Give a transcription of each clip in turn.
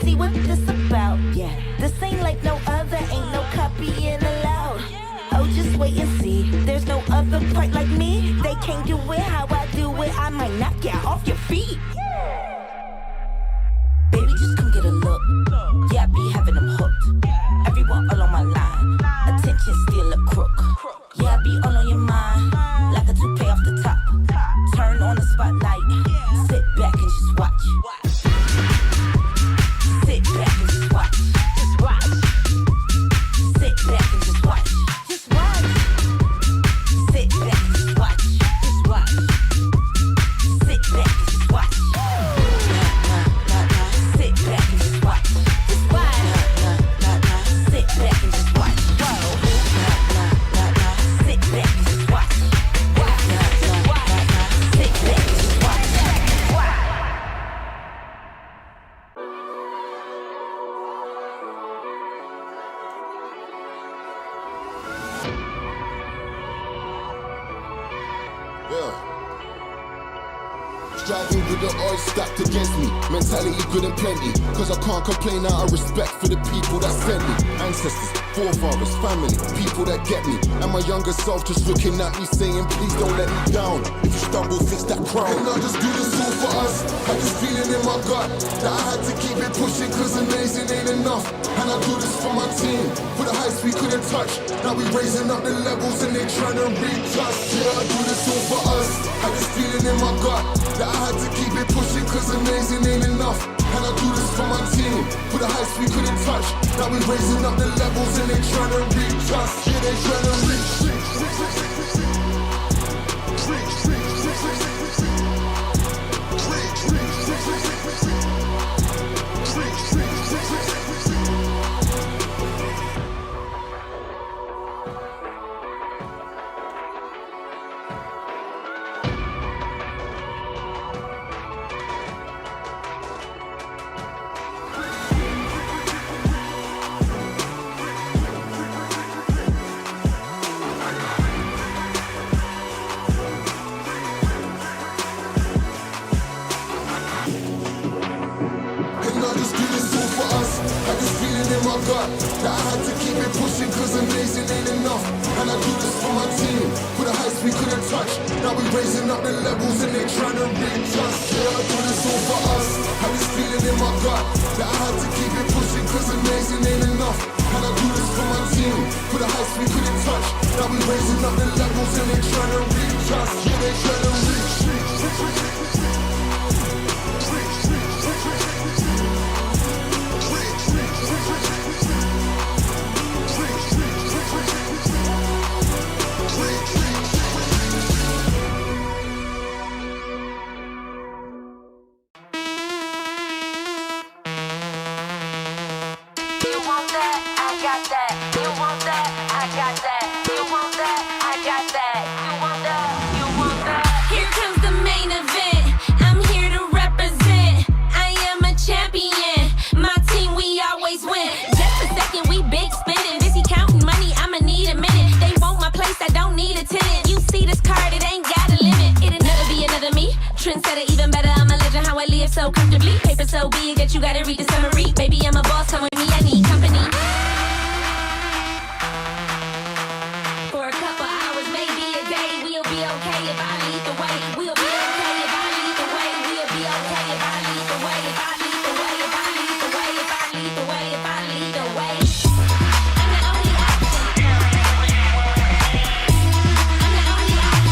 see what this about. Yeah, this ain't like no other, ain't no copying allowed. Oh, just wait and see. There's no other part like me. They can't do it how I do it. I might knock you off your feet. Baby, just come get a look. Yeah, I be having them hooked. Everyone all on my line. Attention, still a crook. Yeah, I be all on your mind. Like a toupee off the top. Turn on the spotlight. Sit back and just watch. Sit back and just watch. Just watch. Sit back and just watch. Just watch. Sit back and just watch. Just watch. Sit back and just watch. Sit back and just watch. Just watch. Sit back and just watch. Sit back and just watch. Just watch. Sit back and just watch. Striving with the odds stacked against me. Mentality good and plenty. Cause I can't complain out of respect for the people that sent me. Ancestors, forefathers, family, people that get me. And my younger self just looking at me saying, please don't let me down. If you stumble, fix that crown. And I just do this all for us. I just feeling in my gut that I had to keep it pushing cause amazing ain't enough. And I do this for my team, for the heights we couldn't touch. Now we raising up the levels and they trying to reach us. Yeah, I do this all for us. I just feeling in my gut that I had to keep it pushing cause amazing ain't enough. And I do this for my team, for the heights we couldn't touch. Now we raising up the levels and they trying to reach us. Yeah, they trying to reach. That I had to keep it pushing cause amazing ain't enough. And I do this for my team, for the heights we couldn't touch. Now we raising up the levels and they trying to reach us. Yeah, I do this all for us. I this feeling in my gut that I had to keep it pushing cause amazing ain't enough. And I do this for my team, for the heights we couldn't touch. Now we raising up the levels and they trying to reach us. Yeah, they trying to reach. So comfortably, paper so big that you gotta read the summary. Baby, I'm a boss, come with me, I need company. For a couple hours, maybe a day, we'll be okay if I lead the way. We'll be okay if I lead the way. We'll be okay if I lead the way. If I lead the way, if I lead the way, if I lead the way, if I lead the way. I'm the only option. I'm the only option.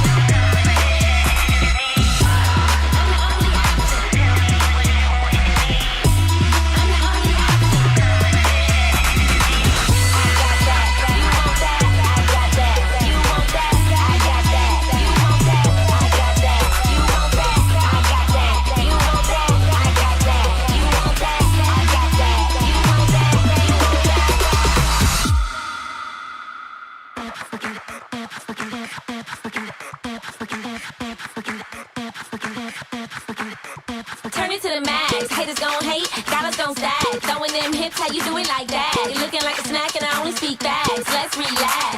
Turn it to the max, haters gon' hate, dollars gon' stack. Throwing them hips, how you do it like that? You looking like a snack and I only speak facts. Let's relax.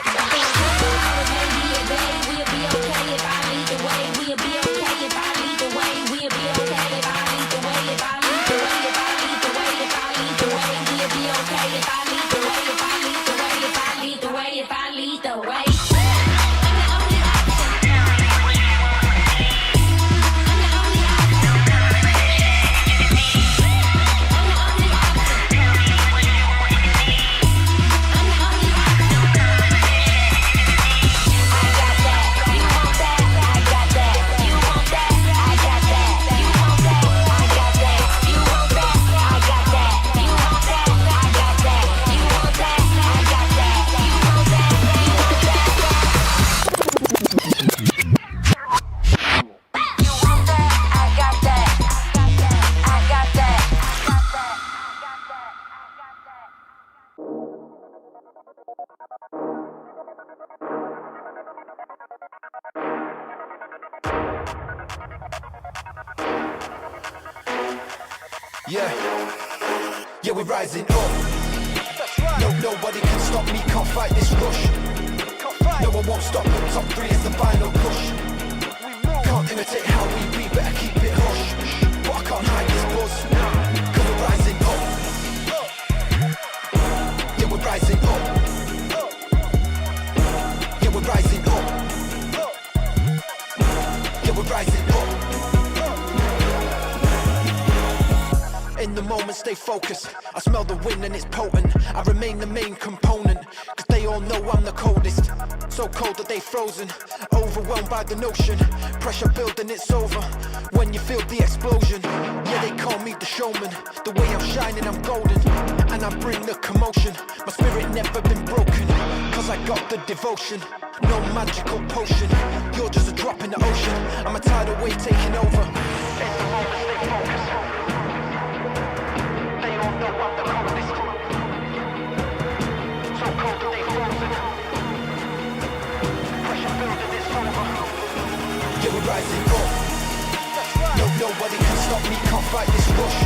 Maybe a day, we'll be okay if I lead the way. We'll be okay if I lead the way. We'll be okay if I lead the way. If I lead the way, if I lead the way, if I lead Yeah, yeah, we're rising up. No, nobody can stop me, can't fight this rush. No, I won't stop, top 3 is the final push. Can't imitate how we be, better keep it hush. But I can't hide this buzz, cause we're rising up. Yeah, we're rising up. Yeah, we're rising up. Yeah, we're rising up. In the moment, stay focused. I smell the wind and it's potent. I remain the main component, cause they all know I'm the coldest. So cold that they frozen, overwhelmed by the notion. Pressure building, it's over when you feel the explosion. Yeah, they call me the showman. The way I'm shining, I'm golden, and I bring the commotion. My spirit never been broken, cause I got the devotion. No magical potion, you're just a drop in the ocean. I'm a tidal wave taking over. In the moment, stay focused. They all know I'm the coldest. So cold that they frozen. Pressure building, it's over. Yeah, we're rising up. No, nobody can stop me, can't fight this rush.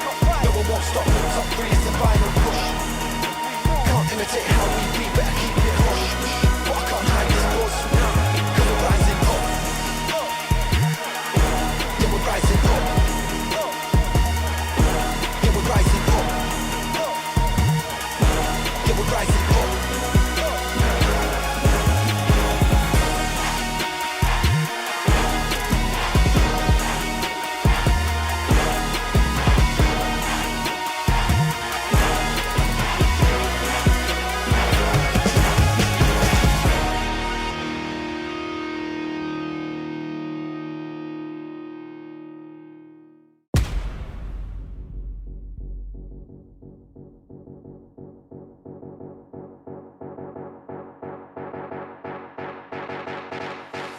No, I won't stop, top 3 is the final push. Can't imitate how we be, better keep it hush. But I can't hide this buzz, cause we're rising up. Yeah, we're rising up. Yeah, we're rising up. Yeah, we're rising up.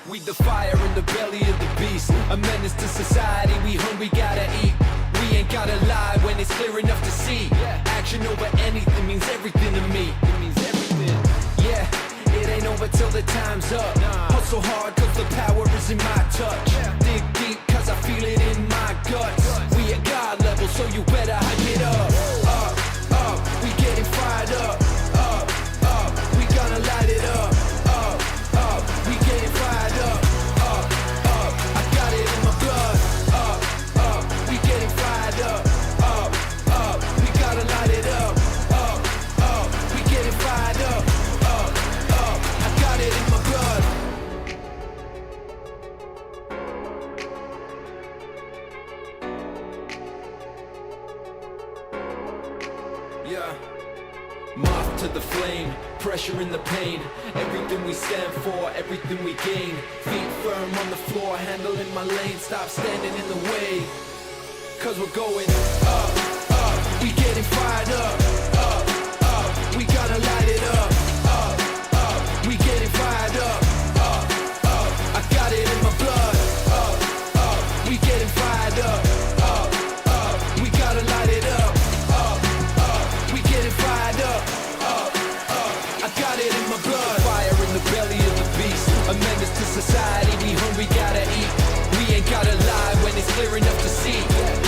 We the fire in the belly of the beast, a menace to society, we hungry, gotta eat. We ain't gotta lie when it's clear enough to see. Action over anything means everything to me. It means everything. Yeah, it ain't over till the time's up. Hustle hard cause the power is in my touch. Dig deep cause I feel it in my guts. We at God level so you better hype it up. Up, up, we getting fired up. Up, up, we gonna light it up. Up, up, we getting fired up. Up, up, I got it in my blood. Up, up, we getting fired up. Up, up, we gotta light it up. Up, up, we getting fired up. Up, up, I got it in my blood. Yeah. Moth to the flame, pressure in the pain. Everything we stand for, everything we gain. Feet firm on the floor, handling my lane. Stop standing in the way, cause we're going up, up. We getting fired up, up, up. We gotta light it up, up, up. We getting fired up, up, up. I got it in my blood, up, up. We getting fired up, up, up. We gotta light it up, up, up. We getting fired up, up, up. I got it in my blood. Fire in the belly of the beast, a menace to society. We hungry, gotta eat. We ain't gotta lie when it's clear enough to see.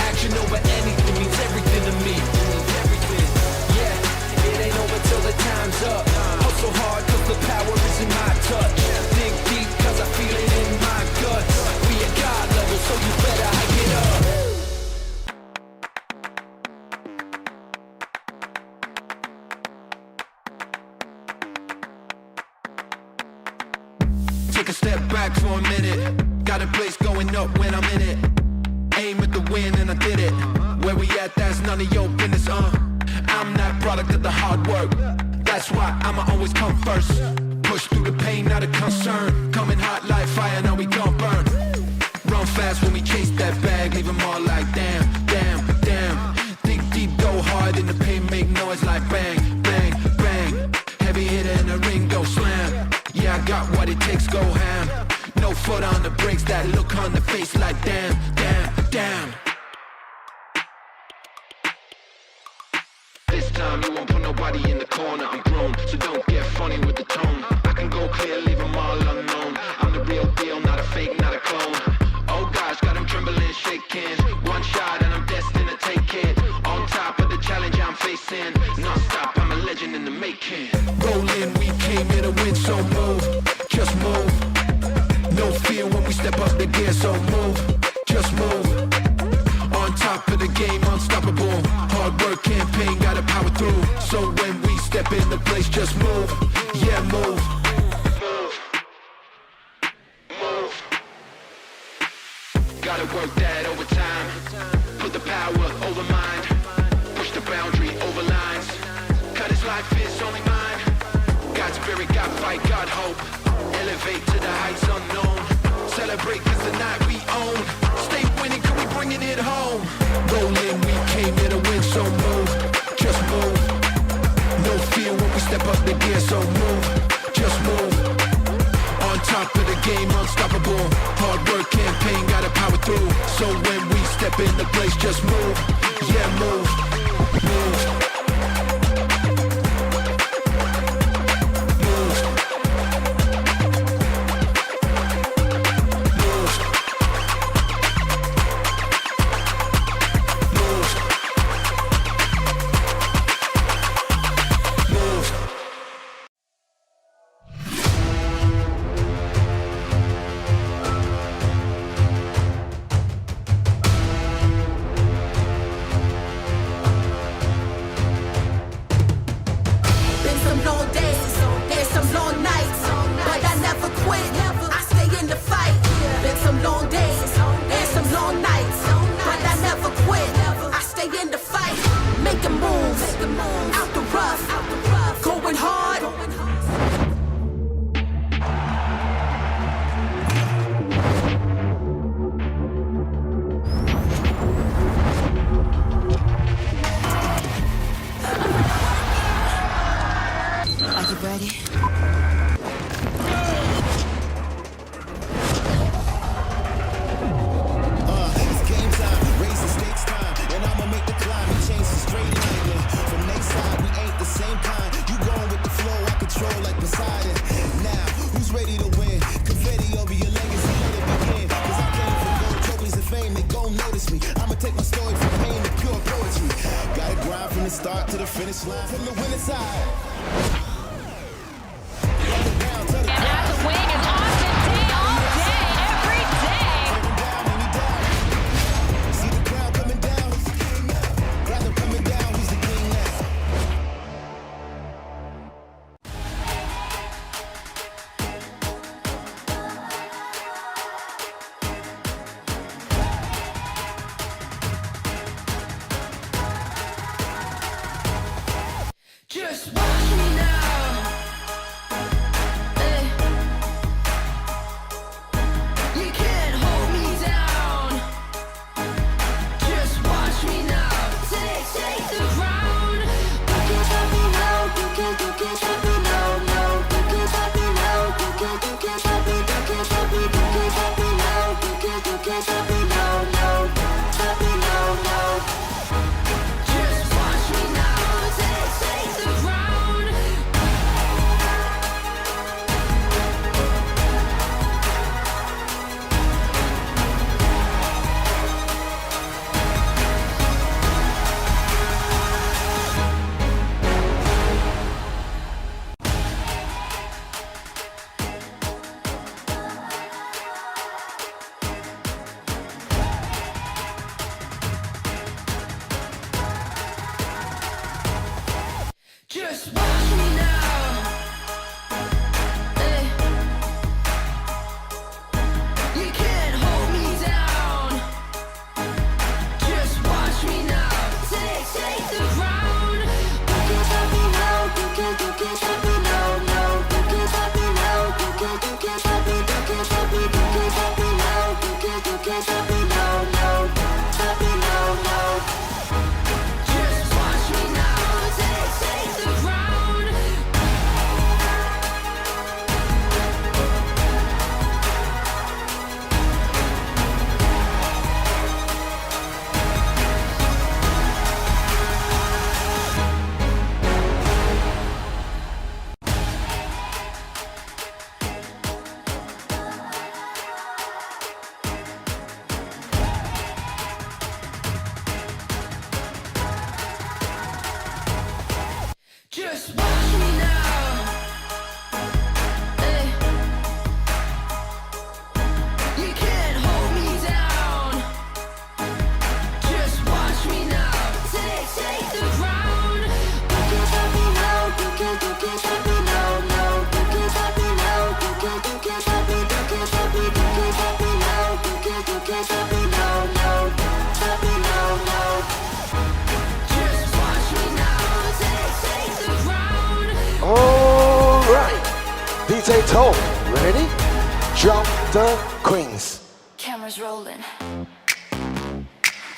Action over anything means everything to me. Everything. Yeah, it ain't over till the time's up. Hustle hard cause the power is in my touch. Dig deep cause I feel it in my guts. We at God level so you better hype it up. Take a step back for a minute. Got a place going up when I'm in it. Aim at the win and I did it. Where we at, that's none of your business, I'm that product of the hard work. That's why I'ma always come first. Push through the pain, not a concern. Coming hot like fire, now we gon' burn. Run fast when we chase that bag. Leave them all like damn, damn, damn. Dig deep, go hard in the pain. Make noise like bang, bang, bang. Heavy hitter in the ring, go slam. Yeah, I got what it takes, go ham. No foot on the brakes, that look on the face like damn, damn, damn. This time you won't put nobody in the corner, I'm grown, so don't get funny with the tone. I can go clear, leave them all unknown. I'm the real deal, not a fake, not a clone. Oh gosh, got them trembling, shaking. One shot and I'm destined to take Hard work, campaign, gotta power through. So when we step in the place, just move. Yeah, move. Gotta work that overtime. Put the power over mind. Push the boundary over lines. Cut his life is only mine. Got spirit, got fight, got hope. Elevate to the heights unknown. Celebrate cause the night we own. Stay winning cause we bringing it home. Rolling, we came here to win, so move. Just move. No fear when we step up the gear, so move. Just move. On top of the game, unstoppable. Hard work, campaign, gotta power through. So when we step in the place, just move. Yeah, move. Move. Start to the finish line from the winning side. And at the wing is Austin Day all day, every day. See the crowd coming down. Grab them coming down. He's the king now. Just watch me now. Hey. You can't hold me down. Just watch me now. Take the ground. You can't stop me now. You can't stop me now. No, you can't stop me now. You can't stop me. You can't stop me. You can't stop me now. You can't stop me now. No, stop me now. No. Just watch me now. Take the ground. Just watch me now. Hey. You can't hold me down. Just watch me now. Take the ground. You can't stop me now. You can't stop me now. No, you can't stop me now. You can't stop me. You can't stop me. You can't stop me now. You can't stop me now. No, stop me now. No. Just watch me now. Take the ground. Just watch me now. Hey. You can't hold me down. Just watch me now. Take potato. Ready? Drop the queens. Cameras rolling.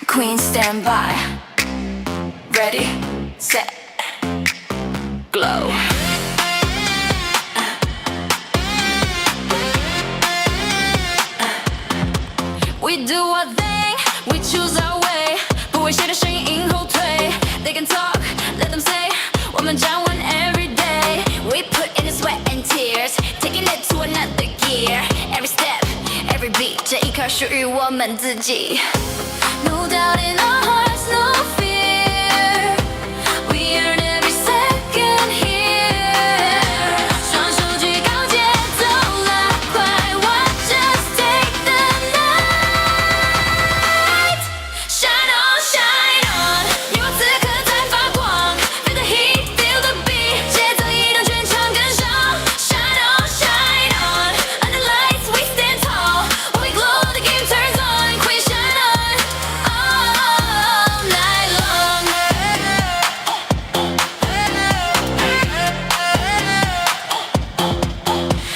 Queen stand by. Ready, set, glow. We do our thing, we choose our way. 不为谁的声音迎后退。They can talk, let them say. 我们站稳 every day. We put in the sweat and tears, taking it to another gear. Every step, every beat, 这一刻属于我们自己。No doubt in our hearts, no fear. We earn every second here. 双手举高，节奏拉快。Watch us take the night. Shine on, shine on. 你我此刻在发光。Feel the heat, feel the beat. 节奏移动，全场跟上。Shine on, shine on. Under lights, we stand tall. When we glow, the game turns on. Queen shine on all night long.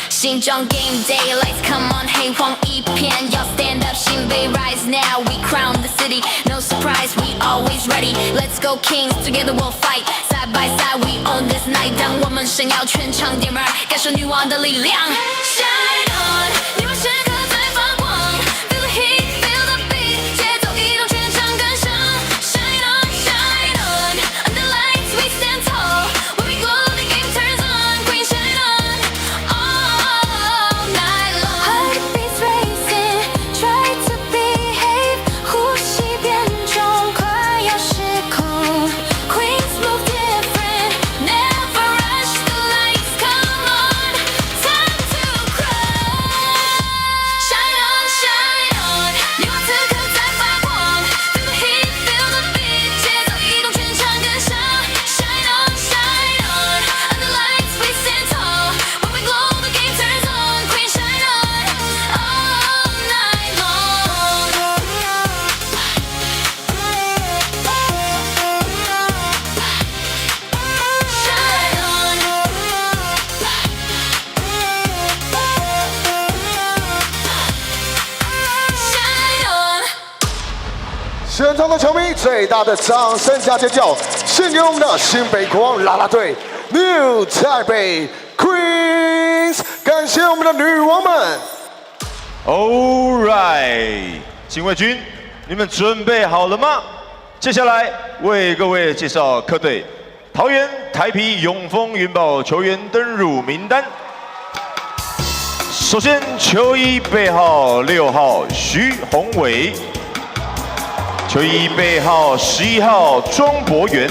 新装 game day, lights come on, 黑黄一片，要 stand up, 新北 rise now. We crown the city, no surprise, we always ready. Let's go kings, together we'll fight. Side by side, we own this night. 当我们闪耀全场点燃，感受女王的力量。Shine on, 你我时刻在发光。Feel the heat, feel the beat, 节奏移动，全场跟上。Shine on, shine on. Under lights, we stand tall. When we glow, the game turns on. Queen shine on all night long. Heartbeats racing, try to behave. 呼吸变重，快要失控。Queens move different, never rush. The lights come on, time to crush. Shine on, shine on. 你我此刻在发光。Feel the heat, feel the beat. 节奏移动，全场跟上。Shine on, shine on. Under lights, we stand tall. When we glow, the game turns on. Queen shine on all night long. Shine on. Shine on. 现场的球迷最大的掌声加尖叫，献给我们的新北国王啦啦队 New Taipei Queens， 感谢我们的女王们。 All right， 警卫军，你们准备好了吗？接下来为各位介绍客队桃园台啤永丰云宝球员登入名单。首先，球衣背号6号徐宏伟，球衣背号11号庄博元，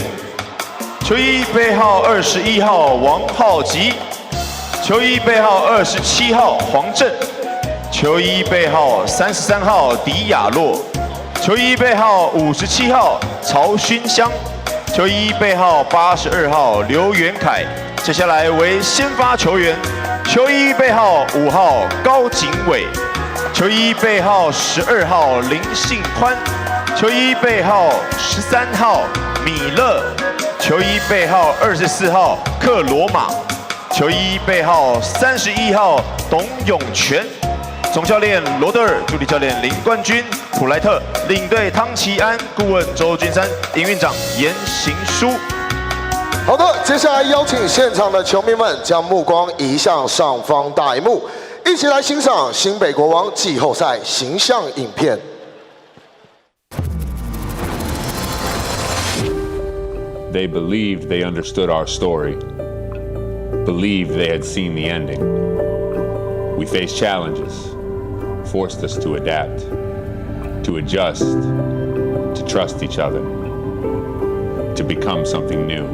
球衣背号21号王浩吉，球衣背号27号黄正。 球衣背号33号迪亚洛，球衣背号57号曹勋香，球衣背号82号刘元凯。接下来为先发球员，球衣背号5号高景伟，球衣背号12号林信宽，球衣背号13号米勒，球衣背号24号克罗马，球衣背号31号董永全。 总教练罗德尔，助理教练林冠军、普莱特，领队汤奇安，顾问周君山，营运长严行书。好的，接下来邀请现场的球迷们将目光移向上方大荧幕，一起来欣赏新北国王季后赛形象影片。 They believed they understood our story, believed they had seen the ending. We faced challenges, forced us to adapt, to adjust, to trust each other, to become something new.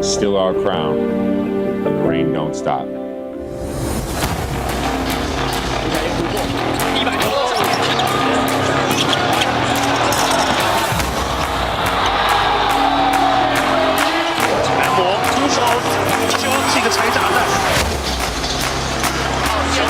Still our crown, and the rain don't stop. 球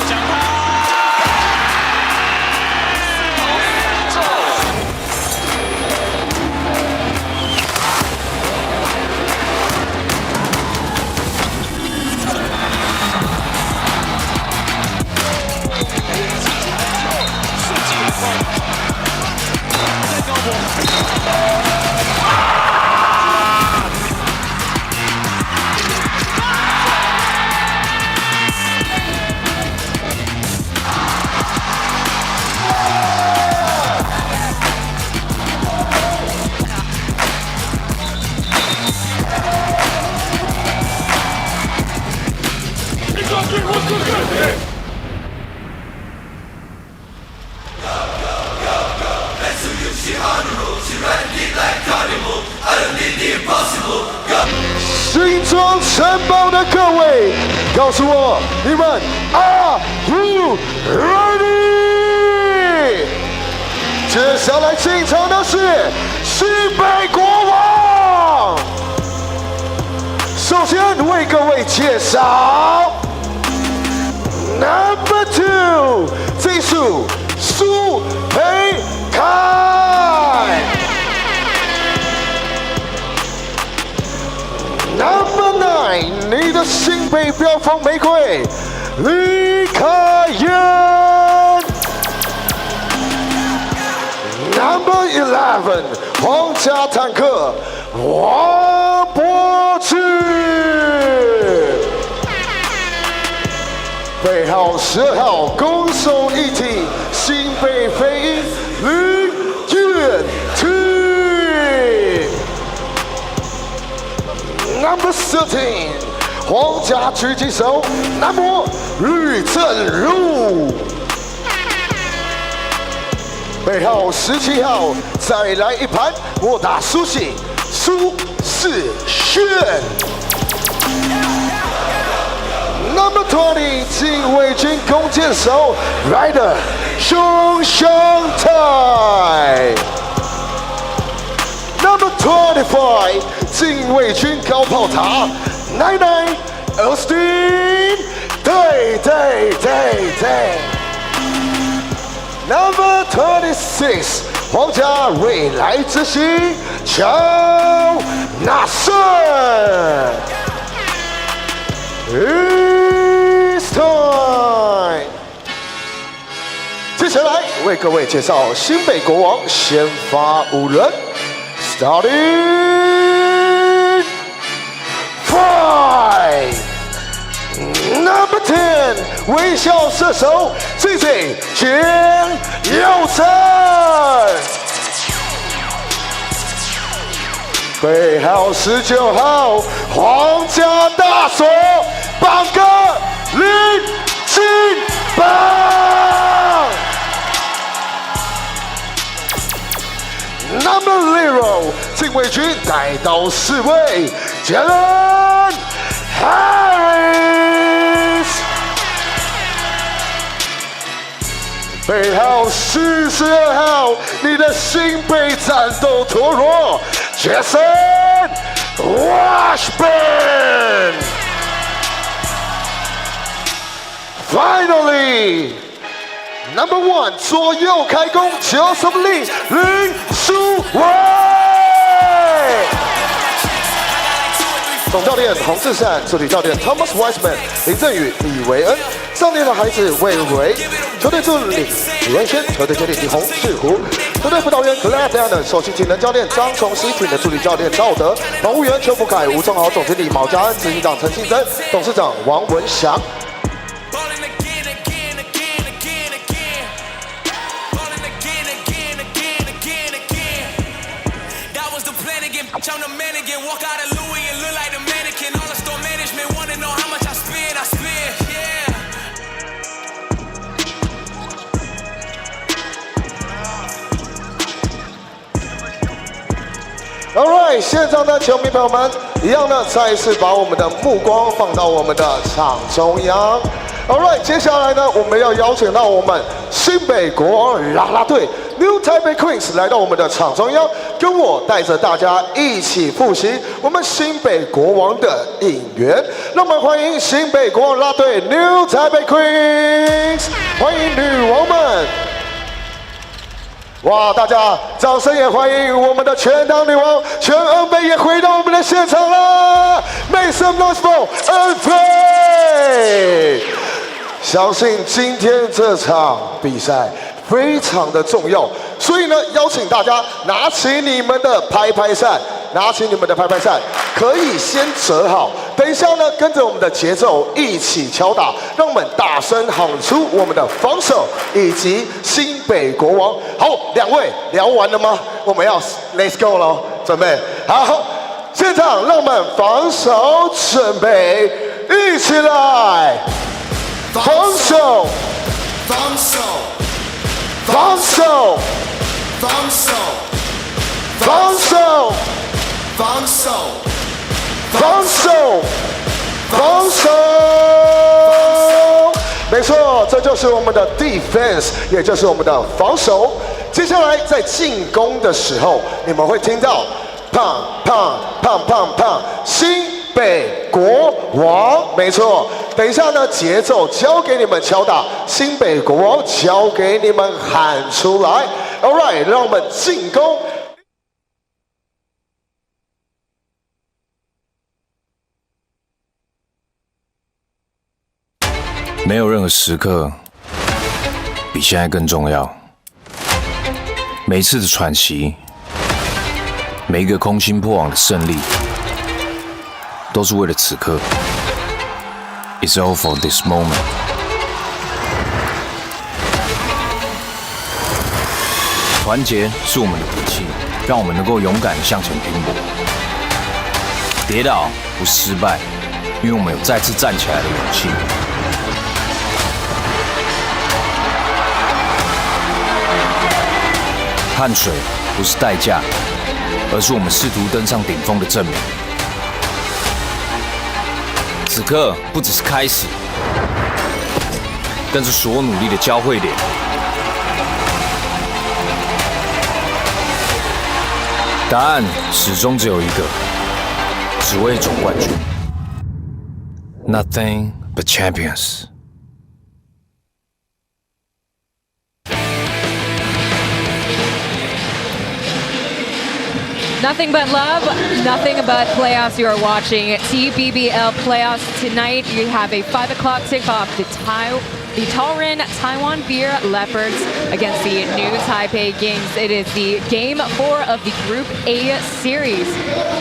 双城堡的各位，告诉我你们 Are you ready？ 接下来进场的是西北国王。首先为各位介绍 Number 2， 技术苏培凯。Number 9， 你的新北标风玫瑰李凯燕。Number 11， 皇家坦克王柏芝。背号12号，攻守一体，新北飞鹰吕彦廷。Number 13， 皇家狙击手男模吕正如。背号17号，再来一盘莫打苏醒苏世轩。Number 20， 禁卫军弓箭手 Rider 熊祥泰。Number 25， 禁卫军高炮塔奶奶 Austin 对。Number 26， 皇家未来之星乔纳森。It's time。接下来为各位介绍新北国王先发5人 ，Starting 5。Number 10， 微笑射手 JJ 简佑成。背号19号，皇家大锁榜哥林金邦。Number 0， 禁卫军带刀侍卫 Jalen Harris。背号42号，你的新北战斗陀螺 Jason Washburn。Finally， Number 1， 左右开弓90力林书伟。总教练洪志善，助理教练 Thomas Wiseman、林振宇、李维恩，上列的孩子魏维，球队助理李文轩，球队经理李洪世湖，球队辅导员 Glad Danner， 首席体能教练张崇熙，体能助理教练赵德，防务员邱福凯、吴宗豪，总经理毛家恩，执行长陈信珍，董事长王文祥。Alright， 现场的球迷朋友们，一样呢，再一次把我们的目光放到我们的场中央。Alright， 接下来呢，我们要邀请到我们新北国王啦啦队 New Taipei Queens 来到我们的场中央，跟我带着大家一起复习我们新北国王的应援。让我们欢迎新北国王啦啦队 New Taipei Queens， 欢迎女王们。哇！大家掌声也欢迎我们的全党女王全恩菲也回到我们的现场了 ，Make some noise for 恩菲！相信今天这场比赛非常的重要，所以呢，邀请大家拿起你们的拍拍扇，可以先折好。等一下呢，跟着我们的节奏一起敲打，让我们大声喊出我们的防守以及新北国王。好，两位聊完了吗？我们要 Let's go 咯，准备好，现场让我们防守准备，一起来，防守，防守，防守，防守，防守，防守，防守，防守。没错，这就是我们的 defense， 也就是我们的防守。接下来在进攻的时候，你们会听到胖胖胖胖胖新北国王，没错。等一下呢，节奏交给你们敲打，新北国王交给你们喊出来。All right， 让我们进攻。没有任何时刻比现在更重要。每一次的喘息，每一个空心破网的胜利，都是为了此刻。It's all for this moment。团结是我们的底气，让我们能够勇敢向前拼搏。跌倒不失败，因为我们有再次站起来的勇气。汗水不是代价，而是我们试图登上顶峰的证明。此刻不只是开始，更是所有努力的交汇点。答案始终只有一个，只为总冠军。Nothing but champions。Nothing but love, nothing but playoffs. You are watching TPBL playoffs tonight. You have a 5 o'clock tip-off. The Taoyuan Taiwan Beer Leopards against the New Taipei Kings. It is the game 4 of the Group A series.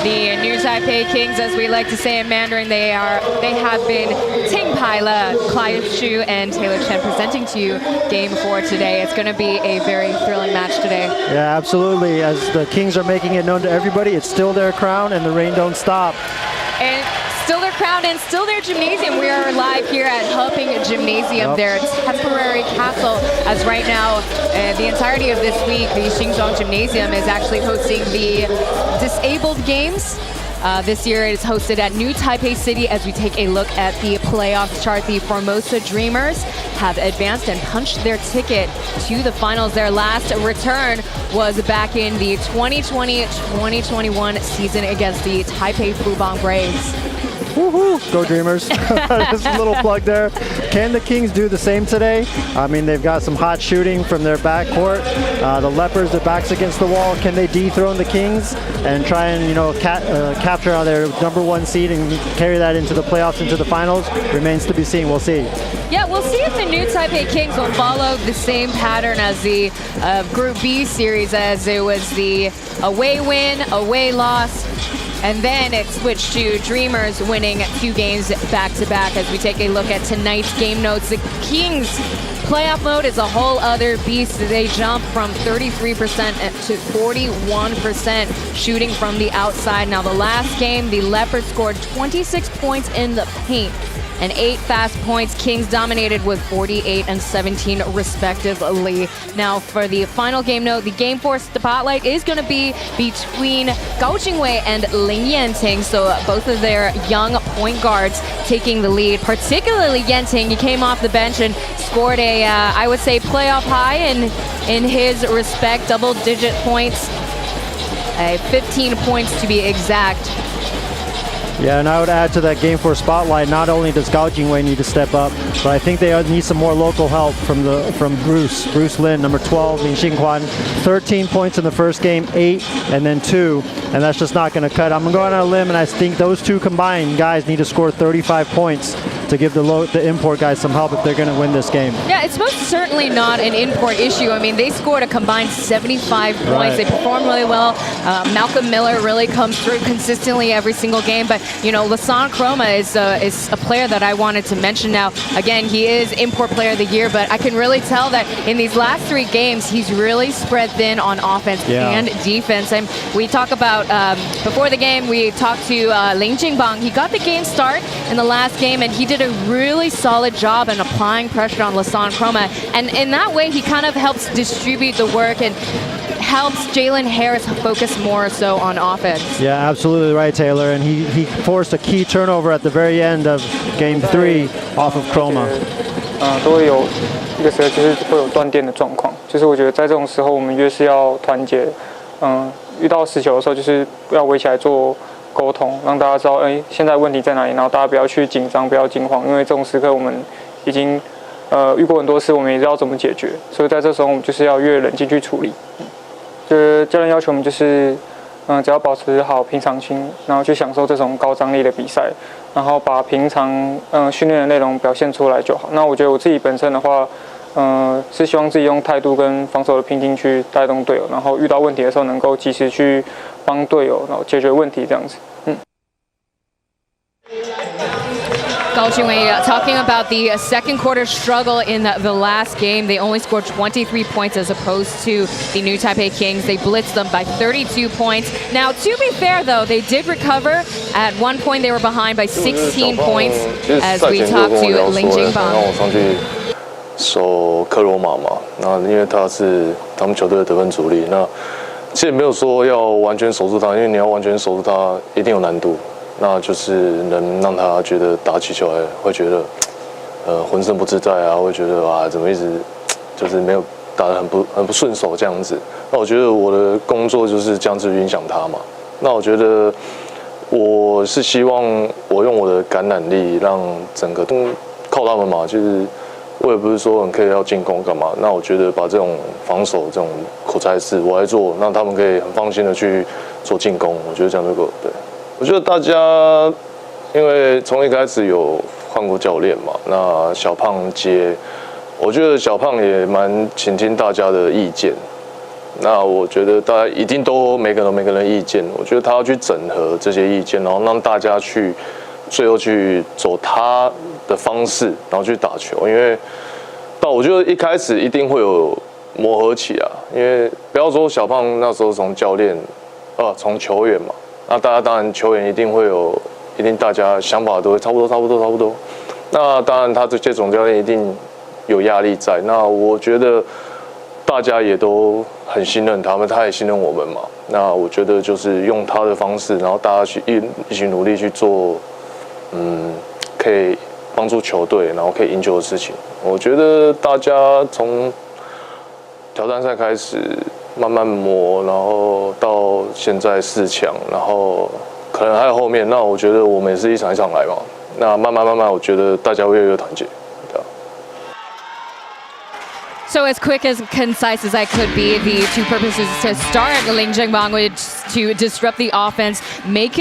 The New Taipei Kings, as we like to say in Mandarin, they have been Ting Pai Le, Clive Shu, and Taylor Chen presenting to you game 4 today. It's going to be a very thrilling match today. Yeah, absolutely. As the Kings are making it known to everybody, it's still their crown and the rain don't stop. And still their crown and still their gymnasium. We are live here at Heping Gymnasium, their temporary castle, as right now the entirety of this week the Xinzhuang Gymnasium is actually hosting the Disabled Games. This year it is hosted at New Taipei City. As we take a look at the playoff chart, the Formosa Dreamers have advanced and punched their ticket to the finals. Their last return was back in the 2020-2021 season against the Taipei Fubon Braves. Woohoo! Go Dreamers. Just a little plug there. Can the Kings do the same today? I mean, they've got some hot shooting from their backcourt. The Leopards, their backs against the wall. Can they dethrone the Kings and try and, you know, capture their #1 seed and carry that into the playoffs, into the finals? Remains to be seen. We'll see. Yeah, we'll see if the New Taipei Kings will follow the same pattern as the Group B series, as it was the away win, away loss, and then it switched to Dreamers winning 2 games back-to-back. As we take a look at tonight's game notes, the Kings playoff mode is a whole other beast. They jump from 33% to 41% shooting from the outside. Now the last game, the Leopards scored 26 points in the paint and 8 fast points. Kings dominated with 48 and 17 respectively. Now for the final game note, the game 4 spotlight is going to be between Gao Jingwei and Lin Yanting. So both of their young point guards taking the lead, particularly Yanting. He came off the bench and scored a, I would say, playoff high in his respect, double-digit points, 15 points to be exact. Yeah, and I would add to that game 4 spotlight, not only does Gao Jingwei need to step up, but I think they need some more local help from Bruce Lin, number 12, Lin Xingquan. 13 points in the first game, 8, and then 2, and that's just not going to cut. I'm going on a limb, and I think those two combined guys need to score 35 points to give the import guys some help if they're going to win this game. Yeah, it's most certainly not an import issue. I mean, they scored a combined 75 points. Right. They performed really well. Malcolm Miller really comes through consistently every single game. But, you know, Lasan Chroma is a player that I wanted to mention now. Again, he is import player of the year, but I can really tell that in these last 3 games, he's really spread thin on offense and defense. And we talk about, before the game, we talked to Ling Jingbang. He got the game start in the last game, and he did a really solid job in applying pressure on Lasan Chroma. And in that way, he kind of helps distribute the work and helps Jalen Harris focus more so on offense. Yeah, absolutely right, Taylor. And he forced a key turnover at the very end of Game 3 off of Chroma. 都会有一个时候就是会有断电的状况，就是我觉得在这种时候我们越是要团结，遇到死球的时候就是要围起来做沟通，让大家知道，现在问题在哪里，然后大家不要去紧张，不要惊慌，因为这种时刻我们已经遇过很多次，我们也知道怎么解决，所以在这时候我们就是要越冷静去处理。就是教练要求我们就是，只要保持好平常心，然后去享受这种高张力的比赛，然后把平常训练的内容表现出来就好。那我觉得我自己本身的话，是希望自己用态度跟防守的拼劲去带动队友，然后遇到问题的时候能够及时去帮队友，然后解决问题这样子。Gao Qingwei talking about the second quarter struggle in the last game. They only scored 23 points as opposed to the New Taipei Kings. They blitzed them by 32 points. Now, to be fair, though, they did recover. At one point, they were behind by 16 points as we talked to Lin Jingbang. 让我上去守克罗马嘛，那因为他是他们球队的得分主力，那其实也没有说要完全守住他，因为你要完全守住他一定有难度。那就是能让他觉得打起球来会觉得，浑身不自在啊，会觉得啊怎么一直就是没有打得很不顺手这样子。那我觉得我的工作就是这样子影响他嘛。那我觉得我是希望我用我的感染力让整个都靠他们嘛，就是我也不是说很刻意要进攻干嘛。那我觉得把这种防守这种苦差事我来做，让他们可以很放心的去做进攻。我觉得这样就够对。我觉得大家因为从一开始有换过教练嘛，那小胖接，我觉得小胖也蛮倾听大家的意见。那我觉得大家一定都每个人意见，我觉得他要去整合这些意见，然后让大家去最后去走他的方式，然后去打球。因为我觉得一开始一定会有磨合期啊，因为不要说小胖那时候从教练，从球员嘛。那大家当然球员一定大家想法都会差不多。那当然他这些总教练一定有压力在。那我觉得大家也都很信任他们，他也信任我们嘛。那我觉得就是用他的方式，然后大家去一起努力去做，可以帮助球队，然后可以赢球的事情。我觉得大家从挑战赛开始。慢慢磨，然后到现在4强，然后可能还有后面。那我觉得我们也是一场一场来嘛。那慢慢，我觉得大家会越来越团结。So as quick as concise as I could be, the two purposes to start Lin Jingbang was to disrupt the offense, make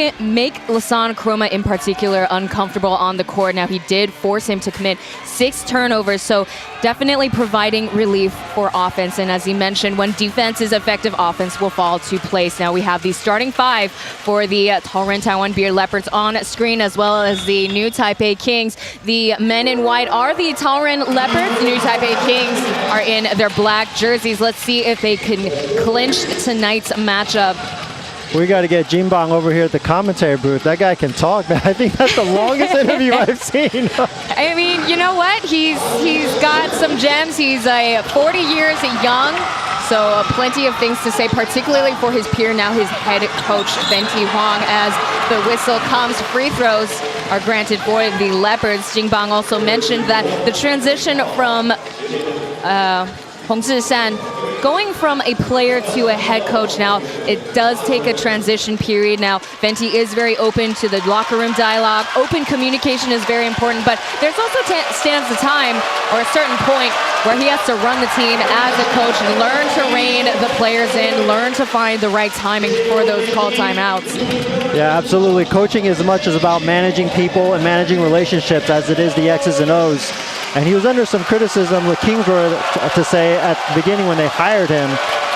Lasan Chroma in particular uncomfortable on the court. Now he did force him to commit 6 turnovers, so definitely providing relief for offense. And as he mentioned, when defense is effective, offense will fall to place. Now we have the starting 5 for the Taiwan Beer Leopards on screen, as well as the New Taipei Kings. The men in white are the Taoyuan Leopards. The New Taipei Kings are in their black jerseys. Let's see if they can clinch tonight's matchup. We got to get Jingbang over here at the commentary booth. That guy can talk, man. I think that's the longest interview I've seen. I mean, you know what? He's got some gems. He's 40 years young, so plenty of things to say, particularly for his peer, now his head coach, Venti Huang, as the whistle comes. Free throws are granted for the Leopards. Jingbang also mentioned that the transition from Hong Zhishan going from a player to a head coach now, it does take a transition period. Now, Venti is very open to the locker room dialogue. Open communication is very important, but there's also stands a time or a certain point where he has to run the team as a coach and learn to rein the players in, learn to find the right timing for those called timeouts. Yeah, absolutely. Coaching is as much as about managing people and managing relationships as it is the X's and O's. And he was under some criticism, the Kings were to say at the beginning when they hired him,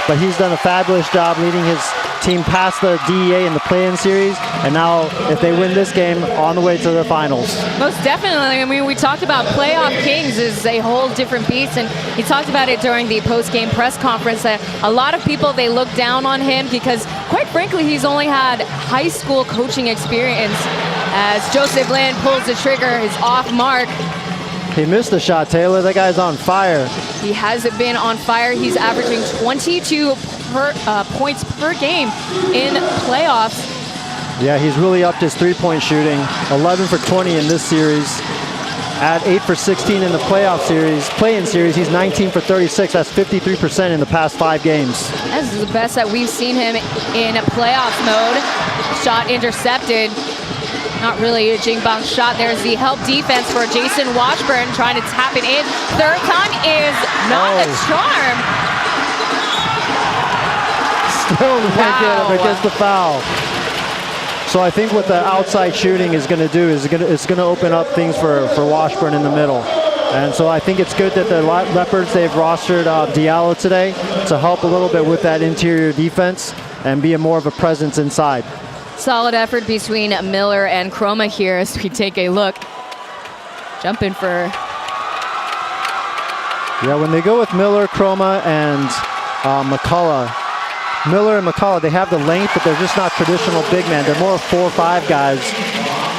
but he's done a fabulous job leading his team past the DEA in the play-in series, and now if they win this game, on the way to the finals. Most definitely. I mean, we talked about playoff Kings is a whole different beast, and he talked about it during the post-game press conference that a lot of people, they look down on him because, quite frankly, he's only had high school coaching experience. As Joseph Lin pulls the trigger, his off mark. He missed the shot, Taylor. That guy's on fire. He has been on fire. He's averaging 22 points per game in playoffs. Yeah, he's really upped his three-point shooting. 11 for 20 in this series. At 8 for 16 in the play-in series, he's 19 for 36. That's 53% in the past 5 games. This is the best that we've seen him in playoffs mode. Shot intercepted. Not really a Jingbang shot. There's the help defense for Jason Washburn trying to tap it in. Third time is not a charm. Still negative against the foul. So I think what the outside shooting is going to do is it's going to open up things for Washburn in the middle. And so I think it's good that the Leopards, they've rostered Diallo today to help a little bit with that interior defense and be more of a presence inside. Solid effort between Miller and Chroma here as we take a look. Jumping for... Yeah, when they go with Miller, Chroma, and McCullough, Miller and McCullough, they have the length, but they're just not traditional big men. They're more 4 or 5 guys.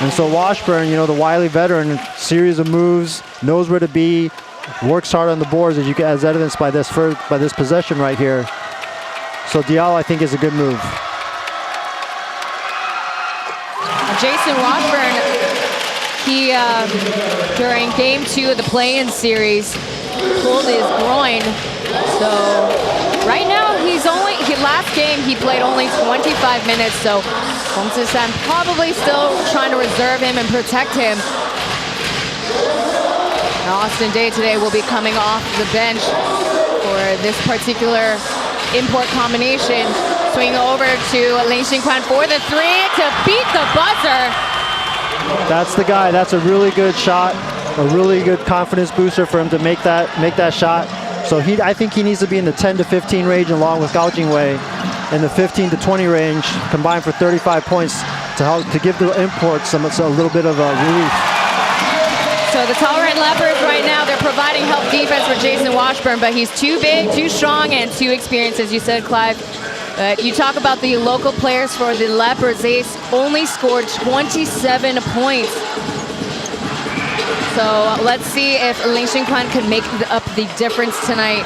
And so Washburn, the wily veteran, series of moves, knows where to be, works hard on the boards, as evidenced by this possession right here. So Diallo, I think, is a good move. Jason Washburn, he, during game 2 of the play-in series, pulled his groin. So right now, last game, he played only 25 minutes. So Hong Zhi-San probably still trying to reserve him and protect him. Now, Austin Day today will be coming off the bench for this particular import combination. Swing over to Lin Xinquan for the 3 to beat the buzzer. That's the guy. That's a really good shot, a really good confidence booster for him to make that shot. So I think he needs to be in the 10 to 15 range along with Gao Jingwei in the 15 to 20 range, combined for 35 points to give the imports a little bit of a relief. So the Taoyuan Leopards right now, they're providing help defense for Jason Washburn, but he's too big, too strong, and too experienced, as you said, Clive. But you talk about the local players for the Leopards, they only scored 27 points. So let's see if Lin Xinquan can make up the difference tonight.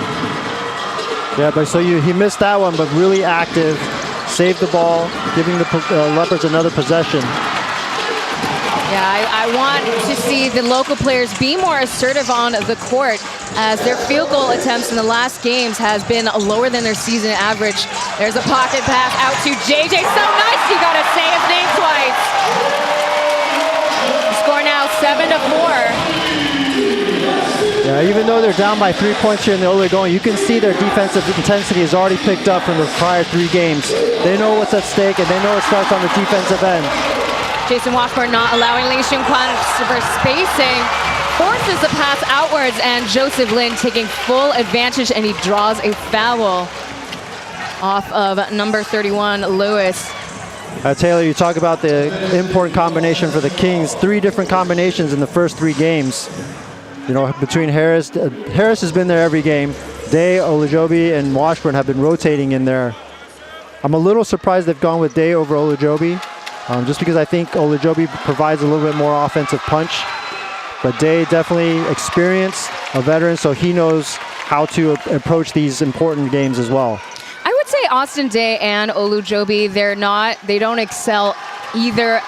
Yeah, but he missed that one, but really active, saved the ball, giving the Leopards another possession. Yeah, I want to see the local players be more assertive on the court, as their field goal attempts in the last games has been lower than their season average. There's a pocket pass out to JJ. So nice, you gotta say his name twice. The score now 7-4. Yeah, even though they're down by 3 points here in the early going, you can see their defensive intensity has already picked up from the prior 3 games. They know what's at stake, and they know it starts on the defensive end. Jason Washburn not allowing Lin Xinquan for spacing, forces the pass outwards, and Joseph Lin taking full advantage, and he draws a foul off of number 31, Lewis. Taylor, you talk about the import combination for the Kings. 3 different combinations in the first 3 games. Between Harris has been there every game. Day, Olujobi, and Washburn have been rotating in there. I'm a little surprised they've gone with Day over Olujobi, just because I think Olujobi provides a little bit more offensive punch. But Day definitely experienced, a veteran, so he knows how to approach these important games as well. I would say Austin Day and Olujobi, they don't excel either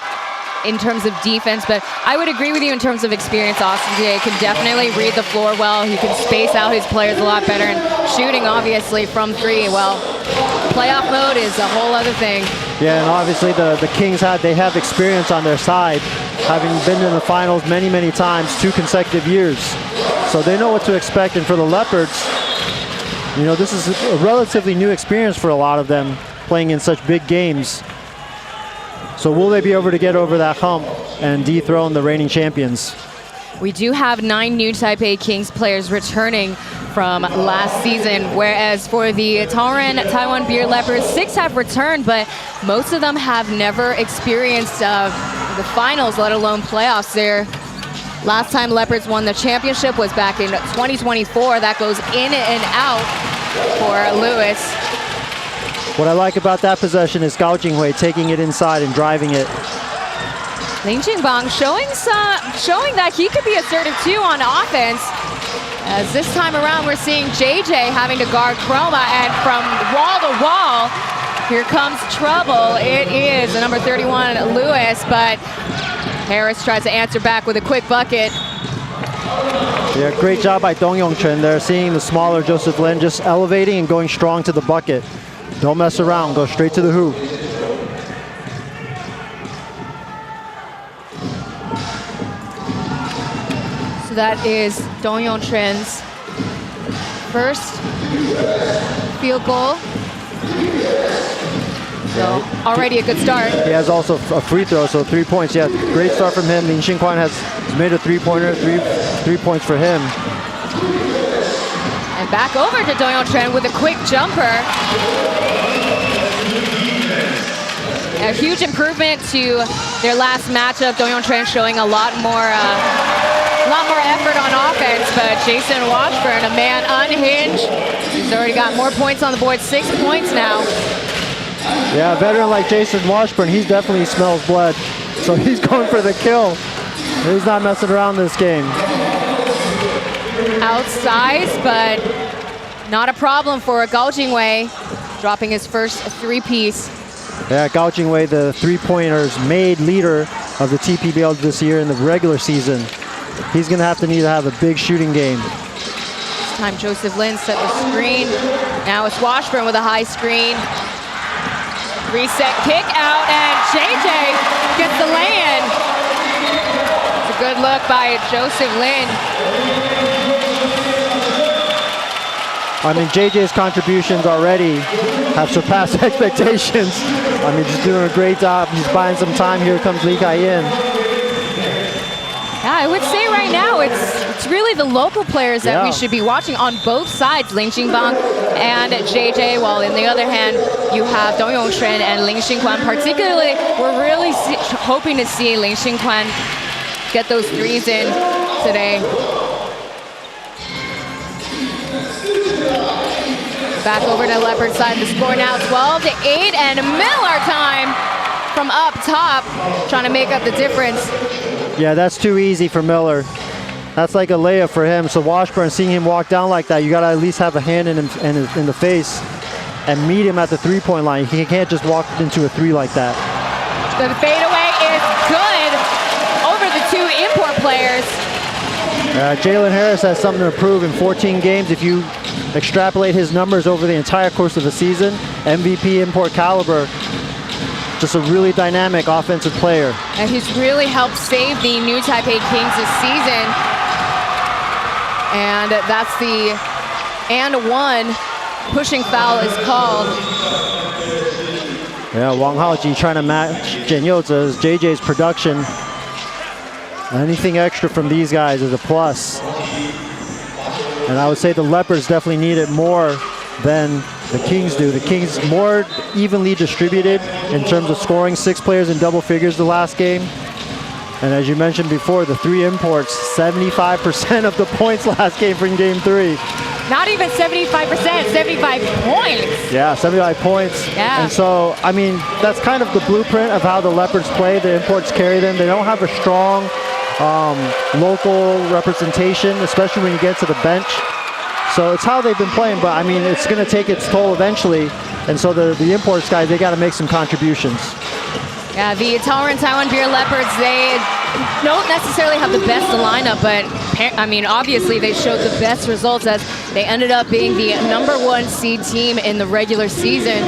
in terms of defense, but I would agree with you in terms of experience. Austin Day can definitely read the floor well. He can space out his players a lot better, and shooting obviously from 3. Well, playoff mode is a whole other thing. Yeah, and obviously the Kings have experience on their side, having been in the finals many times, 2 consecutive years. So they know what to expect, and for the Leopards, this is a relatively new experience for a lot of them, playing in such big games. So will they be able to get over that hump and dethrone the reigning champions? We do have 9 new Taipei Kings players returning from last season, whereas for the Taiwan Beer Leopards, 6 have returned, but most of them have never experienced the finals, let alone playoffs. Their last time Leopards won the championship was back in 2024. That goes in and out for Lewis. What I like about that possession is Gao Jingwei taking it inside and driving it. Lin Jingbang showing that he could be assertive too on offense. As this time around, we're seeing JJ having to guard Chroma, and from wall to wall, here comes trouble. It is the number 31, Lewis, but Harris tries to answer back with a quick bucket. Yeah, great job by Taoyuan there, seeing the smaller Joseph Lin just elevating and going strong to the bucket. Don't mess around, go straight to the hoop. So that is Taoyuan first field goal. So already a good start. He has also a free throw, so 3 points. Yeah, great start from him. Lin Xinquan has made a three-pointer, three points for him. And back over to Taoyuan with a quick jumper. A huge improvement to their last matchup. Taoyuan showing a lot more effort on offense, but Jason Washburn, a man unhinged. He's already got more points on the board, 6 points now. Yeah, a veteran like Jason Washburn, he definitely smells blood. So he's going for the kill. He's not messing around this game. Outsized, but not a problem for Gao Jingwei, dropping his first three-piece. Yeah, Gao Jingwei, the three-pointers made leader of the TPBL this year in the regular season. He's going to need to have a big shooting game. This time Joseph Lin set the screen. Now it's Washburn with a high screen. Reset kick out, and JJ gets the lay-in. It's a good look by Joseph Lin. I mean, JJ's contributions already have surpassed expectations. I mean, just doing a great job. He's buying some time. Here comes Lee Kai-yin. Yeah, I would say right now it's really the local players that we should be watching on both sides, Lin Xingbang and JJ, while in the other hand, you have Taoyuan and Lin Xinquan. Particularly, we're really hoping to see Lin Xinquan get those threes in today. Back over to Leopards side. The score now 12-8, and Miller time from up top, trying to make up the difference. Yeah, that's too easy for Miller. That's like a layup for him. So Washburn, seeing him walk down like that, you got to at least have a hand in the face and meet him at the three-point line. He can't just walk into a three like that. The fadeaway is good over the two import players. Jalen Harris has something to prove in 14 games. If you extrapolate his numbers over the entire course of the season, MVP import caliber. Just a really dynamic offensive player. And he's really helped save the new Taipei Kings this season. And that's the and one pushing foul is called. Yeah, Wang Haoji trying to match Jian Youze's, JJ's production. Anything extra from these guys is a plus. And I would say the Leopards definitely need it more than the Kings do. The Kings more evenly distributed in terms of scoring, 6 players in double figures the last game. And as you mentioned before, the 3 imports, 75% of the points last game from game 3. Not even 75%, 75 points. Yeah, 75 points. Yeah. And so, I mean, that's kind of the blueprint of how the Leopards play. The imports carry them. They don't have a strong local representation, especially when you get to the bench. So it's how they've been playing, but I mean, it's going to take its toll eventually. And so the imports guys, they got to make some contributions. Yeah, the Taiwan Beer Leopards, they don't necessarily have the best lineup, but I mean, obviously they showed the best results as they ended up being the #1 seed team in the regular season.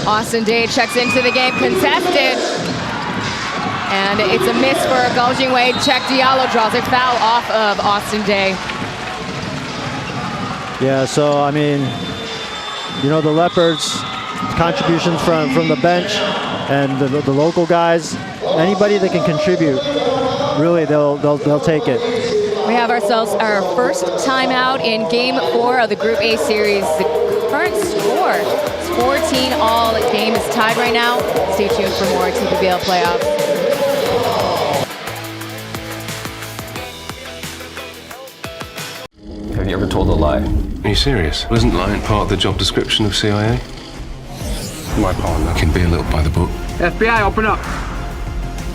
Austin Day checks into the game, contested. And it's a miss for Gao Jingwei. Check Diallo draws a foul off of Austin Day. Yeah, so I mean, you know, the Leopards, contributions from the bench and the local guys, anybody that can contribute, really they'll take it. We have ourselves our first timeout in Game 4 of the Group A series. The current score is 14-all. The game is tied right now. Stay tuned for more TPBL playoffs. Have you ever told a lie? Are you serious? Wasn't lying part of the job description of CIA? My partner can be a little by the book. FBI, open up.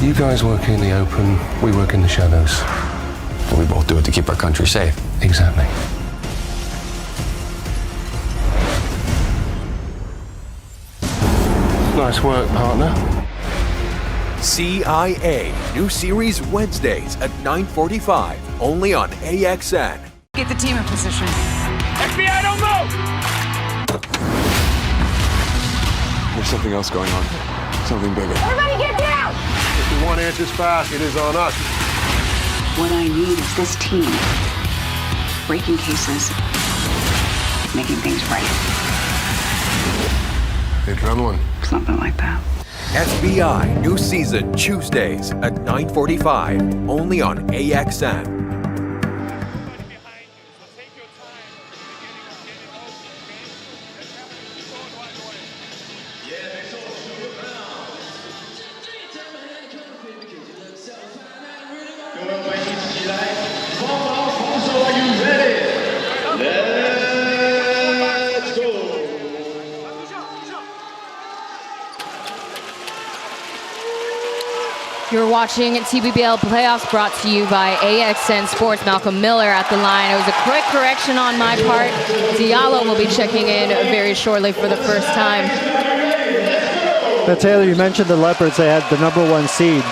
You guys work in the open, we work in the shadows. We both do it to keep our country safe. Exactly. Nice work, partner. CIA, new series Wednesdays at 9:45, only on AXN. Get the team in position. FBI, don't move! There's something else going on. Something bigger. Everybody get down! If we want answers fast, it is on us. What I need is this team breaking cases, making things right. Adrenaline. Something like that. FBI, new season Tuesdays at 9:45, only on AXN. You're watching TPBL playoffs brought to you by AXN Sports. Malcolm Miller at the line. It was a quick correction on my part. Diallo will be checking in very shortly for the first time. Now, Taylor, you mentioned the Leopards. They had the #1 seed.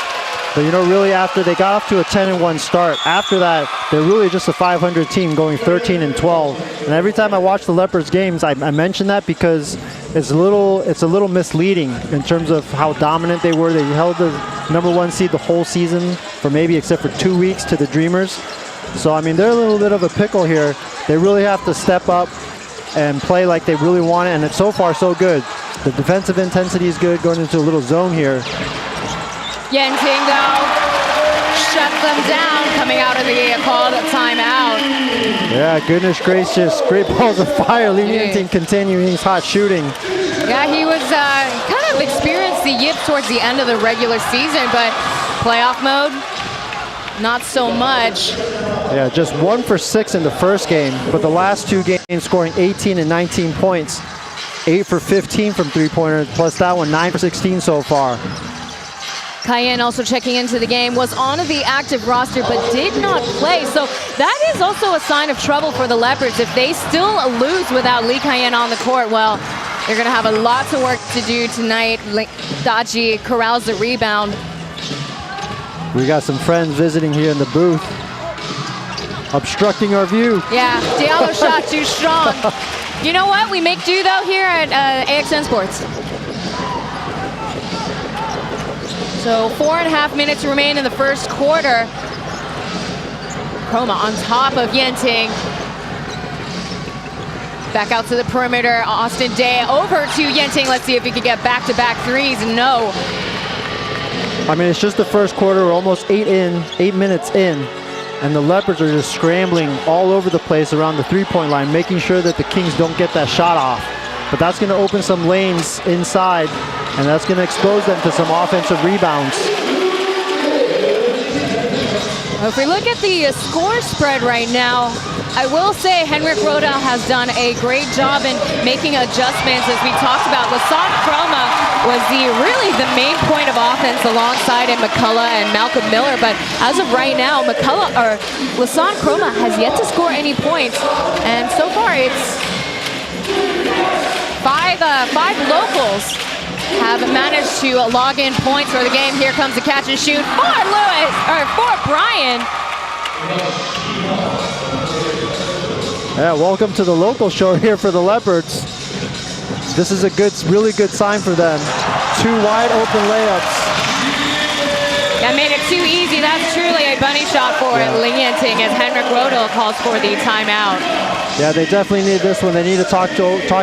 But, you know, really after they got off to a 10-1 start, after that, they're really just a 500 team going 13-12. And every time I watch the Leopards games, I mention that because it's a little misleading in terms of how dominant they were. They held the #1 seed the whole season for maybe except for 2 weeks to the Dreamers. So, I mean, they're a little bit of a pickle here. They really have to step up and play like they really want it, and it's so far so good. The defensive intensity is good, going into a little zone here. Yenting, though, shuts them down, coming out of the called timeout. Yeah, goodness gracious. Great balls of fire. Li Yenting continuing his hot shooting. Yeah, he was kind of experienced the yips towards the end of the regular season, but playoff mode, not so much. Yeah, just 1 for 6 in the first game, but the last 2 games scoring 18 and 19 points. 8 for 15 from three-pointers, plus that one 9 for 16 so far. Cayenne also checking into the game, was on the active roster but did not play. So that is also a sign of trouble for the Leopards. If they still lose without Lee Cayenne on the court, well, they're going to have a lot of work to do tonight. Daji corrals the rebound. We got some friends visiting here in the booth, obstructing our view. Yeah, Diallo shot too strong. You know what? We make do, though, here at AXN Sports. So 4.5 minutes remain in the first quarter. Chroma on top of Yenting. Back out to the perimeter. Austin Day over to Yenting. Let's see if he can get back-to-back threes. No. I mean, it's just the first quarter. We're almost 8 minutes in. And the Leopards are just scrambling all over the place around the three-point line, making sure that the Kings don't get that shot off. But that's going to open some lanes inside, and that's going to expose them to some offensive rebounds. If we look at the score spread right now, I will say Henrik Rodell has done a great job in making adjustments. As we talked about, Lassonde Chroma was really the main point of offense alongside McCullough and Malcolm Miller. But as of right now, Lassonde Chroma has yet to score any points. And so far, it's five locals have managed to log in points for the game. Here comes the catch and shoot for Brian. Yeah, welcome to the local show here for the Leopards. This is a really good sign for them. 2 wide open layups. That made it too easy. That's truly a bunny shot for Lee Yenting as Henrik Rodell calls for the timeout. Yeah, they definitely need this one. They need to talk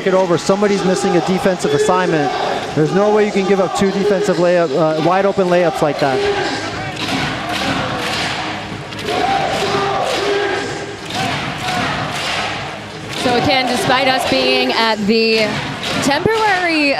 it over. Somebody's missing a defensive assignment. There's no way you can give up 2 defensive wide open layups like that. So again, despite us being at the temporary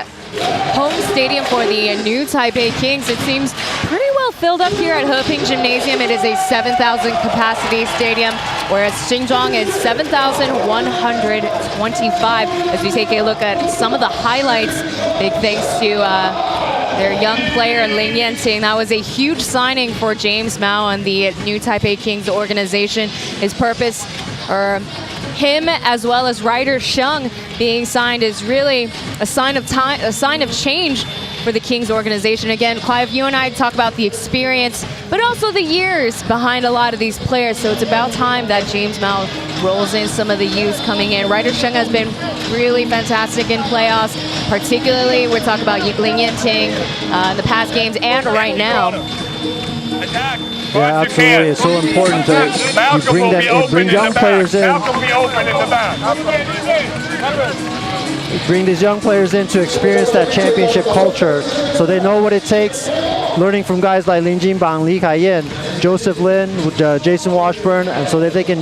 home stadium for the new Taipei Kings, it seems pretty well filled up here at Heping Gymnasium. It is a 7,000 capacity stadium, whereas Xinjiang is 7,125. As we take a look at some of the highlights, big thanks to their young player Ling Yenting. That was a huge signing for James Mao and the new Taipei Kings organization. His purpose, or him as well as Ryder Sheng being signed, is really a sign of change for the Kings organization. Again, Clive, you and I talk about the experience, but also the years behind a lot of these players. So it's about time that James Mao rolls in some of the youth coming in. Ryder Sheng has been really fantastic in playoffs, particularly we're talking about Lin Yanting in the past games and right now. Yeah, absolutely. It's so important to bring young players in. Bring these young players in to experience that championship culture, so they know what it takes. Learning from guys like Lin Jinbang, Li Kaiyan, Joseph Lin, Jason Washburn, and so that they can,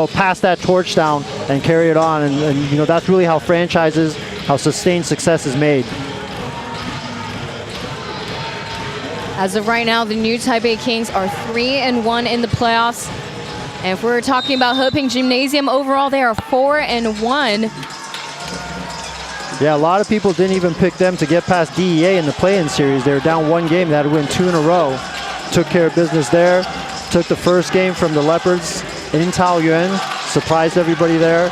pass that torch down and carry it on. And that's really how franchises, how sustained success is made. As of right now, the new Taipei Kings are 3-1 in the playoffs. And if we're talking about Heping Gymnasium overall, they are 4-1. Yeah, a lot of people didn't even pick them to get past DEA in the play-in series. They were down 1 game. They had to win 2 in a row. Took care of business there. Took the first game from the Leopards in Taoyuan. Surprised everybody there.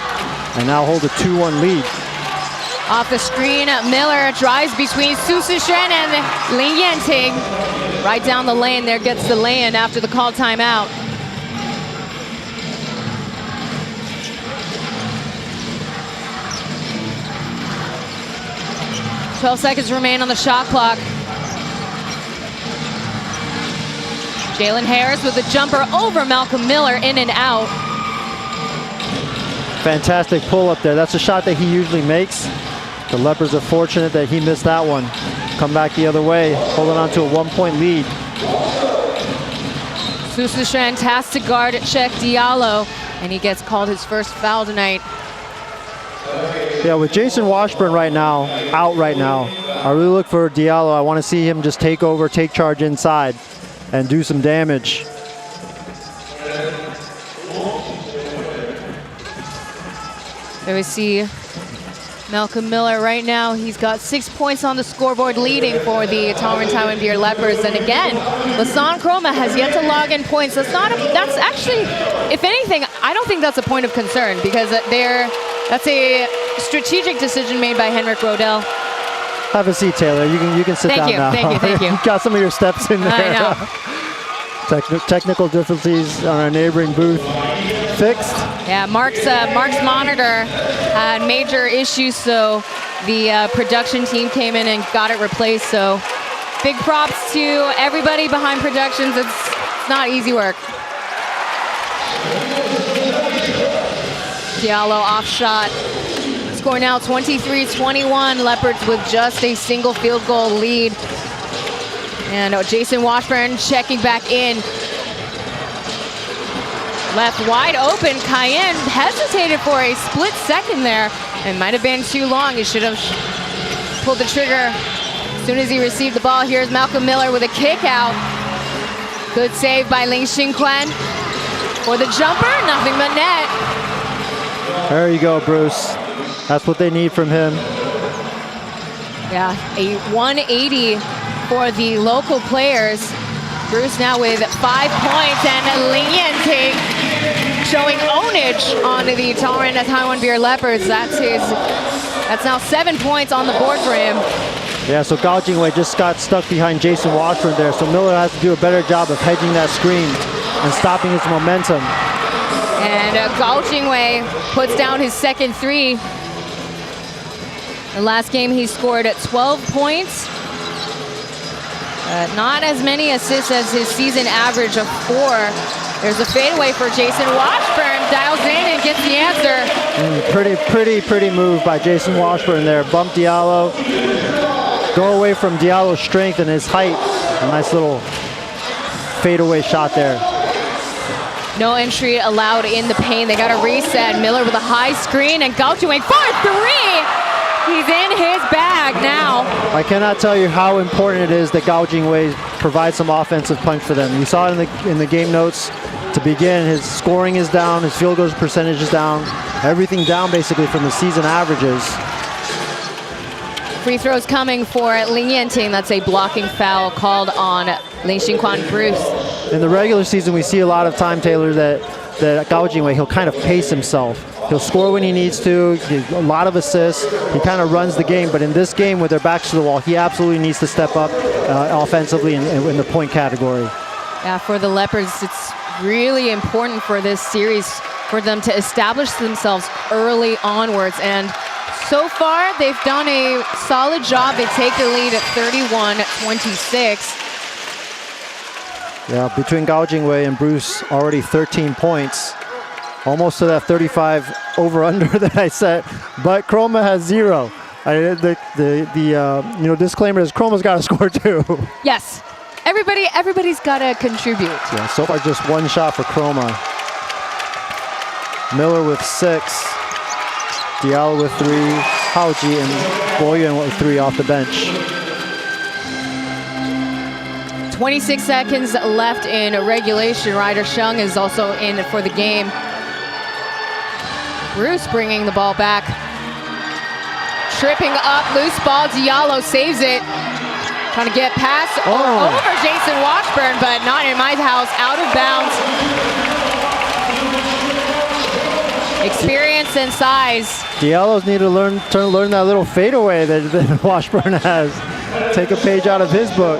And now hold a 2-1 lead. Off the screen, Miller drives between Su Sishen and Lin Yanting. Right down the lane there, gets the lay-in after the call timeout. "12 seconds remain on the shot clock. Jalen Harris with a jumper over Malcolm Miller, in and out. Fantastic pull up there. That's a shot that he usually makes. The Leopards are fortunate that he missed that one. Come back the other way, holding on to a 1-point lead. Su Sishen tasked to guard Check Diallo, and he gets called his first foul tonight. Yeah, with Jason Washburn out right now, I really look for Diallo. I want to see him just take over, take charge inside, and do some damage. There we see Malcolm Miller right now. He's got 6 points on the scoreboard, leading for the Taiwan Beer Leopards. And again, Lasan Chroma has yet to log in points. That's actually, if anything, I don't think that's a point of concern, because that's a strategic decision made by Henrik Rodell. Have a seat, Taylor. You can sit down now. Thank you. You got some of your steps in there. I know. Technical difficulties on our neighboring booth fixed. Yeah, Mark's monitor had major issues, so the production team came in and got it replaced. So big props to everybody behind productions. It's not easy work. Diallo off shot. Score now 23-21. Leopards with just a single field goal lead. And Jason Washburn checking back in. Left wide open. Cayenne hesitated for a split second there. It might have been too long. He should have pulled the trigger as soon as he received the ball. Here's Malcolm Miller with a kick out. Good save by Ling Xinquan. For the jumper, nothing but net. There you go, Bruce. That's what they need from him. Yeah, a 180 for the local players. Bruce now with 5 points, and Lin Yanting showing ownage on the Taiwan Beer Leopards. That's now 7 points on the board for him. Yeah, so Gao Jingwei just got stuck behind Jason Washburn there, so Miller has to do a better job of hedging that screen and stopping his momentum. And Gao Jingwei puts down his second three. The last game he scored at 12 points. Not as many assists as his season average of 4. There's a fadeaway for Jason Washburn. Dials in and gets the answer. Pretty move by Jason Washburn there. Bump Diallo. Go away from Diallo's strength and his height. A nice little fadeaway shot there. No entry allowed in the paint. They got a reset. Miller with a high screen, and Gao Jingwei for 3. He's in his bag now. I cannot tell you how important it is that Gao Jingwei provides some offensive punch for them. You saw it in the game notes to begin. His scoring is down, his field goal percentage is down, everything down basically from the season averages. Free throws coming for Lin Yanting. That's a blocking foul called on Ling Xinquan Bruce. In the regular season, we see a lot of time, Taylor, that Gao Jingwei, he'll kind of pace himself. He'll score when he needs to. A lot of assists. He kind of runs the game. But in this game, with their backs to the wall, he absolutely needs to step up offensively in the point category. Yeah, for the Leopards, it's really important for this series for them to establish themselves early onwards. And so far, they've done a solid job. They take the lead at 31-26. Yeah, between Gao Jingwei and Bruce, already 13 points. Almost to that 35 over-under that I set. But Chroma has 0. The disclaimer is Chroma's got to score too. Yes, everybody's got to contribute. Yeah, so far just 1 shot for Chroma. Miller with 6. Diallo with 3. Haoji and Taoyuan with 3 off the bench. 26 seconds left in regulation. Ryder Shung is also in for the game. Bruce bringing the ball back. Tripping up, loose ball. Diallo saves it. Trying to get past over Jason Washburn, but not in my house. Out of bounds. Experience and size. Diallo's need to learn that little fadeaway that Washburn has. Take a page out of his book.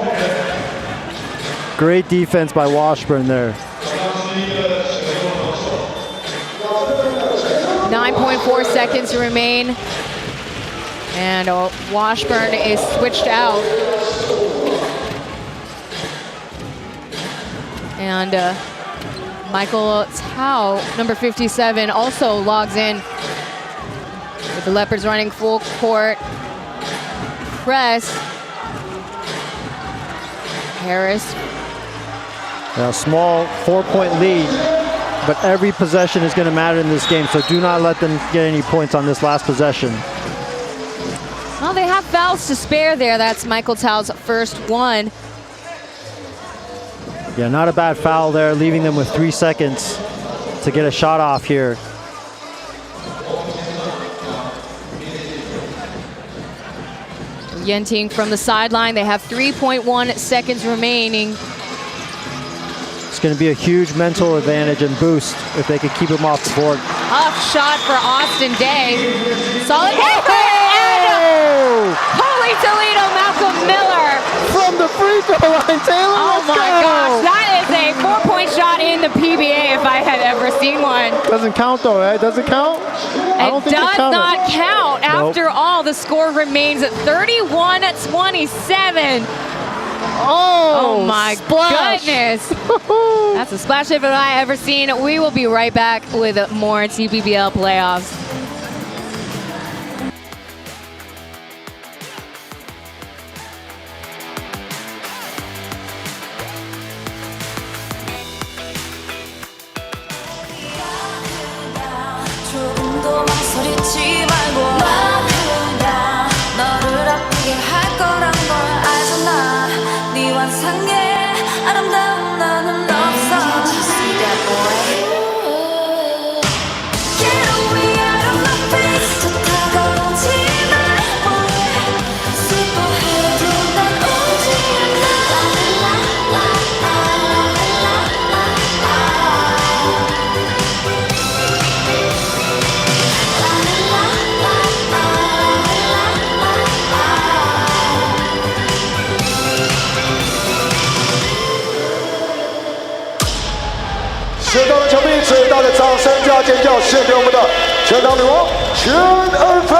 Great defense by Washburn there. 9.4 seconds remain. And Washburn is switched out. And Michael Tao, number 57, also logs in. With the Leopards running full court press. Harris. A small 4-point lead, but every possession is going to matter in this game, so do not let them get any points on this last possession. Well, they have fouls to spare there. That's Michael Tao's first one. Yeah, not a bad foul there, leaving them with 3 seconds to get a shot off here. Yenting from the sideline. They have 3.1 seconds remaining. It's going to be a huge mental advantage and boost if they can keep him off the board. Tough shot for Austin Day. Solid hit. And holy Toledo, Malcolm Miller. From the free throw line, Taylor. Oh my gosh, that is a 4-point shot in the PBA if I had ever seen one. Doesn't count though, right? Does it count? I don't think it does not count. Nope. After all, the score remains at 31-27. Oh my goodness. That's a splash if I ever seen. We will be right back with more TPBL playoffs.全场的球迷，最大的掌声加尖叫，献给我们的全场女王全恩菲。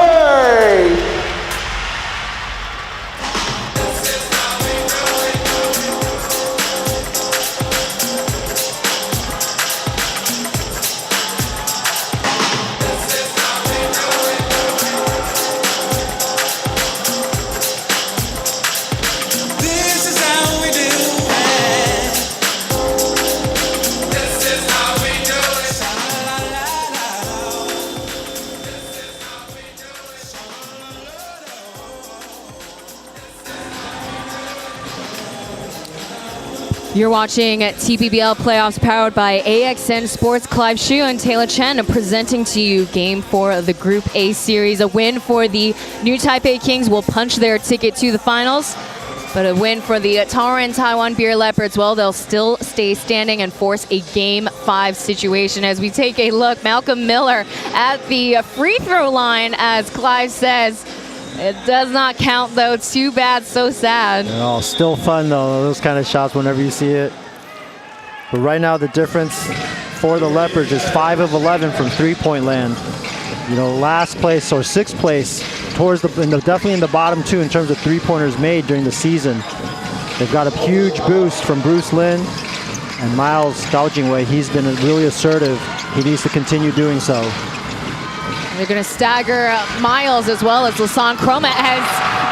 You're watching TPBL Playoffs powered by AXN Sports. Clive Hsu and Taylor Chen presenting to you Game 4 of the Group A Series. A win for the New Taipei Kings will punch their ticket to the finals. But a win for the Taoyuan Taiwan Beer Leopards. Well, they'll still stay standing and force a Game 5 situation. As we take a look, Malcolm Miller at the free throw line, as Clive says. It does not count, though. Too bad, so sad. Oh, still fun, though, those kind of shots whenever you see it. But right now, the difference for the Leopards is 5 of 11 from three-point land. You know, last place or sixth place, towards definitely in the bottom 2 in terms of three-pointers made during the season. They've got a huge boost from Bruce Lin and Miles Gaojingwei. He's been really assertive. He needs to continue doing so. They're going to stagger Miles as well as Lasan Chroma, as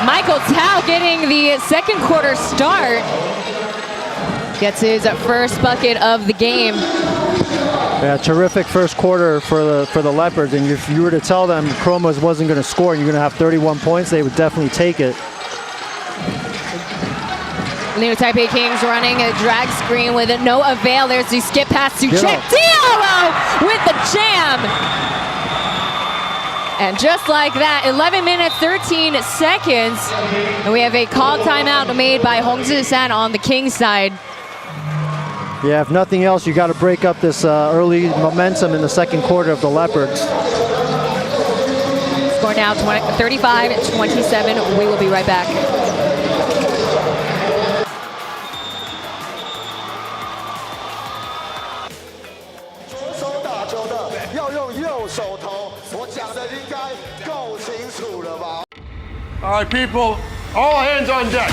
Michael Tao getting the second quarter start. Gets his first bucket of the game. Yeah, terrific first quarter for the Leopards. And if you were to tell them Chroma wasn't going to score and you're going to have 31 points, they would definitely take it. New Taipei Kings running a drag screen with no avail. There's the skip pass to Check Diallo with the jam. And just like that, 11 minutes, 13 seconds. And we have a call timeout made by Hong Zhi-san on the Kings side. Yeah, if nothing else, you got to break up this early momentum in the second quarter of the Leopards. Score now 35-27. We will be right back. All right, people, all hands on deck.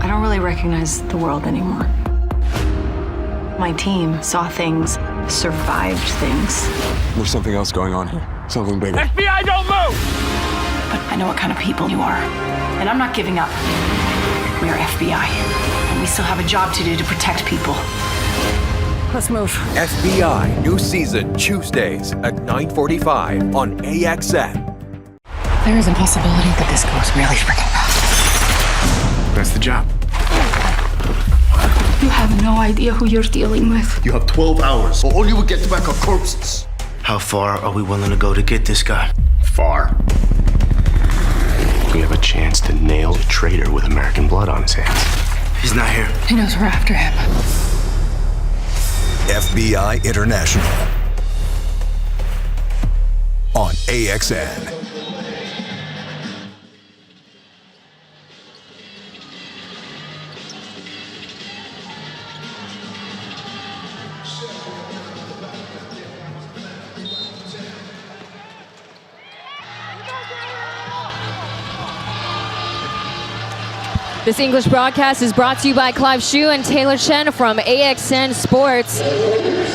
I don't really recognize the world anymore. My team saw things, survived things. There's something else going on here. Something bigger. FBI, don't move! But I know what kind of people you are. And I'm not giving up. We are FBI. And we still have a job to do to protect people. Let's move. FBI, new season, Tuesdays at 9:45 on AXN. There is a possibility that this goes really freaking bad. That's the job. You have no idea who you're dealing with. You have 12 hours, or all you will get back are corpses. How far are we willing to go to get this guy? Far. We have a chance to nail a traitor with American blood on his hands. He's not here. He knows we're after him. FBI International on AXN. This English broadcast is brought to you by Clive Xu and Taylor Chen from AXN Sports.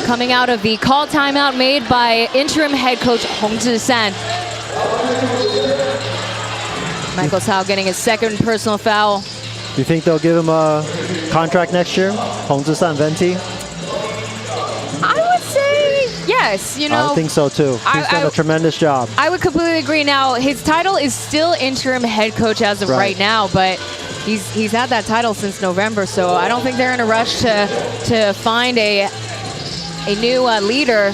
Coming out of the call timeout made by interim head coach Hong Zhi-san. Michael Tao getting his second personal foul. Do you think they'll give him a contract next year? Hong Zhi-san Venti? I would say yes, you know. I think so too. He's done a tremendous job. I would completely agree. Now, his title is still interim head coach as of right now, but he's had that title since November, so I don't think they're in a rush to find a new leader.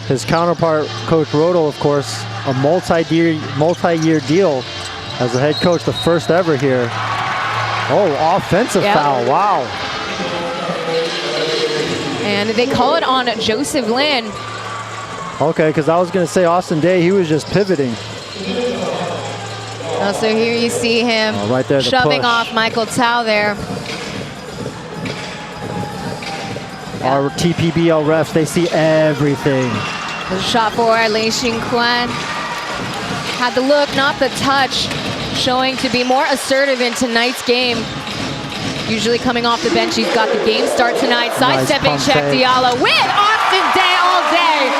His counterpart, Coach Roto, of course, a multi-year deal as a head coach, the first ever here. Oh, offensive foul, wow. And they call it on Joseph Lin. Okay, because I was going to say Austin Day, he was just pivoting. So here you see him right there, shoving off Michael Tao there. Our TPBL refs, they see everything. The shot for Lei Xingquan. Had the look, not the touch, showing to be more assertive in tonight's game. Usually coming off the bench, he's got the game start tonight. Sidestepping Check Diallo with Austin Day all day.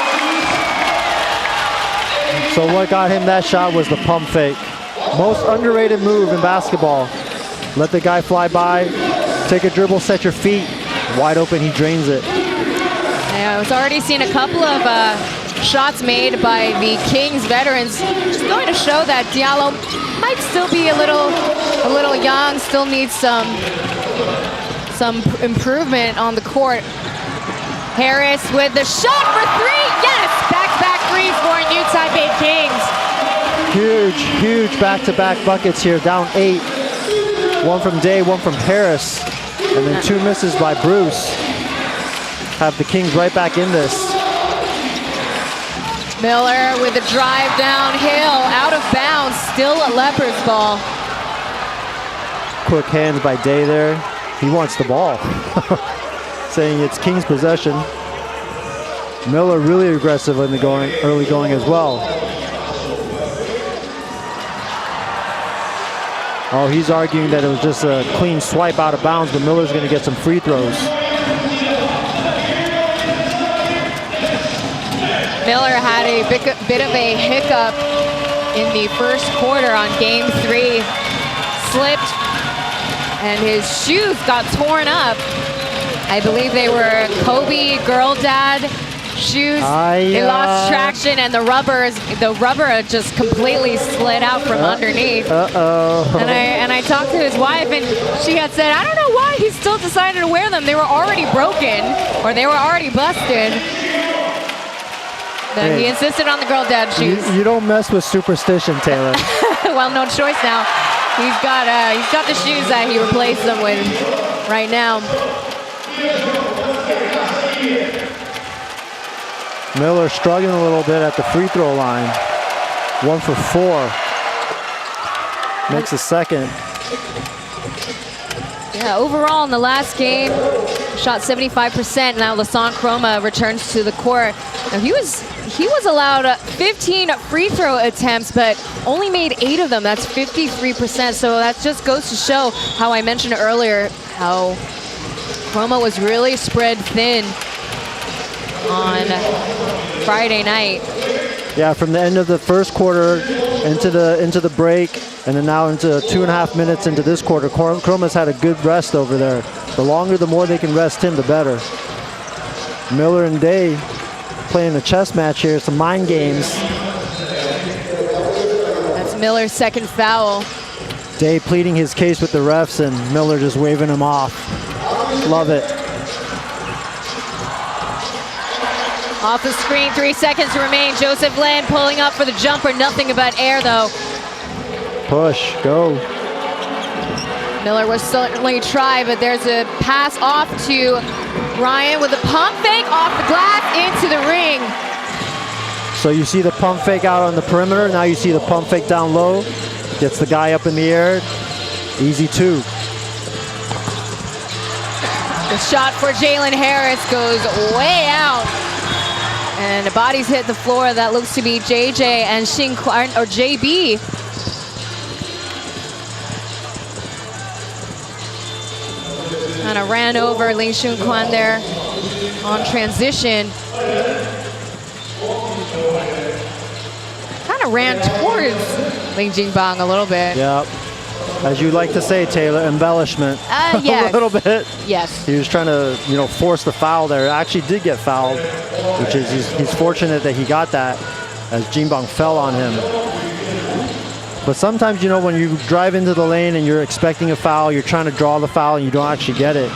So what got him that shot was the pump fake. Most underrated move in basketball. Let the guy fly by, take a dribble, set your feet. Wide open, he drains it. Yeah, I was already seeing a couple of shots made by the Kings veterans. Just going to show that Diallo might still be a little young, still needs some improvement on the court. Harris with the shot for three. Yes, back-to-back threes for New Taipei Kings. Huge back-to-back buckets here, down 8. One from Day, one from Harris, and then 2 misses by Bruce. Have the Kings right back in this. Miller with a drive downhill, out of bounds, still a Leopards ball. Quick hands by Day there. He wants the ball. Saying it's Kings possession. Miller really aggressive in the early going as well. Oh, he's arguing that it was just a clean swipe out of bounds, but Miller's going to get some free throws. Miller had a bit of a hiccup in the first quarter on game 3. Slipped, and his shoes got torn up. I believe they were Kobe Girl Dad shoes. They lost traction, and the rubber just completely slid out from underneath. And I talked to his wife, and she had said, I don't know why he still decided to wear them. They were already broken, or they were already busted. Then he insisted on the Girl Dad shoes. You don't mess with superstition, Taylor. Well, no choice now. He's got the shoes that he replaced them with right now. Miller struggling a little bit at the free throw line. 1 for 4. Makes a second. Yeah, overall in the last game, shot 75%. Now Lasan Chroma returns to the court. Now he was allowed 15 free throw attempts, but only made 8 of them. That's 53%. So that just goes to show how I mentioned earlier how Chroma was really spread thin on Friday night. Yeah, from the end of the first quarter into the break, and then now into 2.5 minutes into this quarter, Chroma's had a good rest over there. The longer, the more they can rest him, the better. Miller and Day playing a chess match here, some mind games. That's Miller's second foul. Day pleading his case with the refs, and Miller just waving him off. Love it. Off the screen, 3 seconds remain. Joseph Lin pulling up for the jumper. Nothing but air, though. Push, go. Miller will certainly try, but there's a pass off to Ryan with a pump fake off the glass into the ring. So you see the pump fake out on the perimeter. Now you see the pump fake down low. Gets the guy up in the air. Easy 2. The shot for Jalen Harris goes way out. And the bodies hit the floor. That looks to be JJ and Xinquan, or JB. Kind of ran over Lee Xinquan there on transition. Kind of ran towards Ling Jingbang a little bit. Yep. As you like to say, Taylor, embellishment. Yes. A little bit. Yes. He was trying to, force the foul there. Actually did get fouled, which is he's fortunate that he got that as Jingbang fell on him. But sometimes, when you drive into the lane and you're expecting a foul, you're trying to draw the foul and you don't actually get it.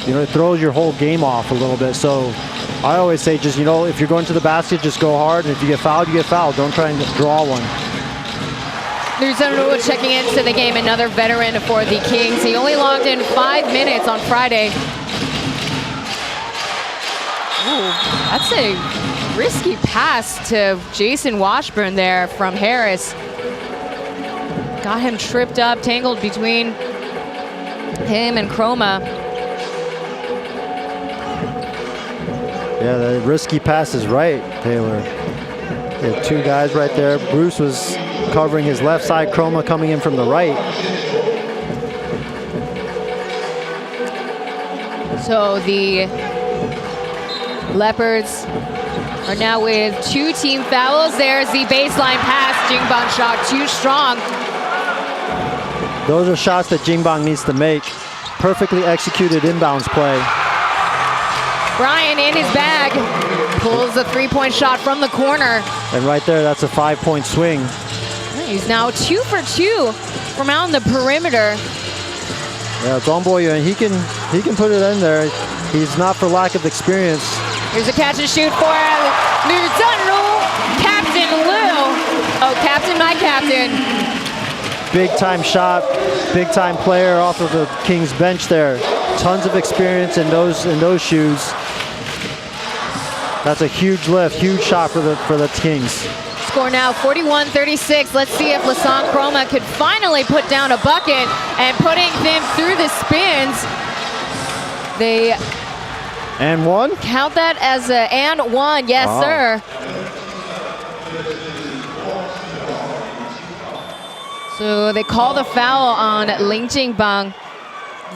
It throws your whole game off a little bit. So I always say just, if you're going to the basket, just go hard. And if you get fouled, you get fouled. Don't try and draw one. Nuzanru checking into the game, another veteran for the Kings. He only logged in 5 minutes on Friday. Ooh, that's a risky pass to Jason Washburn there from Harris. Got him tripped up, tangled between him and Chroma. Yeah, the risky pass is right, Taylor. He had 2 guys right there. Bruce was covering his left side, Chroma coming in from the right. So the Leopards are now with 2 team fouls. There's the baseline pass. Jingbang shot too strong. Those are shots that Jingbang needs to make. Perfectly executed inbounds play. Brian in his bag pulls a 3-point shot from the corner. And right there, that's a 5-point swing. He's now 2 for 2 from out on the perimeter. Yeah, Taoyuan, he can put it in there. He's not for lack of experience. Here's a catch and shoot for Liu Zhenru. Captain Liu Oh, captain, my captain. Big time shot, big time player off of the Kings bench there. Tons of experience in those shoes. That's a huge lift, huge shot for the Kings. Score now 41-36. Let's see if Lasan Chroma could finally put down a bucket and putting them through the spins. They and one. Count that as a and one, yes, wow. sir. So they call the foul on Ling Jingbang.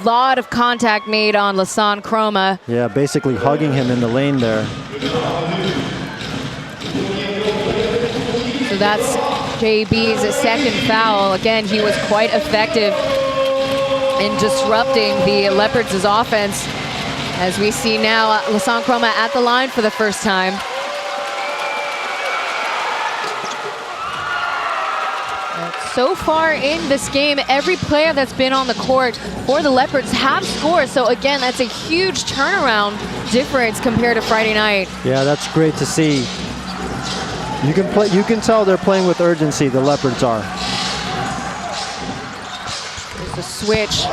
Lot of contact made on Lasan Chroma. Yeah, basically hugging him in the lane there. So that's JB's second foul. Again, he was quite effective in disrupting the Leopards' offense. As we see now, Lasan Chroma at the line for the first time. So far in this game, every player that's been on the court for the Leopards have scored. So again, that's a huge turnaround difference compared to Friday night. Yeah, that's great to see. You can tell they're playing with urgency, the Leopards are. There's the switch.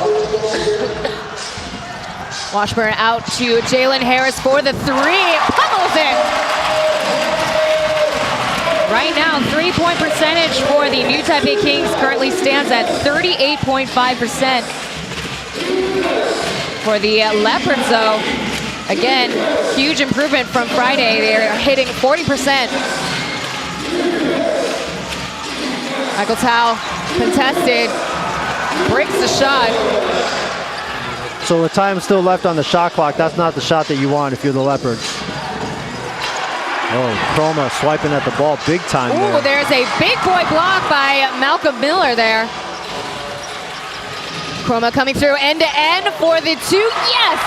Washburn out to Jalen Harris for the three. Pummels it! Right now, three-point percentage for the New Taipei Kings currently stands at 38.5%. For the Leopards, though, again, huge improvement from Friday. They're hitting 40%. Michael Tao, contested, breaks the shot. So with time still left on the shot clock, that's not the shot that you want if you're the Leopards. Oh, Chroma swiping at the ball big time there. Ooh, there's a big boy block by Malcolm Miller there. Chroma coming through end to end for the two. Yes!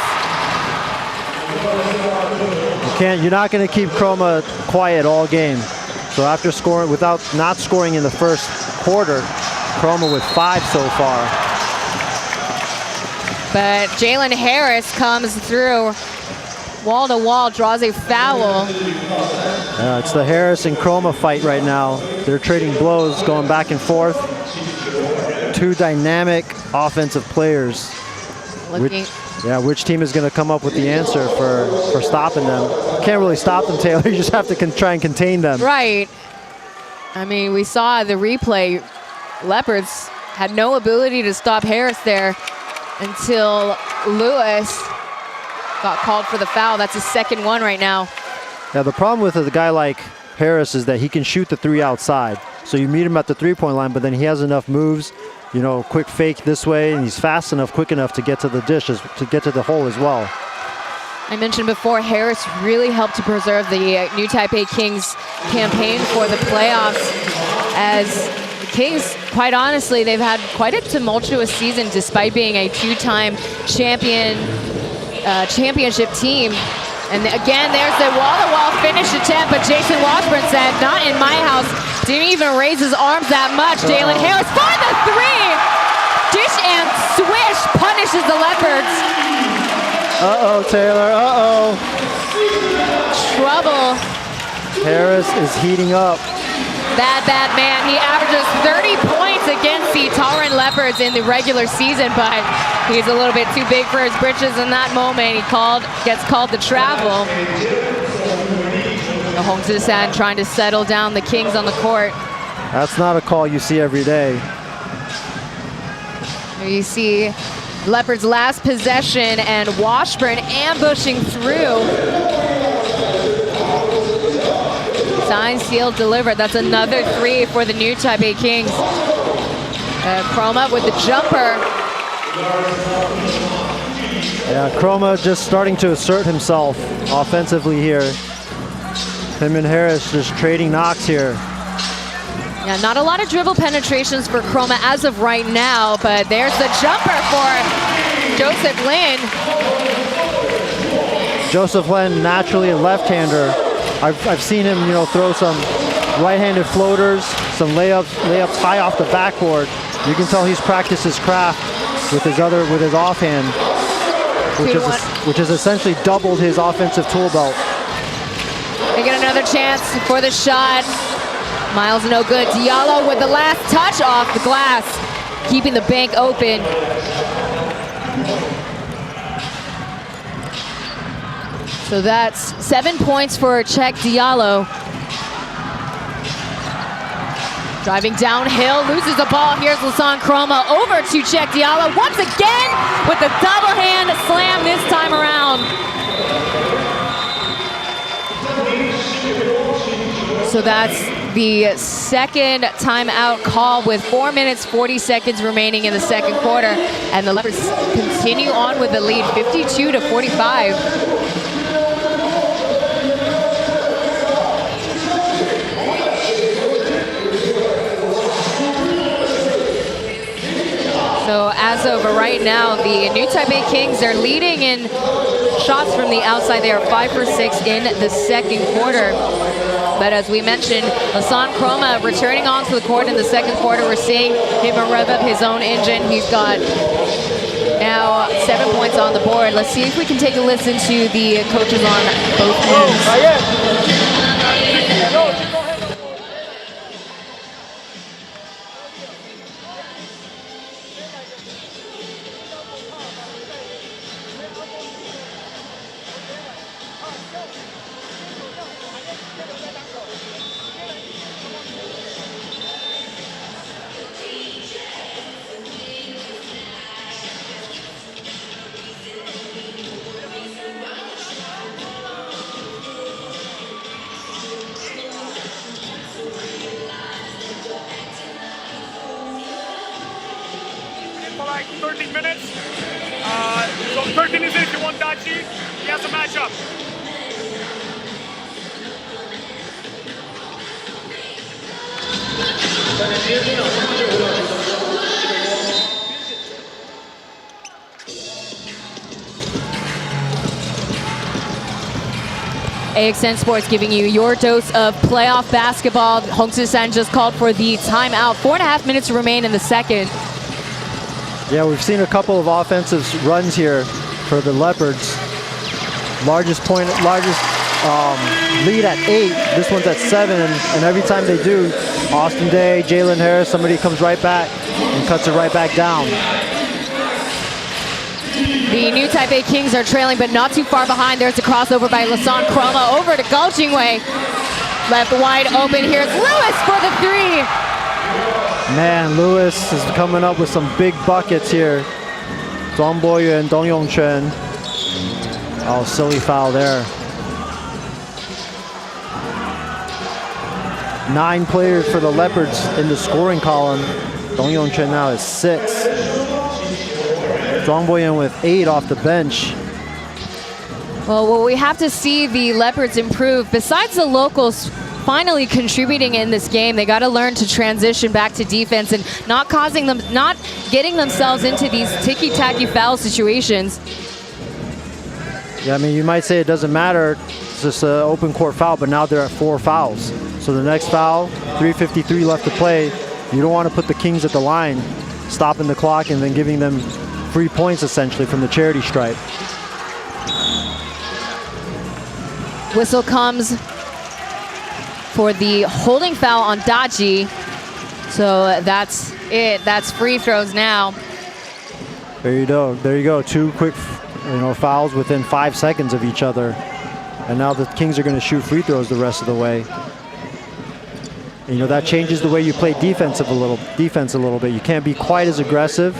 You're not going to keep Chroma quiet all game. So after scoring, without not scoring in the first quarter, Chroma with 5 so far. But Jalen Harris comes through wall to wall, draws a foul. It's the Harris and Chroma fight right now. They're trading blows, going back and forth. Two dynamic offensive players. Which team is going to come up with the answer for stopping them? Can't really stop them, Taylor. You just have to try and contain them. Right. I mean, we saw the replay. Leopards had no ability to stop Harris there until Lewis got called for the foul. That's his second one right now. Yeah, the problem with a guy like Harris is that he can shoot the three outside. So you meet him at the three-point line, but then he has enough moves, you know, quick fake this way, and he's fast enough, quick enough to get to the dishes, to get to the hole as well. I mentioned before, Harris really helped to preserve the New Taipei Kings campaign for the playoffs. As the Kings, quite honestly, they've had quite a tumultuous season despite being a two-time championship team. And again, there's the wall-to-wall finish attempt, but Jason Washburn said, not in my house. Didn't even raise his arms that much. Jalen Harris for the three! Dish and swish punishes the Leopards. Uh-oh, Taylor, uh-oh. Trouble. Harris is heating up. Bad man. He averages 30 points against the Taoyuan Leopards in the regular season, but he's a little bit too big for his britches in that moment. He gets called to travel. The Hong Zisan trying to settle down the Kings on the court. That's not a call you see every day. You see Leopards' last possession and Washburn ambushing through. Signed, sealed, delivered. That's another three for the New Taipei Kings. Chroma with the jumper. Yeah, Chroma just starting to assert himself offensively here. Him and Harris just trading knocks here. Yeah, not a lot of dribble penetrations for Chroma as of right now, but there's the jumper for Joseph Lin. Joseph Lin, naturally a left-hander. I've seen him, you know, throw some right-handed floaters, some layups high off the backboard. You can tell he's practiced his craft with his offhand, which has essentially doubled his offensive tool belt. They get another chance for the shot. Miles no good. Diallo with the last touch off the glass, keeping the bank open. So that's 7 points for Czech Diallo. Driving downhill, loses the ball. Here's Lasan Chroma over to Czech Diallo once again with the double hand slam this time around. So that's the second timeout call with 4 minutes, 40 seconds remaining in the second quarter. And the Leopards continue on with the lead, 52-45. So as of right now, the New Taipei Kings are leading in shots from the outside. They are 5 for 6 in the second quarter. But as we mentioned, Lasan Chroma returning onto the court in the second quarter. We're seeing him rev up his own engine. He's got now 7 points on the board. Let's see if we can take a listen to the coaches on both teams. For like 13 minutes. So 13 is it if you want Dachi. He has a matchup. AXN Sports giving you your dose of playoff basketball. Hong San just called for the timeout. 4.5 minutes remain in the second. Yeah, we've seen a couple of offensive runs here for the Leopards. Largest lead at 8. This one's at 7, and every time they do, Austin Day, Jalen Harris, somebody comes right back and cuts it right back down. The New Taipei Kings are trailing, but not too far behind. There's a crossover by Lasan Chroma over to Galchingwei. Left wide open. Here's Lewis for the 3. Man, Lewis is coming up with some big buckets here. Zhuang Boyuan, Dong Yongchen. Oh, silly foul there. 9 players for the Leopards in the scoring column. Dong Yongchen now is 6. Zhuang Boyuan with 8 off the bench. Well, we have to see the Leopards improve. Besides the locals finally contributing in this game, they got to learn to transition back to defense and not getting themselves into these ticky-tacky foul situations. Yeah, I mean, you might say it doesn't matter. It's just an open court foul, but now they're at 4 fouls. So the next foul, 3:53 left to play. You don't want to put the Kings at the line, stopping the clock and then giving them free points essentially from the charity stripe. Whistle comes for the holding foul on Dachi. So that's it. That's free throws now. There you go. There you go. 2 quick, fouls within 5 seconds of each other. And now the Kings are going to shoot free throws the rest of the way. That changes the way you play defense a little bit. You can't be quite as aggressive.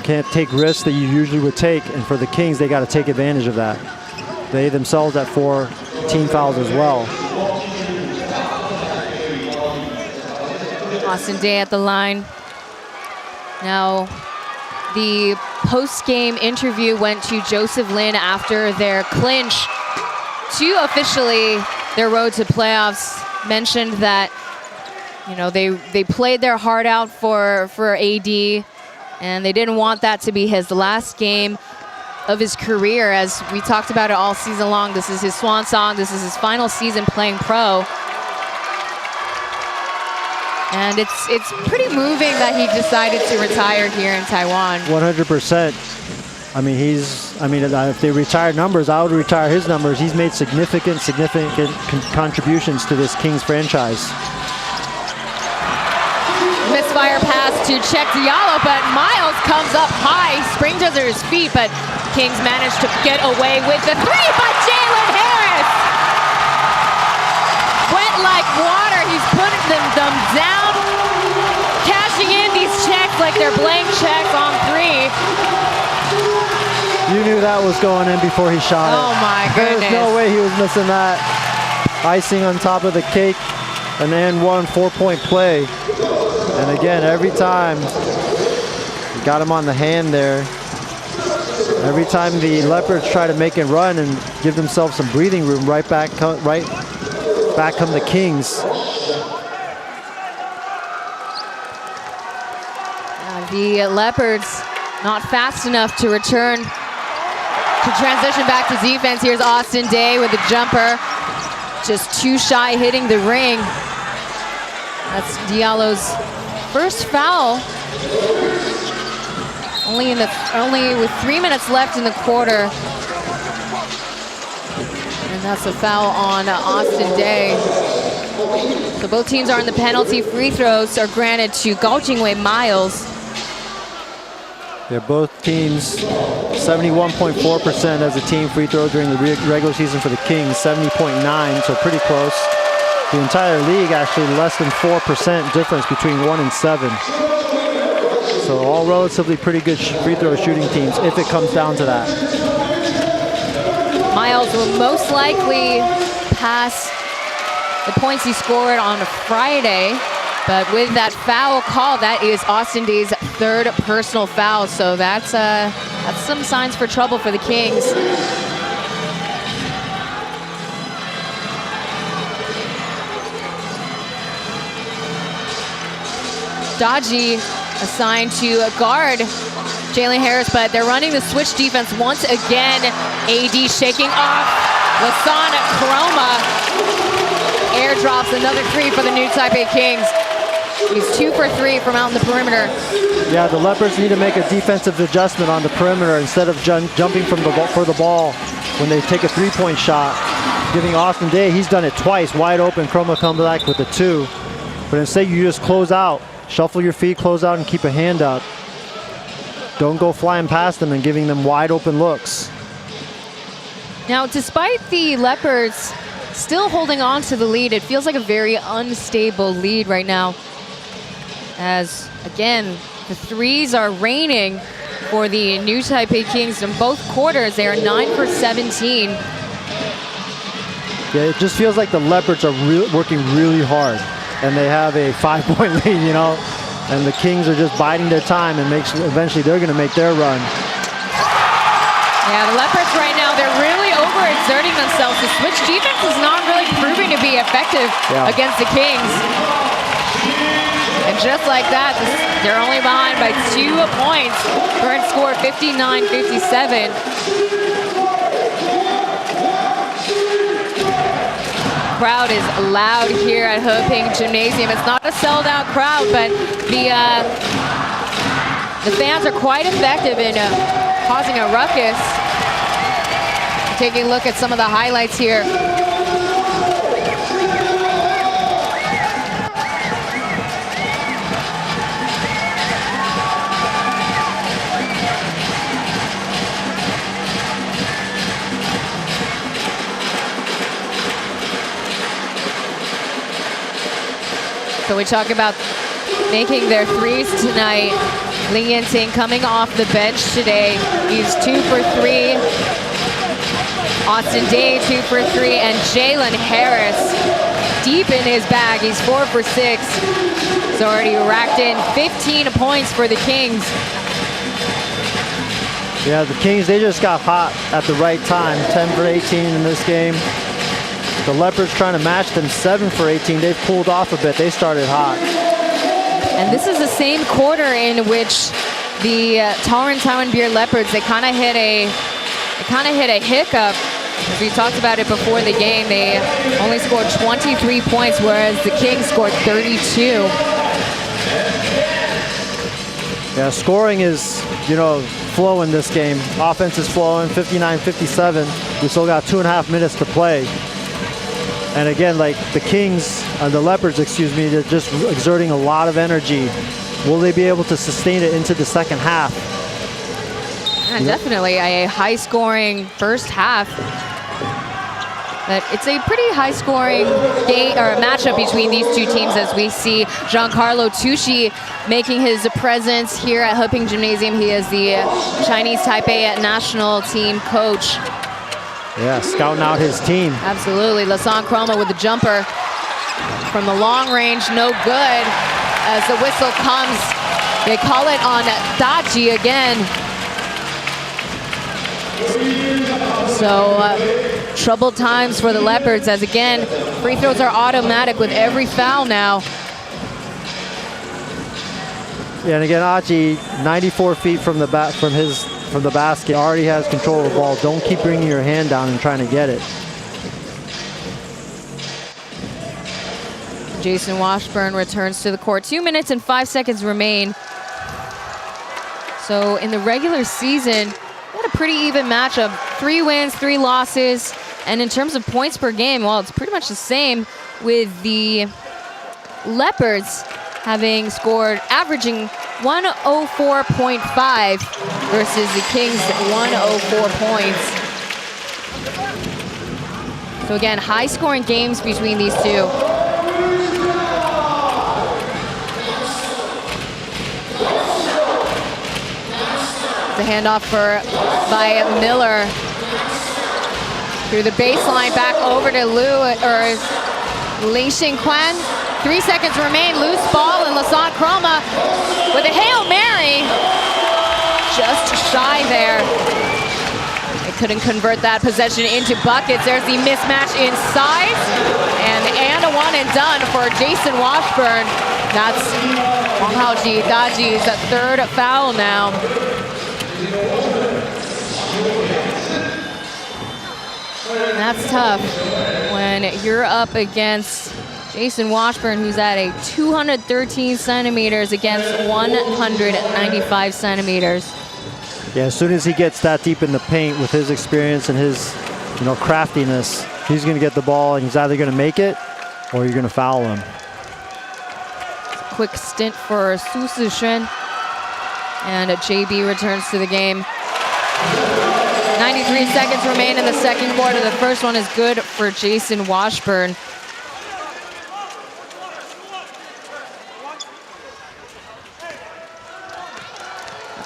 Can't take risks that you usually would take. And for the Kings, they got to take advantage of that. They themselves at 4 team fouls as well. Austin Day at the line. Now, the post-game interview went to Joseph Lin after their clinch to officially their road to playoffs. Mentioned that, they played their heart out for AD, and they didn't want that to be his last game of his career. As we talked about it all season long, this is his swan song. This is his final season playing pro. And it's pretty moving that he decided to retire here in Taiwan. 100%. I mean, if they retired numbers, I would retire his numbers. He's made significant contributions to this Kings franchise. Misfire pass to check Diallo, but Miles comes up high, springs to his feet, but Kings managed to get away with the three, but Jalen Harris! Wet like water, he's putting them down, cashing in these checks like they're blank checks on three. You knew that was going in before he shot it. Oh my goodness. There's no way he was missing that. Icing on top of the cake, an N1 4-point play. And again, every time, you got him on the hand there. Every time the Leopards try to make a run and give themselves some breathing room, right back come the Kings. The Leopards not fast enough to return, to transition back to defense. Here's Austin Day with a jumper. Just too shy hitting the ring. That's Diallo's first foul. Only with 3 minutes left in the quarter. And that's a foul on Austin Day. So both teams are in the penalty. Free throws are granted to Gaojingwei Miles. They're both teams 71.4% as a team free throw during the regular season for the Kings, 70.9, so pretty close. The entire league actually less than 4% difference between 1 and 7. So all relatively pretty good free throw shooting teams if it comes down to that. Miles will most likely pass the points he scored on a Friday, but with that foul call, that is Austin Day's third personal foul. So that's some signs for trouble for the Kings. Dodgy assigned to guard Jalen Harris, but they're running the switch defense once again. AD shaking off Lasan Chroma. Airdrops another three for the new Taipei Kings. He's 2 for 3 from out in the perimeter. Yeah, the Leopards need to make a defensive adjustment on the perimeter instead of jumping for the ball when they take a three-point shot. Giving Austin Day, he's done it twice, wide open. Chroma comes back with a 2. But instead you just close out. Shuffle your feet, close out, and keep a hand up. Don't go flying past them and giving them wide open looks. Now, despite the Leopards still holding on to the lead, it feels like a very unstable lead right now. As, again, the threes are raining for the new Taipei Kings in both quarters. They are 9 for 17. Yeah, it just feels like the Leopards are working really hard. And they have a 5-point lead, you know, and the Kings are just biding their time, and eventually they're going to make their run. Yeah, the Leopards right now, they're really overexerting themselves. The switch defense is not really proving to be effective against the Kings. And just like that, they're only behind by 2 points. Current score 59-57. Crowd is loud here at Heping Gymnasium. It's not a sold-out crowd, but the fans are quite effective in causing a ruckus. Taking a look at some of the highlights here. So we talk about making their threes tonight. Li Yinting coming off the bench today. He's 2 for 3. Austin Day 2 for 3, and Jalen Harris deep in his bag. He's 4 for 6. He's already racked in 15 points for the Kings. Yeah, the Kings, they just got hot at the right time. 10 for 18 in this game. The Leopards trying to match them, 7 for 18. They've pulled off a bit. They started hot. And this is the same quarter in which the Taiwan Beer Leopards, they kind of hit a hiccup. As we talked about it before the game, they only scored 23 points, whereas the Kings scored 32. Yeah, scoring is, you know, flow in this game. Offense is flowing, 59-57. We still got 2.5 minutes to play. And again, like the Kings, the Leopards, excuse me, they're just exerting a lot of energy. Will they be able to sustain it into the second half? And definitely a high-scoring first half. But it's a pretty high-scoring game or matchup between these two teams, as we see Giancarlo Tucci making his presence here at Heping Gymnasium. He is the Chinese Taipei national team coach. Yeah, scouting out his team. Absolutely. Lasan Chroma with the jumper from the long range, no good. As the whistle comes, they call it on Daji again. So troubled times for the Leopards, as again, free throws are automatic with every foul now. Yeah, and again, Aji, 94 feet from the basket, already has control of the ball. Don't keep bringing your hand down and trying to get it. Jason Washburn returns to the court. 2 minutes and 5 seconds remain. So in the regular season, we had a pretty even matchup. 3 wins, 3 losses. And in terms of points per game, well, it's pretty much the same, with the Leopards having scored, averaging 104.5 versus the Kings 104 points. So again, high scoring games between these two. The handoff by Miller through the baseline, back over to Ling Xingquan. 3 seconds remain, loose ball, and Lasan Chroma with a Hail Mary. Just shy there. They couldn't convert that possession into buckets. There's the mismatch in size, and a one and done for Jason Washburn. That's Wang Haoji Daji's third foul now. That's tough when you're up against Jason Washburn, who's at a 213 centimeters against 195 centimeters. Yeah, as soon as he gets that deep in the paint with his experience and his, craftiness, he's going to get the ball and he's either going to make it or you're going to foul him. Quick stint for Su Zixuan, and JB returns to the game. 93 seconds remain in the second quarter. The first one is good for Jason Washburn.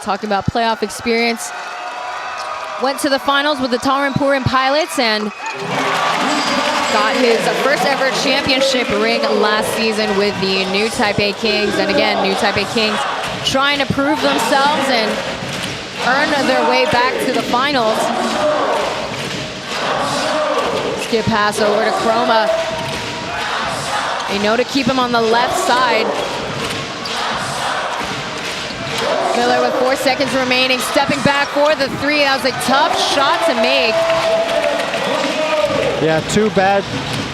Talking about playoff experience. Went to the finals with the Taoyuan Pilots and got his first ever championship ring last season with the New Taipei Kings. And again, New Taipei Kings trying to prove themselves and earn their way back to the finals. Skip pass over to Chroma. They know to keep him on the left side. Miller with 4 seconds remaining, stepping back for the three. That was a tough shot to make. Yeah, 2 bad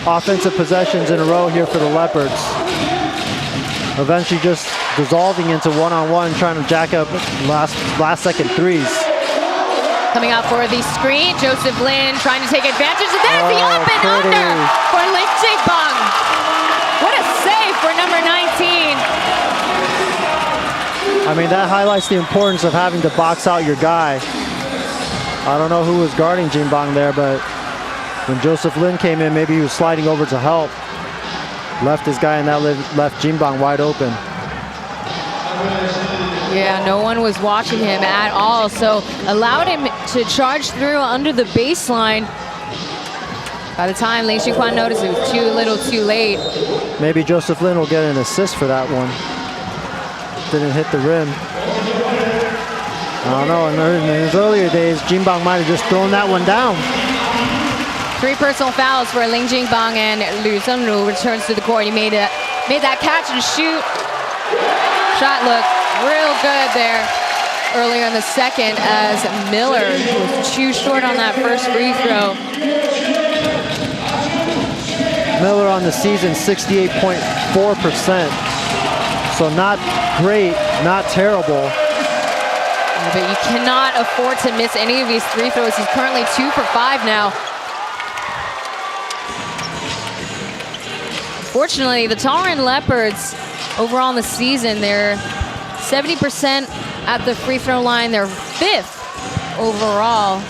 offensive possessions in a row here for the Leopards. Eventually just dissolving into one-on-one, trying to jack up last second threes. Coming out for the screen, Joseph Lin trying to take advantage. And there's the up and under for Lin Jingbang. What a save for number 19. I mean, that highlights the importance of having to box out your guy. I don't know who was guarding Jingbang there, but when Joseph Lin came in, maybe he was sliding over to help. Left his guy, and that left Jingbang wide open. Yeah, no one was watching him at all, so allowed him to charge through under the baseline. By the time Ling Xingquan noticed, it was too little too late. Maybe Joseph Lin will get an assist for that one. Didn't hit the rim. I don't know, in his earlier days, Jingbang might have just thrown that one down. 3 personal fouls for Ling Jingbang, and Lu Zhengru returns to the court. He made that catch and shoot. Shot looked real good there earlier in the second, as Miller was too short on that first free throw. Miller on the season, 68.4%. So not great, not terrible. But you cannot afford to miss any of these free throws. He's currently 2 for 5 now. Fortunately, the Taoyuan Leopards overall in the season, they're 70% at the free throw line. They're 5th overall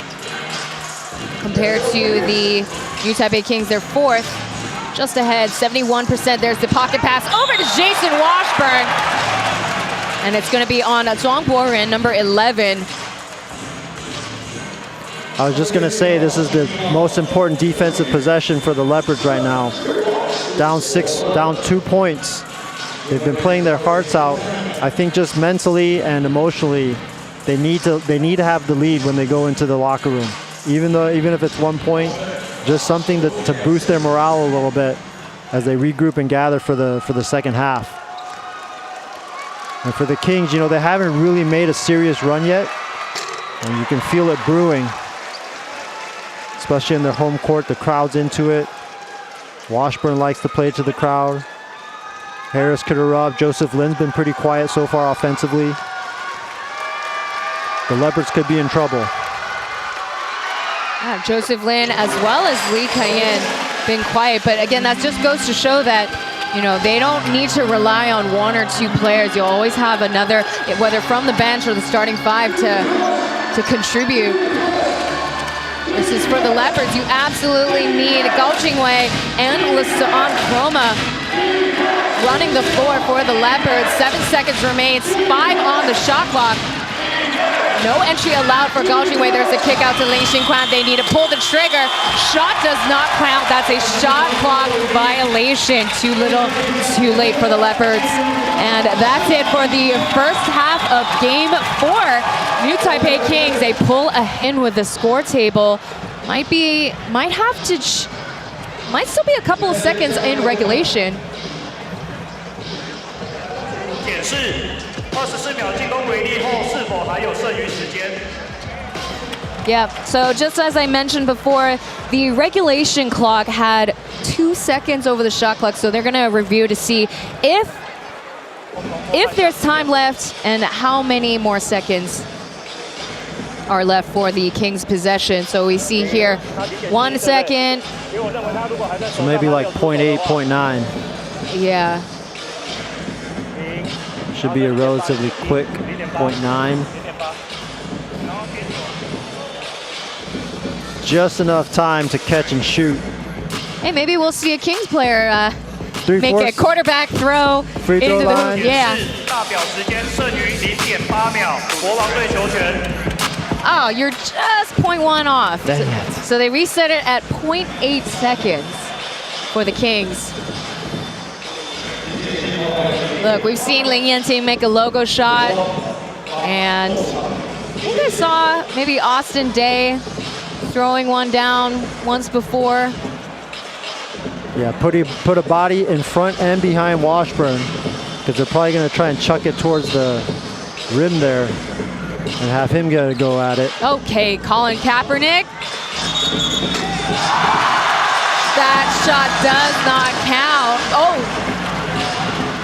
compared to the New Taipei Kings. They're 4th, just ahead, 71%. There's the pocket pass over to Jason Washburn. And it's going to be on Zhuang Boren, number 11. I was just going to say, this is the most important defensive possession for the Leopards right now. Down 2 points. They've been playing their hearts out. I think just mentally and emotionally, they need to have the lead when they go into the locker room. Even if it's 1 point, just something to boost their morale a little bit as they regroup and gather for the second half. And for the Kings, they haven't really made a serious run yet, and you can feel it brewing, especially in their home court. The crowd's into it. Washburn likes to play to the crowd. Harris could erupt. Joseph Lin's been pretty quiet so far offensively. The Leopards could be in trouble. Yeah, Joseph Lin as well as Lee Kayan been quiet, but again, that just goes to show that they don't need to rely on 1 or 2 players. You'll always have another, whether from the bench or the starting 5, to contribute. This is for the Leopards. You absolutely need Gao Jingwei and Lasan Chroma running the floor for the Leopards. 7 seconds remains, 5 on the shot clock. No entry allowed for Gao Jingwei. There's a kick out to Lin Xinquan. They need to pull the trigger. Shot does not count. That's a shot clock violation. Too little, too late for the Leopards. And that's it for the first half of Game 4. New Taipei Kings, they pull ahead with the score table. Might still be a couple of seconds in regulation. Yeah, so just as I mentioned before, the regulation clock had 2 seconds over the shot clock, so they're going to review to see if there's time left and how many more seconds are left for the Kings' possession. So we see here 1 second. So maybe like 0.8, 0.9. Yeah. Should be a relatively quick 0.9. Just enough time to catch and shoot. Hey, maybe we'll see a Kings player make a 3/4 quarterback throw free throw into line. the yeah. Oh, you're just 0.1 off. Dang it. So they reset it at 0.8 seconds for the Kings. Look, we've seen Ling Yanting make a logo shot, and I think I saw maybe Austin Day throwing one down once before. Yeah, put a body in front and behind Washburn, because they're probably going to try and chuck it towards the rim there and have him get a go at it. Okay, Colin Kaepernick. That shot does not count. Oh,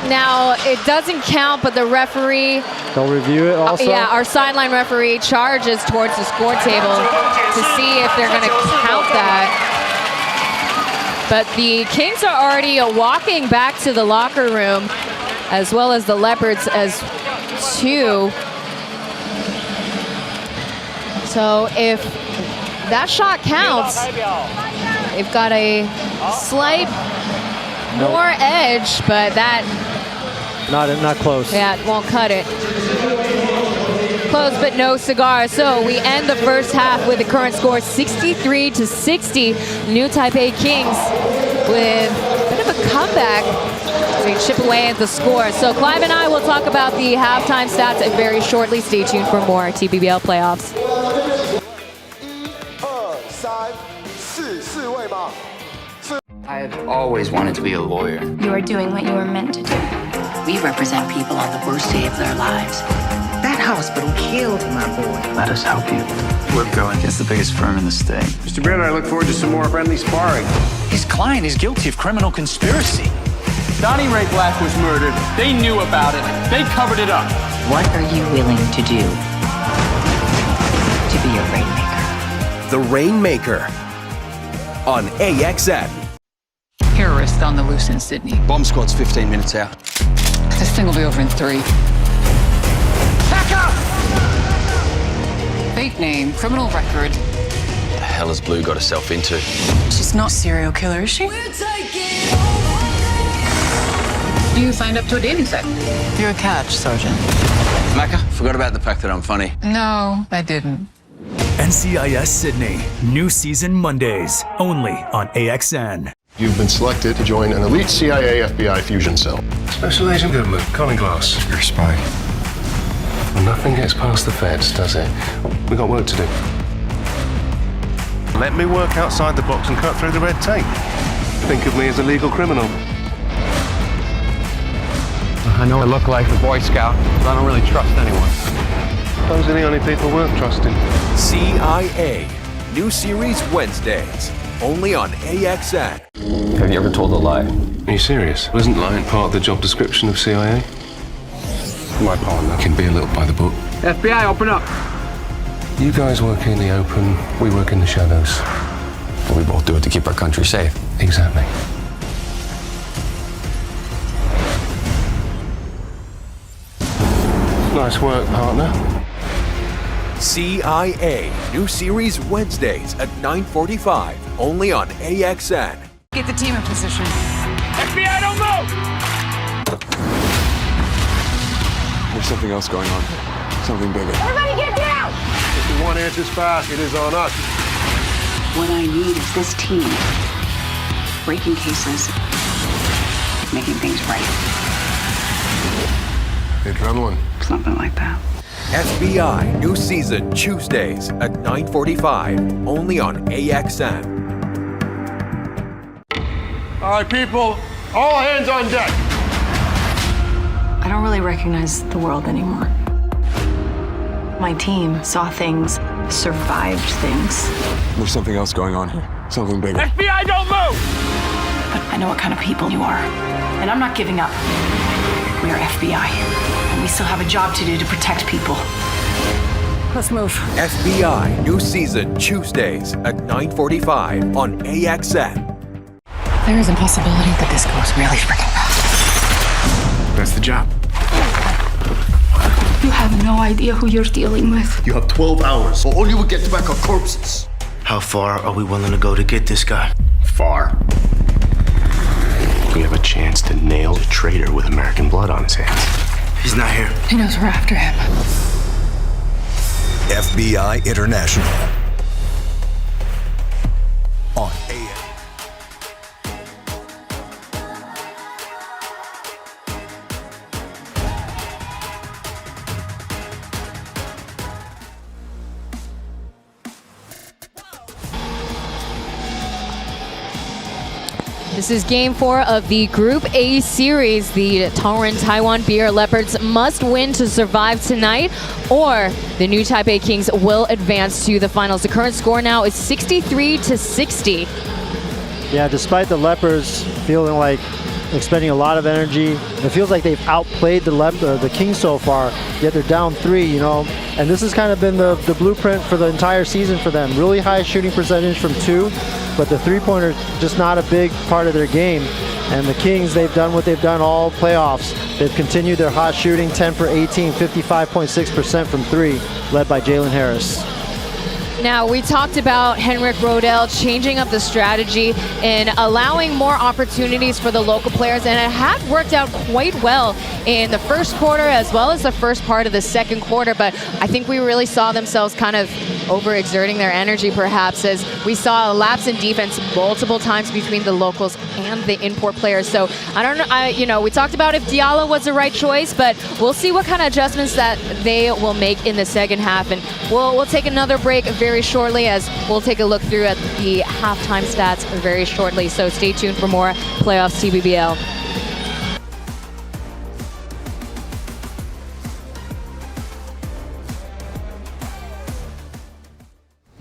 now it doesn't count, but the referee. They'll review it also? Yeah, our sideline referee charges towards the score table to see if they're going to count that. But the Kings are already walking back to the locker room, as well as the Leopards as two. So if that shot counts, they've got a slight more edge, but that not close. Yeah, it won't cut it. Close but no cigar. So we end the first half with the current score 63-60. New Taipei Kings with a bit of a comeback as they chip away at the score. So Clive and I will talk about the halftime stats very shortly. Stay tuned for more TPBL playoffs. I've always wanted to be a lawyer. You are doing what you were meant to do. We represent people on the worst day of their lives. That hospital killed my boy. Let us help you. We're going against the biggest firm in the state. Mr. Baird, I look forward to some more friendly sparring. His client is guilty of criminal conspiracy. Donnie Ray Black was murdered. They knew about it. They covered it up. What are you willing to do? the Rainmaker on AXN. Terrorist on the loose in Sydney. Bomb squad's 15 minutes out. This thing will be over in 3. Back up! Fake name, criminal record. The hell has Blue got herself into? She's not a serial killer, is she? You signed up to a dating site. You're a catch, Sergeant. Macca, forgot about the fact that I'm funny. No, I didn't. NCIS Sydney. New season Mondays. Only on AXN. You've been selected to join an elite CIA FBI fusion cell. Special Agent Goodman, Colin Glass. You're a spy. Well, nothing gets past the feds, does it? We got work to do. Let me work outside the box and cut through the red tape. Think of me as a legal criminal. I know I look like a Boy Scout, but I don't really trust anyone. Those are the only people worth trusting. CIA. New series Wednesdays. Only on AXN. Have you ever told a lie? Are you serious? Wasn't lying part of the job description of CIA? My partner can be a little by the book. FBI, open up. You guys work in the open, we work in the shadows. We both do it to keep our country safe. Exactly. Nice work, partner. CIA. New series Wednesdays at 9:45. Only on AXN. Get the team in position. FBI, don't move! There's something else going on. Something bigger. Everybody get down! If you want answers fast, it is on us. What I need is this team. Breaking cases. Making things right. Adrenaline. Something like that. FBI. New season Tuesdays at 9:45. Only on AXN. All right, people, all hands on deck. I don't really recognize the world anymore. My team saw things, survived things. There's something else going on. Something bigger. FBI, don't move! But I know what kind of people you are. And I'm not giving up. We are FBI. And we still have a job to do to protect people. Let's move. FBI. New season Tuesdays at 9:45 on AXN. There is a possibility that this goes really freaking fast. That's the job. You have no idea who you're dealing with. You have 12 hours, or all you will get back are corpses. How far are we willing to go to get this guy? Far. We have a chance to nail a traitor with American blood on his hands. He's not here. He knows we're after him. FBI International. On AXN. This is game 4 of the Group A series. The Taiwan Beer Leopards must win to survive tonight, or the new Taipei Kings will advance to the finals. The current score now is 63-60. Yeah, despite the Leopards feeling like expending a lot of energy, it feels like they've outplayed the Kings so far, yet they're down 3, you know. And this has kind of been the blueprint for the entire season for them. Really high shooting percentage from 2, but the three-pointer just not a big part of their game. And the Kings, they've done what they've done all playoffs. They've continued their hot shooting, 10 for 18, 55.6% from 3, led by Jalen Harris. Now, we talked about Henrik Rodell changing up the strategy and allowing more opportunities for the local players, and it had worked out quite well in the first quarter as well as the first part of the second quarter, but I think we really saw themselves kind of overexerting their energy perhaps, as we saw a lapse in defense multiple times between the locals and the import players. So I don't know, we talked about if Diallo was the right choice, but we'll see what kind of adjustments that they will make in the second half, and we'll take another break very shortly, as we'll take a look through at the halftime stats very shortly. So stay tuned for more Playoffs TPBL.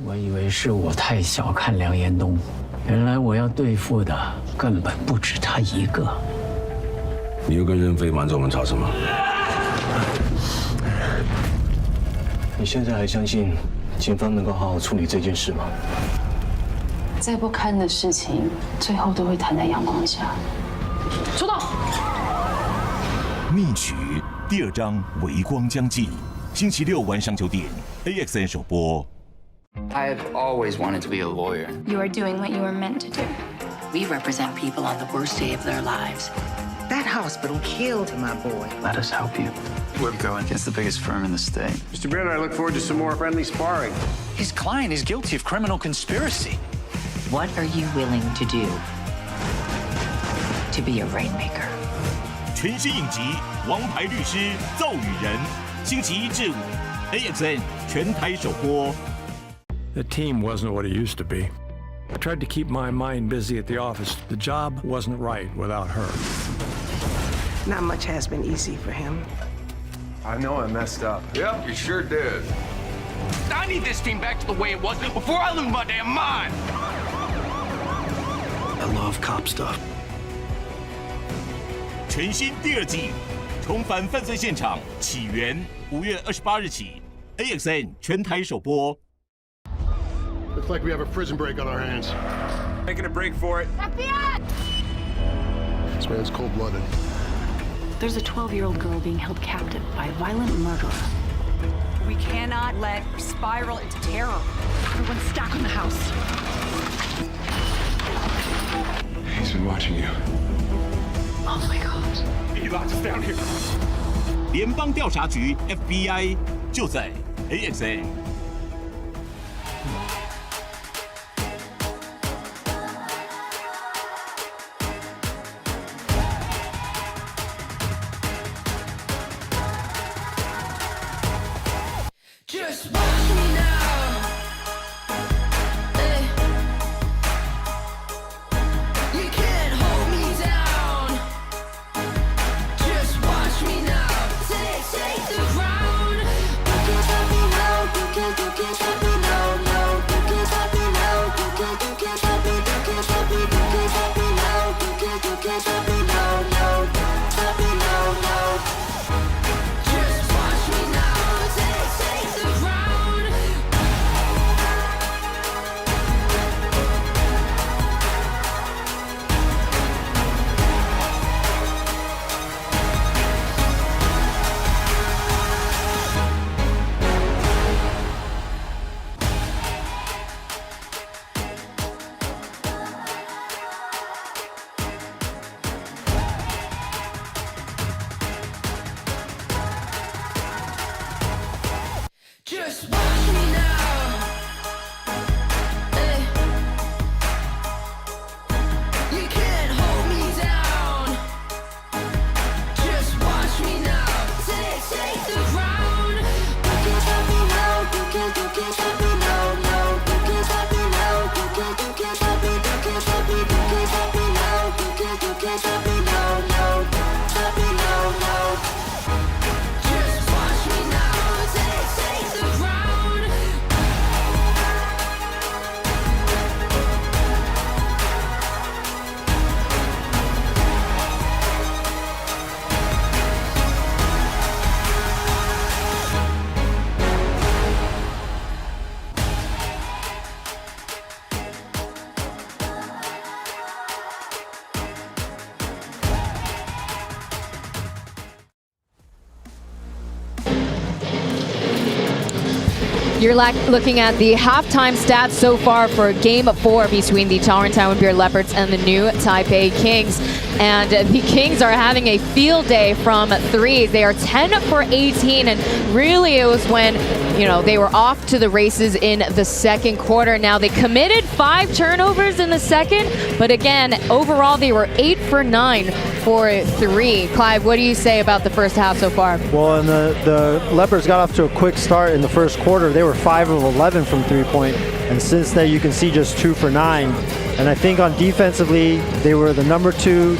我以为是我太小看梁延东，原来我要对付的根本不止他一个。你又跟任飞瞒着我们吵什么？你现在还相信警方能够好好处理这件事吗？再不堪的事情，最后都会摊在阳光下。出动！密曲第2章微光将近，星期6晚上9点 ，AXN 首播。 I've always wanted to be a lawyer. You are doing what you were meant to do. We represent people on the worst day of their lives. That hospital killed my boy. Let us help you. We're going against the biggest firm in the state. Mr. Bennett, I look forward to some more friendly sparring. His client is guilty of criminal conspiracy. What are you willing to do to be a rainmaker? 全新影集《王牌律师奏语人》，星期1至5 ，AXN 全台首播。 The team wasn't what it used to be. I tried to keep my mind busy at the office. The job wasn't right without her. Not much has been easy for him. I know I messed up. Yep, you sure did. I need this team back to the way it was before I lose my damn mind. I love cop stuff. 全新第2季，重返犯罪现场，起源5月28日起 ，AXN 全台首播。 Looks like we have a prison break on our hands. Making a break for it. FBI! This man's cold-blooded. There's a 12-year-old girl being held captive by a violent murderer. We cannot let her spiral into terror. Everyone's stacked in the house. He's been watching you. Oh my God. He locked us down here. 联邦调查局 FBI 就在 AXN。 Just watch me now. You can't hold me down. Just watch me now. Take the ground. You can't stop me now. You can't stop me now. No, you can't stop me now. You can't stop me. You can't stop me. You can't stop me now. You can't stop me now. No, stop me now. No. Just watch me now. Take the ground. Just watch me now. You can't hold me down. Just watch me now. Take the ground. You can't stop me now. You can't stop me now. No, you can't stop me now. You can't stop me. You can't stop me. You can't stop me now. You can't stop me now. No, stop me now. No. Just watch me now. Take the ground. You're looking at the halftime stats so far for Game 4 between the Taoyuan Leopards and the new Taipei Kings. And the Kings are having a field day from threes. They are 10 for 18, and really it was when, you know, they were off to the races in the second quarter. Now they committed 5 turnovers in the second, but again, overall they were 8 for 9 for 3. Clive, what do you say about the first half so far? Well, and the Leopards got off to a quick start in the first quarter. They were 5 of 11 from 3-point, and since then you can see just 2 for 9. And I think on defensively, they were the number 2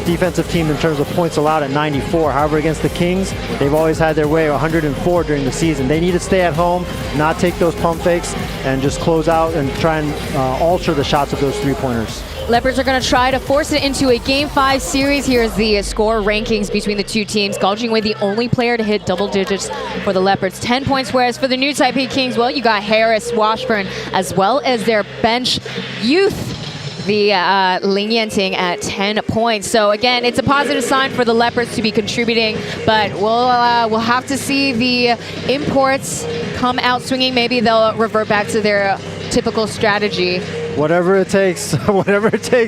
defensive team in terms of points allowed at 94. However, against the Kings, they've always had their way 104 during the season. They need to stay at home, not take those pump fakes, and just close out and try and alter the shots of those 3-pointers. Leopards are going to try to force it into a Game 5 series. Here's the score rankings between the two teams. Gao Jingwei, the only player to hit double digits for the Leopards, 10 points, whereas for the new Taipei Kings, well, you got Harris, Washburn, as well as their bench youth, the Ling Yanting at 10 points. So again, it's a positive sign for the Leopards to be contributing, but we'll have to see the imports come out swinging. Maybe they'll revert back to their typical strategy. Whatever it takes,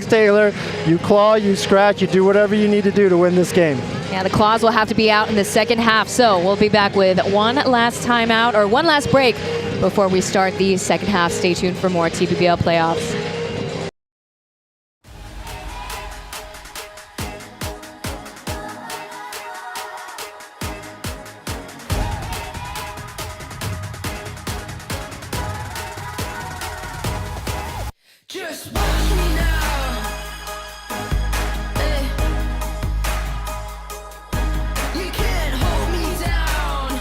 Taylor. You claw, you scratch, you do whatever you need to do to win this game. Yeah, the claws will have to be out in the second half. So we'll be back with one last timeout, or one last break before we start the second half. Stay tuned for more TPBL playoffs. Just watch me now. You can't hold me down.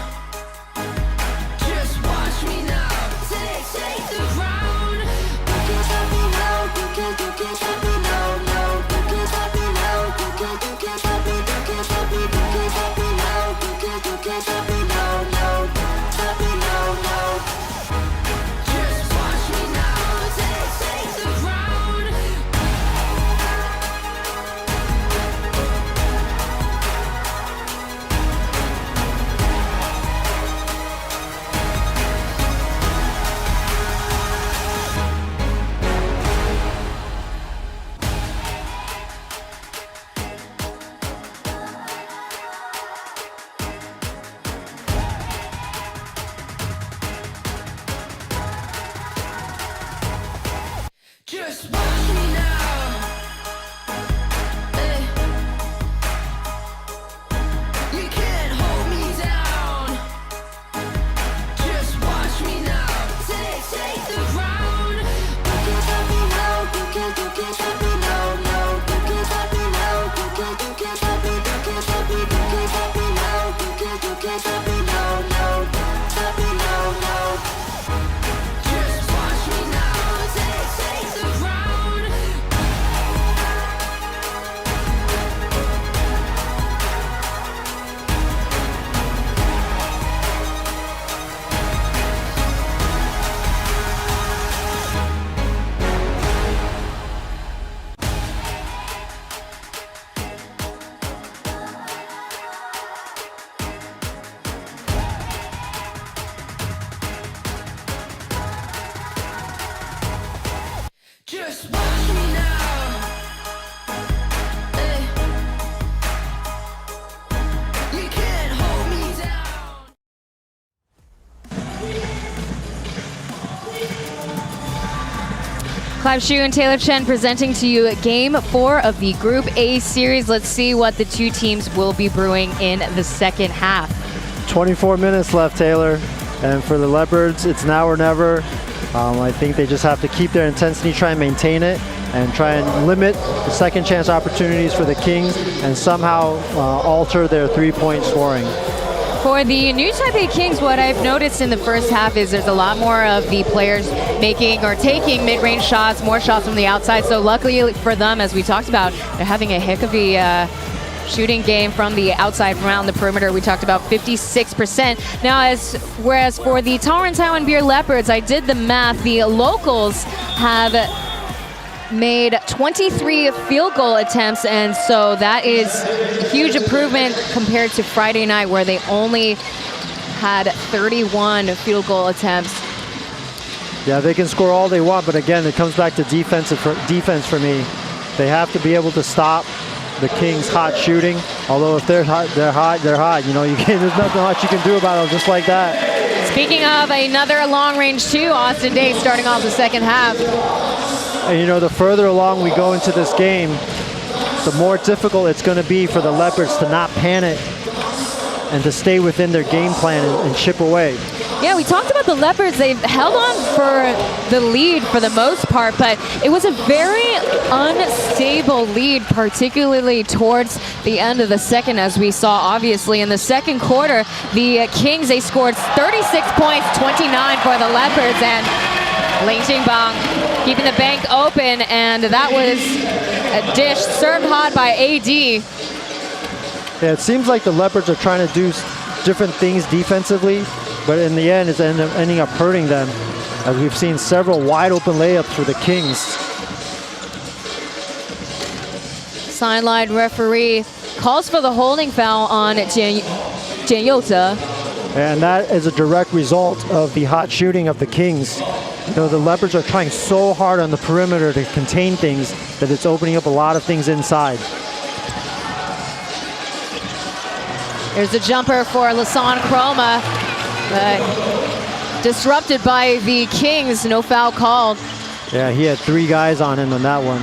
Just watch me now. Take the ground. You can't stop me now. You can't stop me now. No, you can't stop me now. You can't stop me. You can't stop me. You can't stop me now. You can't stop me now. No, stop me now. No. Just watch me now. Take the ground. Just watch me now. You can't hold me down. Just watch me now. Take the ground. You can't stop me now. You can't stop me now. No, you can't stop me now. You can't stop me. You can't stop me. You can't stop me now. You can't stop me now. No, stop me now. No. Just watch me now. Take the ground. Just watch me now. You can't hold me down. Clive Xu and Taylor Chen presenting to you Game 4 of the Group A series. Let's see what the two teams will be brewing in the second half. 24 minutes left, Taylor. And for the Leopards, it's now or never. I think they just have to keep their intensity, try and maintain it, and try and limit the second chance opportunities for the Kings, and somehow alter their three-point scoring. For the new Taipei Kings, what I've noticed in the first half is there's a lot more of the players making or taking mid-range shots, more shots from the outside. So luckily for them, as we talked about, they're having a heck of a shooting game from the outside, from around the perimeter. We talked about 56%. Now, whereas for the Taiwan Beer Leopards, I did the math. The locals have made 23 field goal attempts, and so that is a huge improvement compared to Friday night, where they only had 31 field goal attempts. Yeah, they can score all they want, but again, it comes back to defense for me. They have to be able to stop the Kings' hot shooting. Although if they're hot, they're hot. You know, there's nothing much you can do about them, just like that. Speaking of another long range two, Austin Days starting off the second half. And you know, the further along we go into this game, the more difficult it's going to be for the Leopards to not panic and to stay within their game plan and chip away. Yeah, we talked about the Leopards. They've held on for the lead for the most part, but it was a very unstable lead, particularly towards the end of the second, as we saw, obviously. In the second quarter, the Kings, they scored 36 points, 29 for the Leopards, and Ling Xingbang keeping the bank open, and that was a dish served hot by AD. Yeah, it seems like the Leopards are trying to do different things defensively, but in the end, it's ending up hurting them, as we've seen several wide open layups for the Kings. Sideline referee calls for the holding foul on Jian Youze. And that is a direct result of the hot shooting of the Kings. You know, the Leopards are trying so hard on the perimeter to contain things that it's opening up a lot of things inside. There's a jumper for Lasan Chroma, but disrupted by the Kings. No foul called. Yeah, he had 3 guys on him on that one.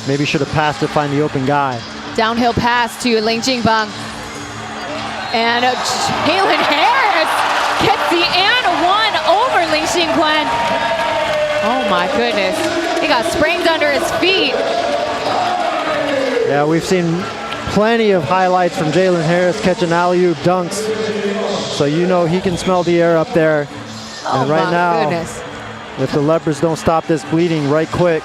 Maybe should have passed to find the open guy. Downhill pass to Ling Jingbang. And Jalen Harris gets the and one over Ling Xingquan. Oh my goodness. He got sprained under his feet. Yeah, we've seen plenty of highlights from Jalen Harris catching alley-oop dunks. So you know he can smell the air up there. Oh and right my now, goodness. if the Leopards don't stop this bleeding right quick,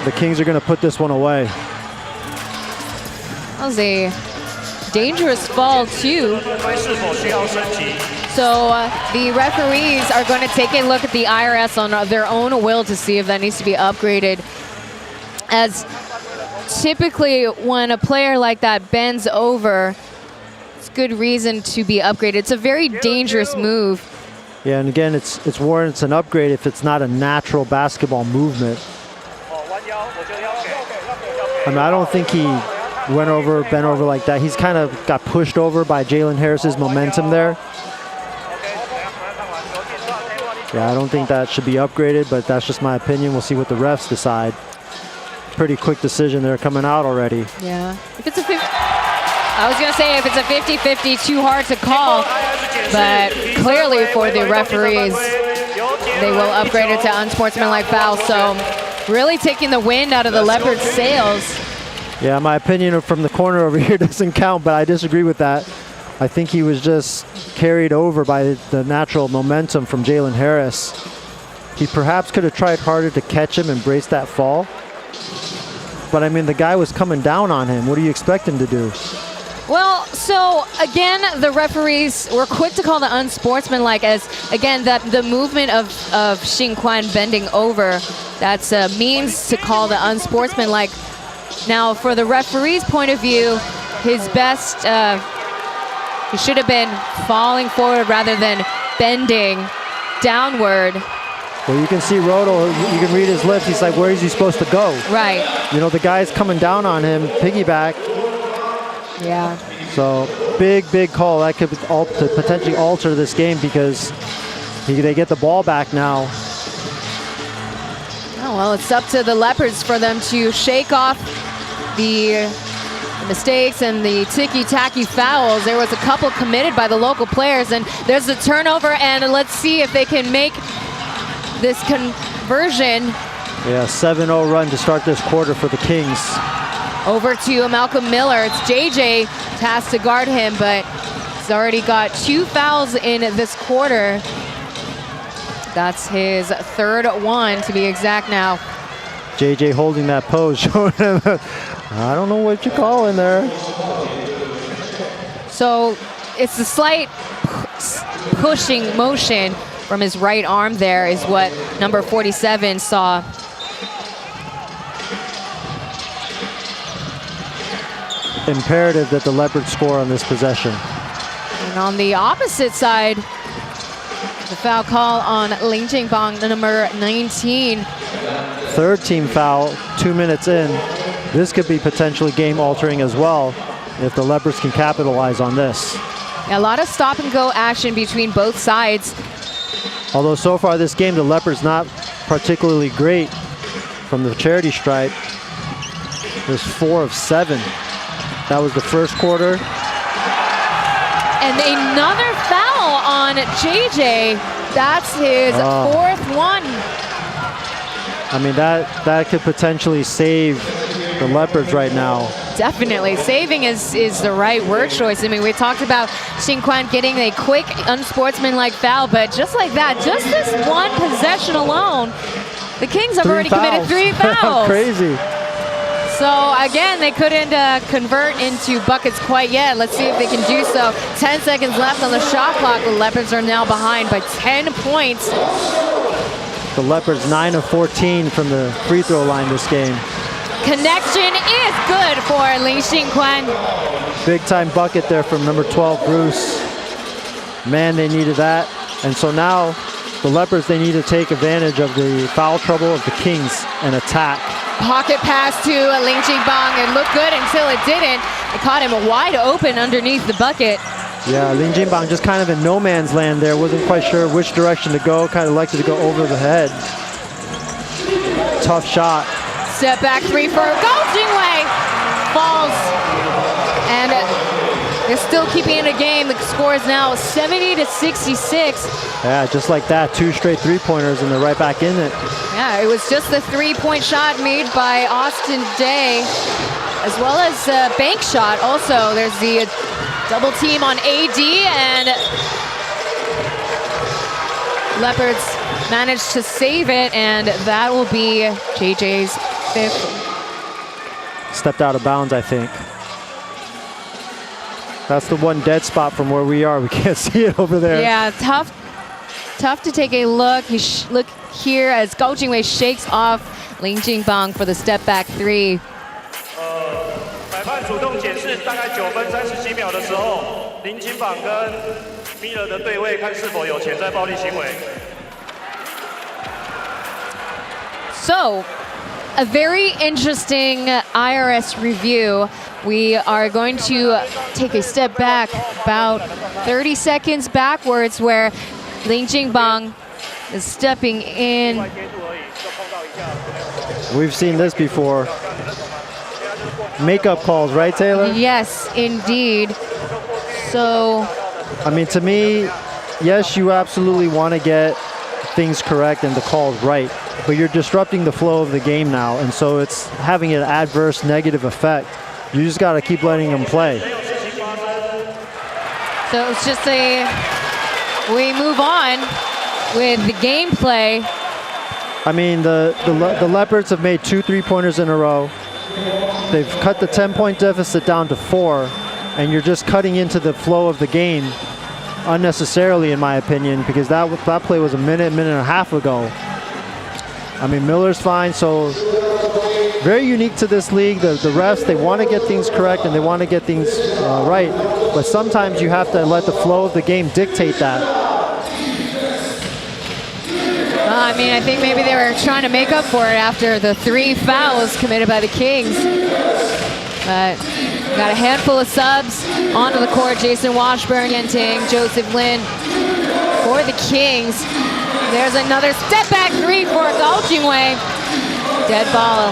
the Kings are going to put this one away. That was a dangerous fall too. So the referees are going to take a look at the IRS on their own will to see if that needs to be upgraded. As typically when a player like that bends over, it's good reason to be upgraded. It's a very dangerous move. Yeah, and again, it's warrants an upgrade if it's not a natural basketball movement. I mean, I don't think he bent over like that. He's kind of got pushed over by Jalen Harris's momentum there. Yeah, I don't think that should be upgraded, but that's just my opinion. We'll see what the refs decide. Pretty quick decision there coming out already. Yeah. If it's a 50, I was going to say if it's a 50-50, too hard to call, but clearly for the referees, they will upgrade it to unsportsmanlike foul. So really taking the wind out of the Leopards' sails. Yeah, my opinion from the corner over here doesn't count, but I disagree with that. I think he was just carried over by the natural momentum from Jalen Harris. He perhaps could have tried harder to catch him and brace that fall. But I mean, the guy was coming down on him. What do you expect him to do? Well, so again, the referees were quick to call the unsportsmanlike, as again that the movement of Xingquan bending over, that's a means to call the unsportsmanlike. Now, for the referee's point of view, his best, he should have been falling forward rather than bending downward. Well, you can see Roto, you can read his lips. He's like, where is he supposed to go? Right. You know, the guy's coming down on him, piggyback. Yeah. So, big call. That could potentially alter this game because they get the ball back now. Oh, well, it's up to the Leopards for them to shake off the mistakes and the ticky-tacky fouls. There was a couple committed by the local players, and there's a turnover, and let's see if they can make this conversion. Yeah, 7-0 run to start this quarter for the Kings. Over to Malcolm Miller. It's JJ tasked to guard him, but he's already got 2 fouls in this quarter. That's his 3rd one, to be exact now. JJ holding that pose, showing him, I don't know what you call in there. So it's a slight pushing motion from his right arm there is what number 47 saw. Imperative that the Leopards score on this possession. And on the opposite side, the foul call on Ling Jingbang, number 19. 3rd team foul, 2 minutes in. This could be potentially game altering as well if the Leopards can capitalize on this. A lot of stop and go action between both sides. Although so far this game, the Leopards not particularly great from the charity stripe. There's 4 of 7. That was the first quarter. And another foul on JJ. That's his 4th one. I mean, that could potentially save the Leopards right now. Definitely. Saving is the right word choice. I mean, we talked about Xingquan getting a quick, unsportsmanlike foul, but just like that, just this one possession possession alone, the Kings have already committed 3 fouls. fouls. Crazy. So again, they couldn't convert into buckets quite yet. Let's see if they can do so. 10 seconds left on the shot clock. The Leopards are now behind by 10 points. The Leopards 9 of 14 from the free throw line this game. Connection is good for Lin Xingquan. Big time bucket there from number 12, Bruce. Man, they needed that. And so now the Leopards, they need to take advantage of the foul trouble of the Kings and attack. Pocket pass to Lin Jingbang. It looked good until it didn't. It caught him wide open underneath the bucket. Yeah, Lin Jingbang just kind of in no man's land there. Wasn't quite sure which direction to go. Kind of liked it to go over the head. Tough shot. Step back 3 for Gao Jingwei. Falls. And they're still keeping it a game. The score is now 70-66. Yeah, just like that. 2 straight three-pointers and they're right back in it. Yeah, it was just the 3-point shot made by Austin Day, as well as a bank shot. Also, there's the double team on AD, and Leopards managed to save it, and that will be JJ's 5th. Stepped out of bounds, I think. That's the one dead spot from where we are. We can't see it over there. Yeah, tough to take a look. Look here as Gao Jingwei shakes off Lin Jingbang for the step back 3. 裁判主动检视大概9分37秒的时候，林金榜跟米勒的对位，看是否有潜在暴力行为。 So, a very interesting IRS review. We are going to take a step back, about 30 seconds backwards, where Lin Jingbang is stepping in. We've seen this before. Makeup calls, right, Taylor? Yes, indeed. So, I mean, to me, yes, you absolutely want to get things correct and the calls right, but you're disrupting the flow of the game now, and so it's having an adverse negative effect. You just got to keep letting them play. So it's just we move on with the gameplay. I mean, the Leopards have made 2 3-pointers in a row. They've cut the 10-point deficit down to 4, and you're just cutting into the flow of the game unnecessarily, in my opinion, because that play was a minute and a half ago. I mean, Miller's fine, so very unique to this league. The refs, they want to get things correct and they want to get things right, but sometimes you have to let the flow of the game dictate that. I mean, I think maybe they were trying to make up for it after the 3 fouls committed by the Kings. But got a handful of subs onto the court. Jason Washburn, Yenting, Joseph Lin for the Kings. There's another step back 3 for Gao Jingwei. Dead ball.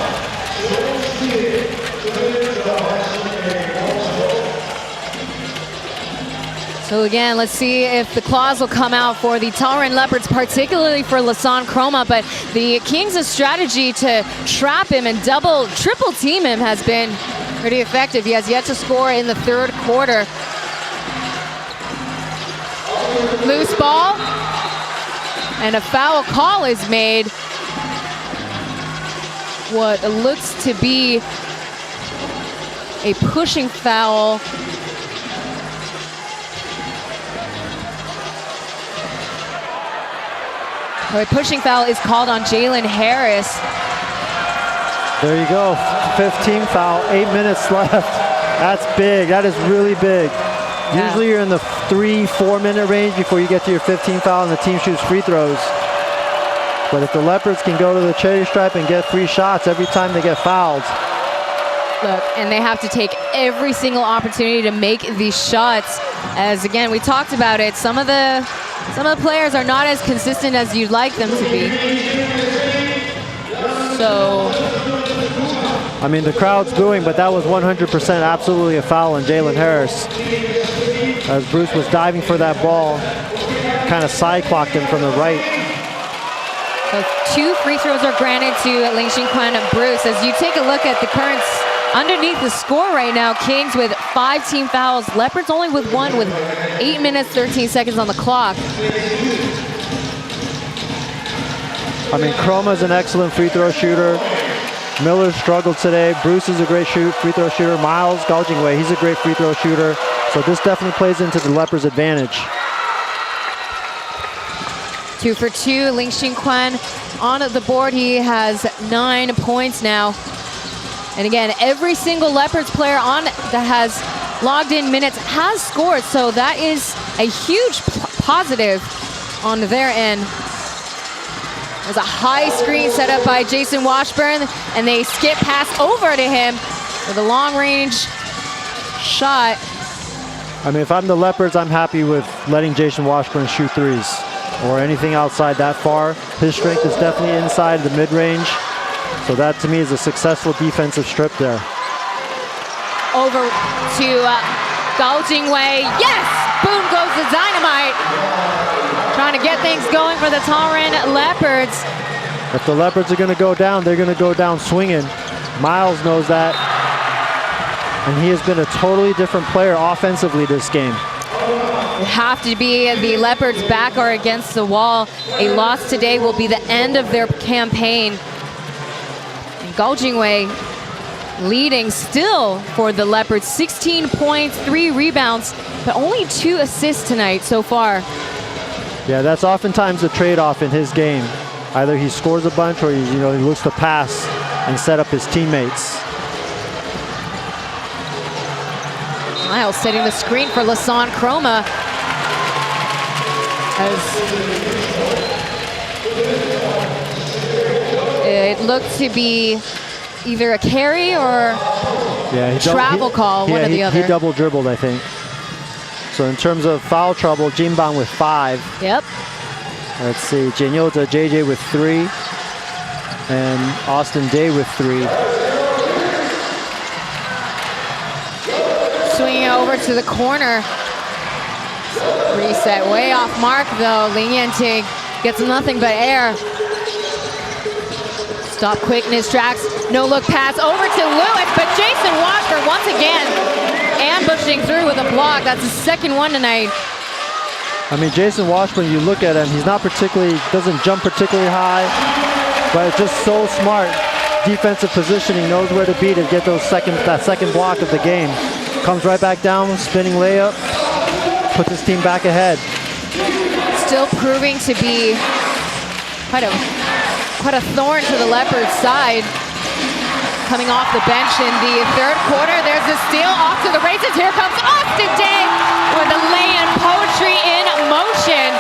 So again, let's see if the claws will come out for the Taoyuan Leopards, particularly for Lasan Chroma. But the Kings' strategy to trap him and triple team him has been pretty effective. He has yet to score in the 3rd quarter. Loose ball. And a foul call is made. What looks to be a pushing foul. A pushing foul is called on Jalen Harris. There you go, 15 foul, 8 minutes left. That's big, that is really big. Yeah. Usually you're in the 3-4 minute range before you get to your 15 foul and the team shoots free throws. But if the Leopards can go to the cherry stripe and get 3 shots every time they get fouled. Look, and they have to take every single opportunity to make these shots. As again, we talked about it, some of the players are not as consistent as you'd like them to be. So, I mean, the crowd's booing, but that was 100% absolutely a foul on Jalen Harris. As Bruce was diving for that ball, kind of side-clocked him from the right. So 2 free throws are granted to Lin Xingquan and Bruce. As you take a look at the current underneath the score right now, Kings with 5 team fouls, Leopards only with 1 with 8 minutes, 13 seconds on the clock. I mean, Chroma's an excellent free throw shooter. Miller struggled today. Bruce is a great free throw shooter. Miles gouging away, he's a great free throw shooter. So this definitely plays into the Leopards' advantage. 2 for 2, Ling Xinquan on the board. He has 9 points now. And again, every single Leopards player on that has logged in minutes has scored. So that is a huge positive on their end. There's a high screen set up by Jason Washburn, and they skip pass over to him with a long-range shot. I mean, if I'm the Leopards, I'm happy with letting Jason Washburn shoot threes or anything outside that far. His strength is definitely inside the mid-range. So that, to me, is a successful defensive strip there. Over to Gao Jingwei. Yes! Boom goes the dynamite. Trying to get things going for the Taoyuan Leopards. If the Leopards are going to go down, they're going to go down swinging. Miles knows that. And he has been a totally different player offensively this game. It have to be the Leopards back or against the wall. A loss today will be the end of their campaign. And Gao Jingwei leading still for the Leopards. 16 points, 3 rebounds, but only 2 assists tonight so far. Yeah, that's oftentimes the trade-off in his game. Either he scores a bunch or he looks to pass and set up his teammates. Miles setting the screen for Lasan Chroma. It looked to be either a carry or travel call, one or the other. He double dribbled, I think. So in terms of foul trouble, Jinbang with 5. Yep. Let's see, Jinyota JJ with 3. And Austin Day with 3. Swinging over to the corner. Reset way off mark though. Ling Yanting gets nothing but air. Stop quickness tracks. No look pass over to Lewis, but Jason Washburn once again ambushing through with a block. That's the second one tonight. I mean, Jason Washburn, you look at him, he's not doesn't jump particularly high, but it's just so smart. Defensive positioning, knows where to be to get that second block of the game. Comes right back down, spinning layup, puts his team back ahead. Still proving to be quite a thorn to the Leopards' side. Coming off the bench in the third quarter, there's a steal off to the races. Here comes Austin Day with the lay-in poetry in motion.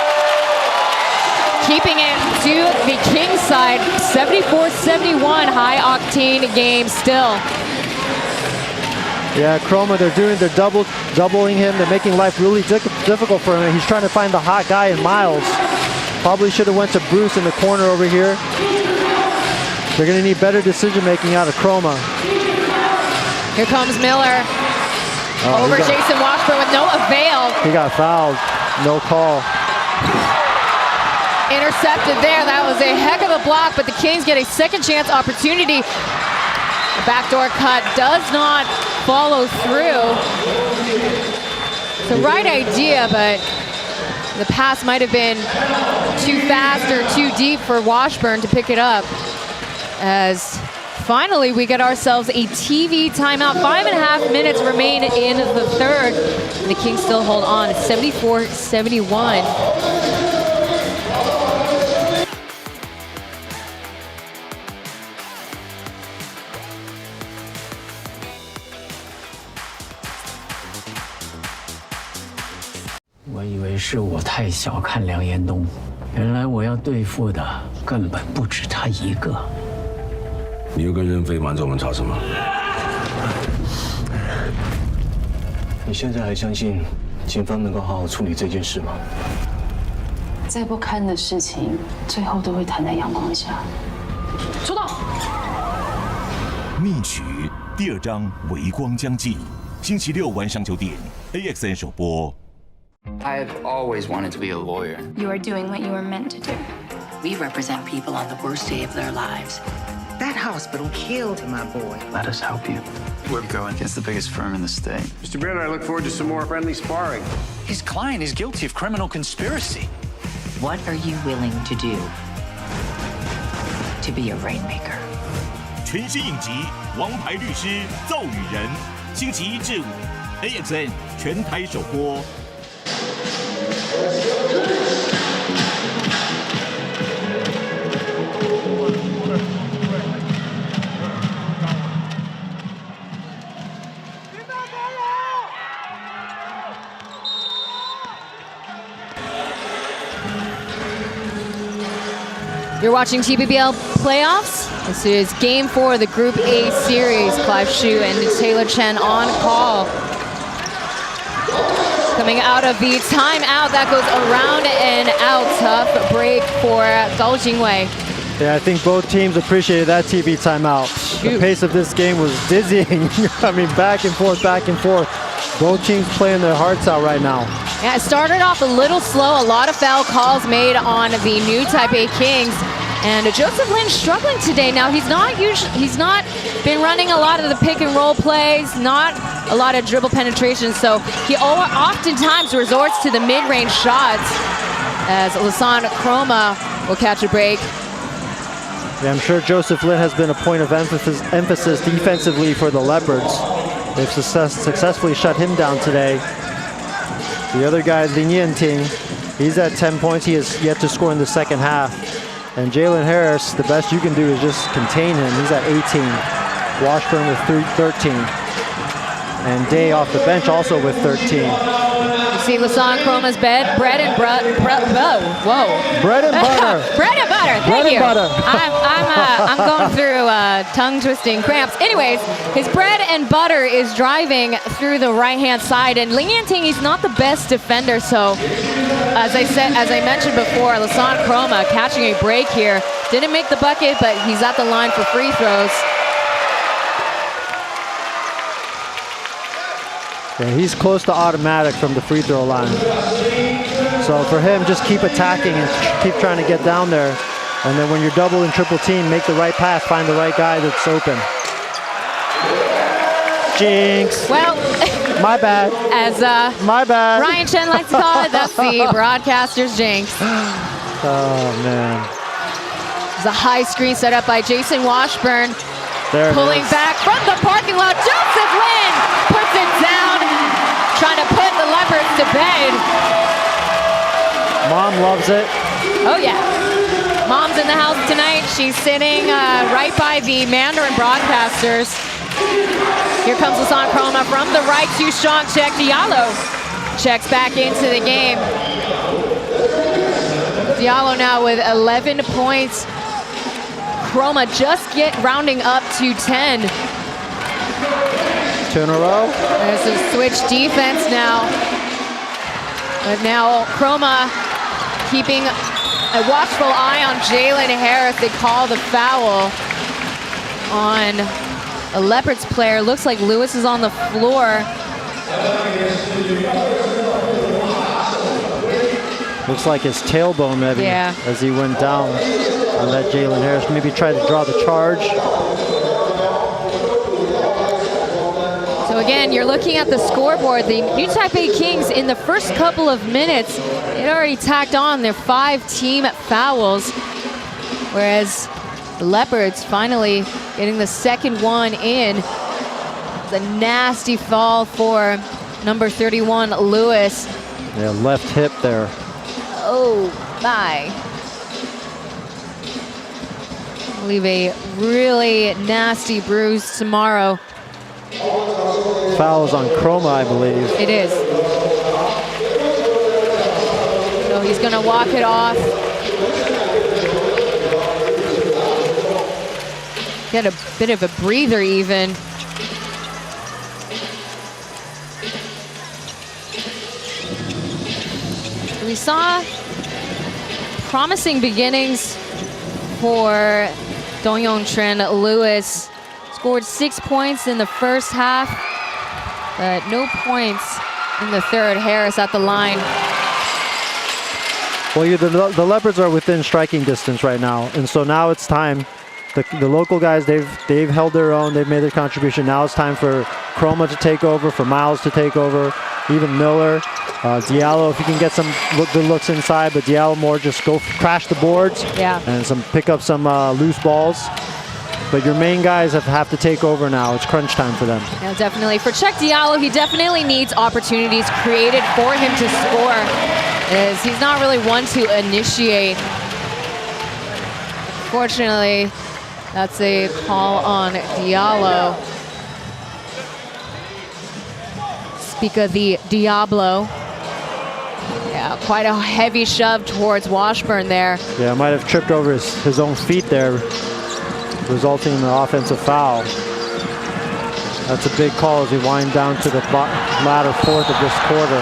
Keeping it to the Kings side, 74-71, high-octane game still. Yeah, Chroma, they're doubling him. They're making life really difficult for him. He's trying to find the hot guy in Miles. Probably should have went to Bruce in the corner over here. They're going to need better decision-making out of Chroma. Here comes Miller. Over Jason Washburn with no avail. He got fouled. No call. Intercepted there. That was a heck of a block, but the Kings get a second chance opportunity. The backdoor cut does not follow through. It's the right idea, but the pass might have been too fast or too deep for Washburn to pick it up. As finally we get ourselves a TV timeout. 5.5 minutes remain in the third. And the Kings still hold on. It's 74-71.我以为是我太小看梁延东，原来我要对付的根本不止他一个。你又跟任飞瞒着我们吵什么？你现在还相信警方能够好好处理这件事吗？再不堪的事情，最后都会摊在阳光下。出动！密曲第2章微光将近，星期6晚上9点 ，AXN 首播。 I've always wanted to be a lawyer. You are doing what you were meant to do. We represent people on the worst day of their lives. That hospital killed my boy. Let us help you. We're going against the biggest firm in the state. Mr. Baird, I look forward to some more friendly sparring. His client is guilty of criminal conspiracy. What are you willing to do? to be a rainmaker. 全新影集《王牌律师奏语人》，星期一至五 AXN 全台首播。You're watching TPBL playoffs. This is Game 4 of the Group A series. Clive Xu and Taylor Chen on call. Coming out of the timeout, that goes around and out. Tough break for Gao Jingwei. Yeah, I think both teams appreciated that TV timeout. The pace of this game was dizzying. I mean, back and forth, back and forth. Both teams playing their hearts out right now. Yeah, it started off a little slow. A lot of foul calls made on the new Taipei Kings. And Joseph Lin struggling today. Now, he's not been running a lot of the pick and roll plays, not a lot of dribble penetration. So he oftentimes resorts to the mid-range shots as Lasan Chroma will catch a break. Yeah, I'm sure Joseph Lin has been a point of emphasis defensively for the Leopards. They've successfully shut him down today. The other guy, Lin Yanting, he's at 10 points. He has yet to score in the second half. And Jalen Harris, the best you can do is just contain him. He's at 18. Washburn with 13. And Day off the bench also with 13. You see Lasan Chroma's bread and bread and butter. Bread and butter. Bread and butter. Thank you. I'm going through tongue-twisting cramps. Anyways, his bread and butter is driving through the right-hand side, and Lin Yanting, he's not the best defender. So, as I mentioned before, Lasan Chroma catching a break here. Didn't make the bucket, but he's at the line for free throws. Yeah, he's close to automatic from the free throw line. So for him, just keep attacking and keep trying to get down there. And then when you're double and triple team, make the right pass, find the right guy that's open. Jinx. Well, my bad. As my bad. Ryan Chen likes to call it, that's the broadcaster's jinx. Oh, man. It's a high screen set up by Jason Washburn. There pulling back from the parking lot. Joseph Lin puts it down, trying to put the Leopards to bed. Mom loves it. Oh, yeah. Mom's in the house tonight. She's sitting right by the Mandarin broadcasters. Here comes Lasan Chroma from the right to strong check. Diallo checks back into the game. Diallo now with 11 points. Chroma just rounding up to 10. 2 in a row. There's a switch defense now. But now Chroma keeping a watchful eye on Jalen Harris. They call the foul on a Leopards player. Looks like Lewis is on the floor. Looks like his tailbone maybe as he went down. And let Jalen Harris maybe try to draw the charge. So again, you're looking at the scoreboard. The New Taipei Kings in the first couple of minutes, it already tacked on their 5 team fouls, whereas the Leopards finally getting the second one in. It's a nasty fall for number 31, Lewis. Yeah, left hip there. Oh my. Leave a really nasty bruise tomorrow. Foul is on Chroma, I believe. It is. So he's gonna walk it off. Get a bit of a breather even. We saw promising beginnings for Donghyun Tren. Lewis scored 6 points in the first half, but no points in the third. Harris at the line. Well, the Leopards are within striking distance right now, and so now it's time. The local guys, they've held their own, they've made their contribution. Now it's time for Chroma to take over, for Miles to take over, Even Miller, Diallo, if you can get some good looks inside, but Diallo more just go crash the boards and pick up some loose balls. But your main guys have to take over now. It's crunch time for them. Yeah, definitely. For Cheick Diallo, he definitely needs opportunities created for him to score, as he's not really one to initiate. Fortunately, that's a call on Diallo. Speak of the Diablo. Yeah, quite a heavy shove towards Washburn there. Yeah, might have tripped over his own feet there, resulting in an offensive foul. That's a big call as we wind down to the latter fourth of this quarter.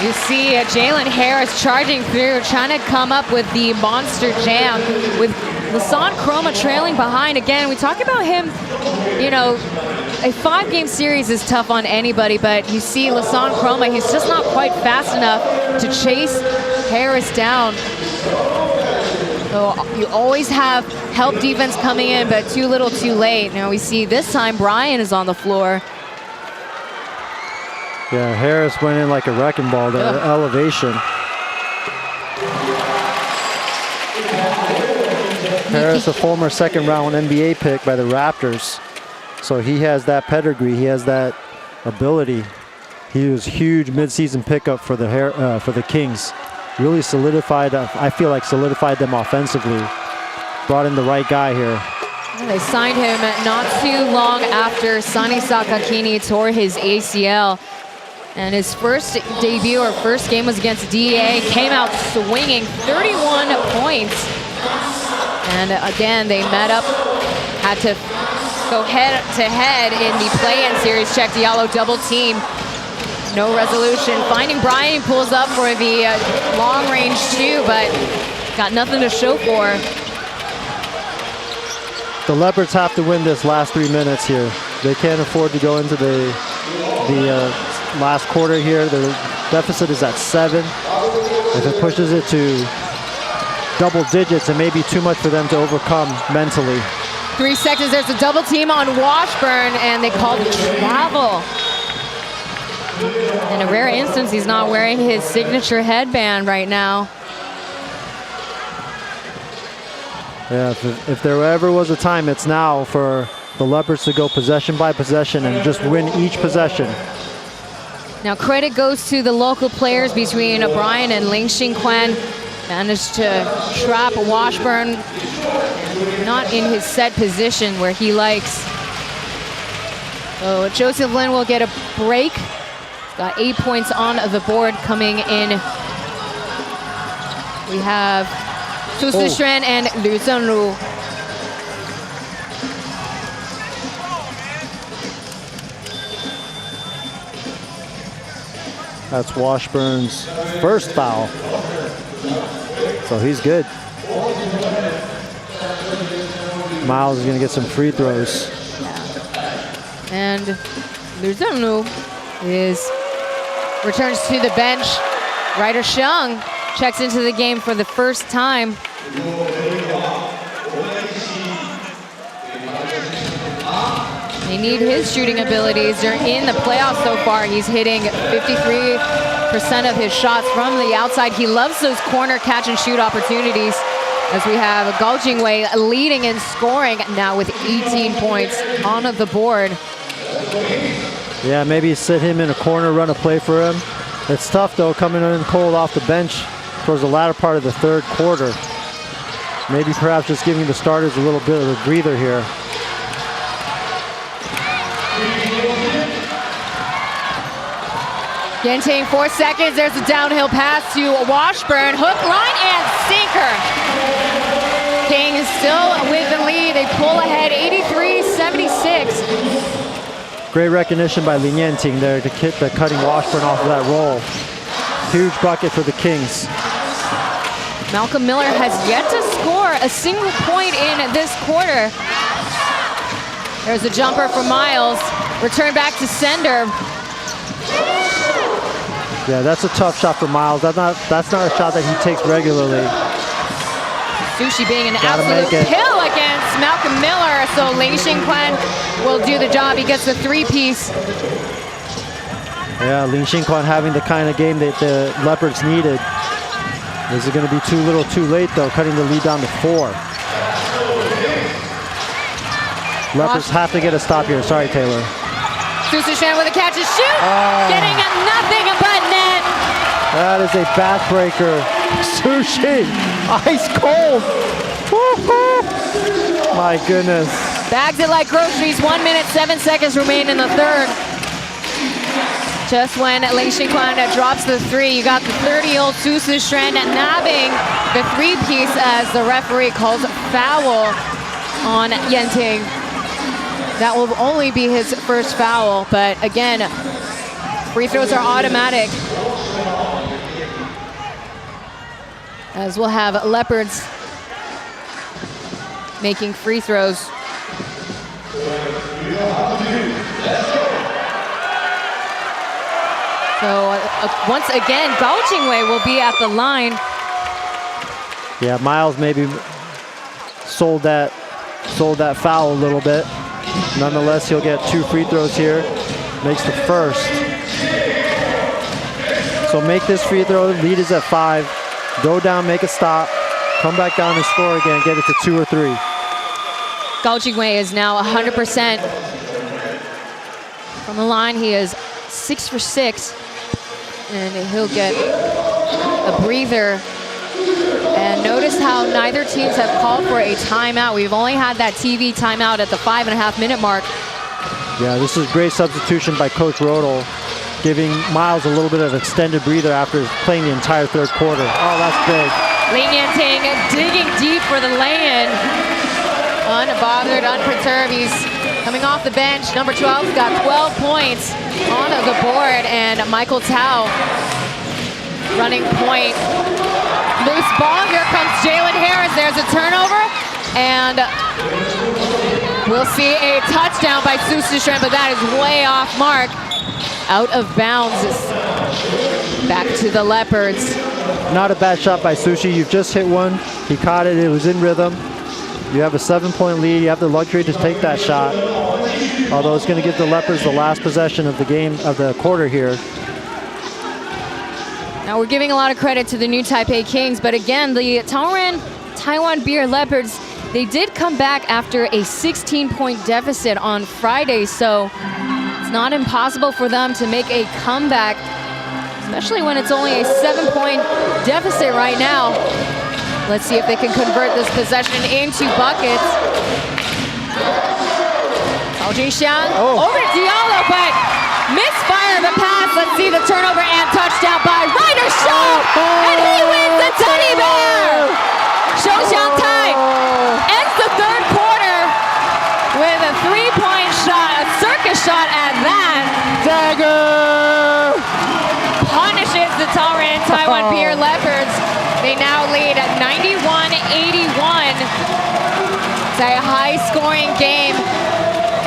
You see Jalen Harris charging through, trying to come up with the monster jam with Lasan Chroma trailing behind. Again, we talk about him, you know, a 5-game series is tough on anybody, but you see Lasan Chroma, he's just not quite fast enough to chase Harris down. So you always have help defense coming in, but too little too late. Now we see this time Brian is on the floor. Yeah, Harris went in like a wrecking ball there, elevation. Harris, a former second-round NBA pick by the Raptors. So he has that pedigree, he has that ability. He was huge mid-season pickup for the Kings. Really solidified, I feel like solidified them offensively. Brought in the right guy here. And they signed him not too long after Sani Sakakini tore his ACL. And his first debut or first game was against DA. Came out swinging 31 points. And again, they met up, had to go head-to-head in the play-in series. Cheick Diallo double team. No resolution. Finding Brian, pulls up for the long-range 2, but got nothing to show for. The Leopards have to win this last 3 minutes here. They can't afford to go into the last quarter here. The deficit is at 7. If it pushes it to double digits, it may be too much for them to overcome mentally. 3 seconds, there's a double team on Washburn, and they called it travel. In a rare instance, he's not wearing his signature headband right now. Yeah, if there ever was a time, it's now for the Leopards to go possession by possession and just win each possession. Now credit goes to the local players between Brian and Ling Xingquan. Managed to trap Washburn, not in his set position where he likes. So Joseph Lin will get a break. Got 8 points on the board coming in. We have Su Sishuan and Liu Zhenlu. That's Washburn's first foul. So he's good. Miles is going to get some free throws. And Liu Zhenlu returns to the bench. Ryder Sheng checks into the game for the first time. They need his shooting abilities. They're in the playoffs so far. He's hitting 53% of his shots from the outside. He loves those corner catch and shoot opportunities, as we have Gao Jingwei leading in scoring now with 18 points on the board. Yeah, maybe sit him in a corner, run a play for him. It's tough though, coming in cold off the bench towards the latter part of the third quarter. Maybe perhaps just giving the starters a little bit of a breather here. Genting, 4 seconds. There's a downhill pass to Washburn. Hook, line, and sinker. King is still with the lead. They pull ahead 83-76. Great recognition by Lin Yanting there to get the cutting Washburn off of that roll. Huge bucket for the Kings. Malcolm Miller has yet to score a single point in this quarter. There's a jumper for Miles. Return back to sender. Yeah, that's a tough shot for Miles. That's not a shot that he takes regularly. Sushi being an absolute kill against Malcolm Miller. So Ling Xingquan will do the job. He gets the 3-piece. Yeah, Lin Xinquan having the kind of game that the Leopards needed. Is it going to be too little too late, though, cutting the lead down to 4? Leopards have to get a stop here. Sorry, Taylor. Sushishan with a catch and shoot. Getting nothing but net. That is a backbreaker. Sushi, ice cold. My goodness. Bags it like groceries. 1 minute, 7 seconds remain in the third. Just when Lin Xinquan drops the 3, you got the 30-year-old Su Shishan nabbing the 3-piece as the referee calls foul on Yenting. That will only be his first foul, but again, free throws are automatic. As we'll have Leopards making free throws. So once again, Gao Jingwei will be at the line. Yeah, Miles maybe sold that foul a little bit. Nonetheless, he'll get 2 free throws here. Makes the first. So make this free throw. Lead is at 5. Go down, make a stop. Come back down and score again. Get it to 2 or 3. Gao Jingwei is now 100% from the line. He is 6 for 6. And he'll get a breather. And notice how neither teams have called for a timeout. We've only had that TV timeout at the 5.5-minute mark. Yeah, this is great substitution by Coach Rodel, giving Miles a little bit of extended breather after playing the entire third quarter. Oh, that's big. Lin Yanting digging deep for the lay-in. Unbothered, unperturbed. He's coming off the bench. Number 12's got 12 points on the board, and Michael Tao running point. Loose ball. Here comes Jalen Harris. There's a turnover, and we'll see a touchdown by Su Shishan, but that is way off mark. Out of bounds. Back to the Leopards. Not a bad shot by Sushi. You've just hit one. He caught it. It was in rhythm. You have a 7-point lead. You have the luxury to take that shot. Although it's going to give the Leopards the last possession of the game, of the quarter here. Now we're giving a lot of credit to the new Taipei Kings, but again, the Taiwan Beer Leopards, they did come back after a 16-point deficit on Friday, so it's not impossible for them to make a comeback, especially when it's only a 7-point deficit right now. Let's see if they can convert this possession into buckets. Cao Jingshan over to Diallo, but misfire the pass. Let's see the turnover and touchdown by Ryder Shaw, and he wins the Teddy Bear. Shou Xiangtai ends the third quarter with a 3-point shot, a circus shot at that. Dagger punishes the Taiwan Beer Leopards. They now lead at 91-81. It's a high-scoring game,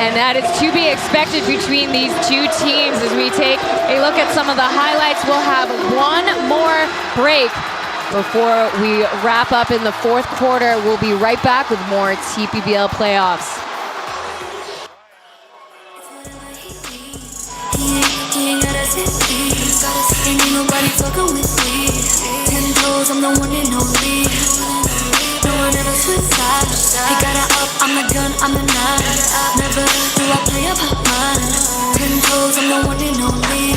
and that is to be expected between these two teams. As we take a look at some of the highlights, we'll have one more break before we wrap up in the fourth quarter. We'll be right back with more TPBL playoffs. Ain't nobody fucking with me. 10 toes, I'm the one and only. No one ever switch sides. He got it up, I'm the gun, I'm the knife. Never do I play about mine. 10 toes, I'm the one and only.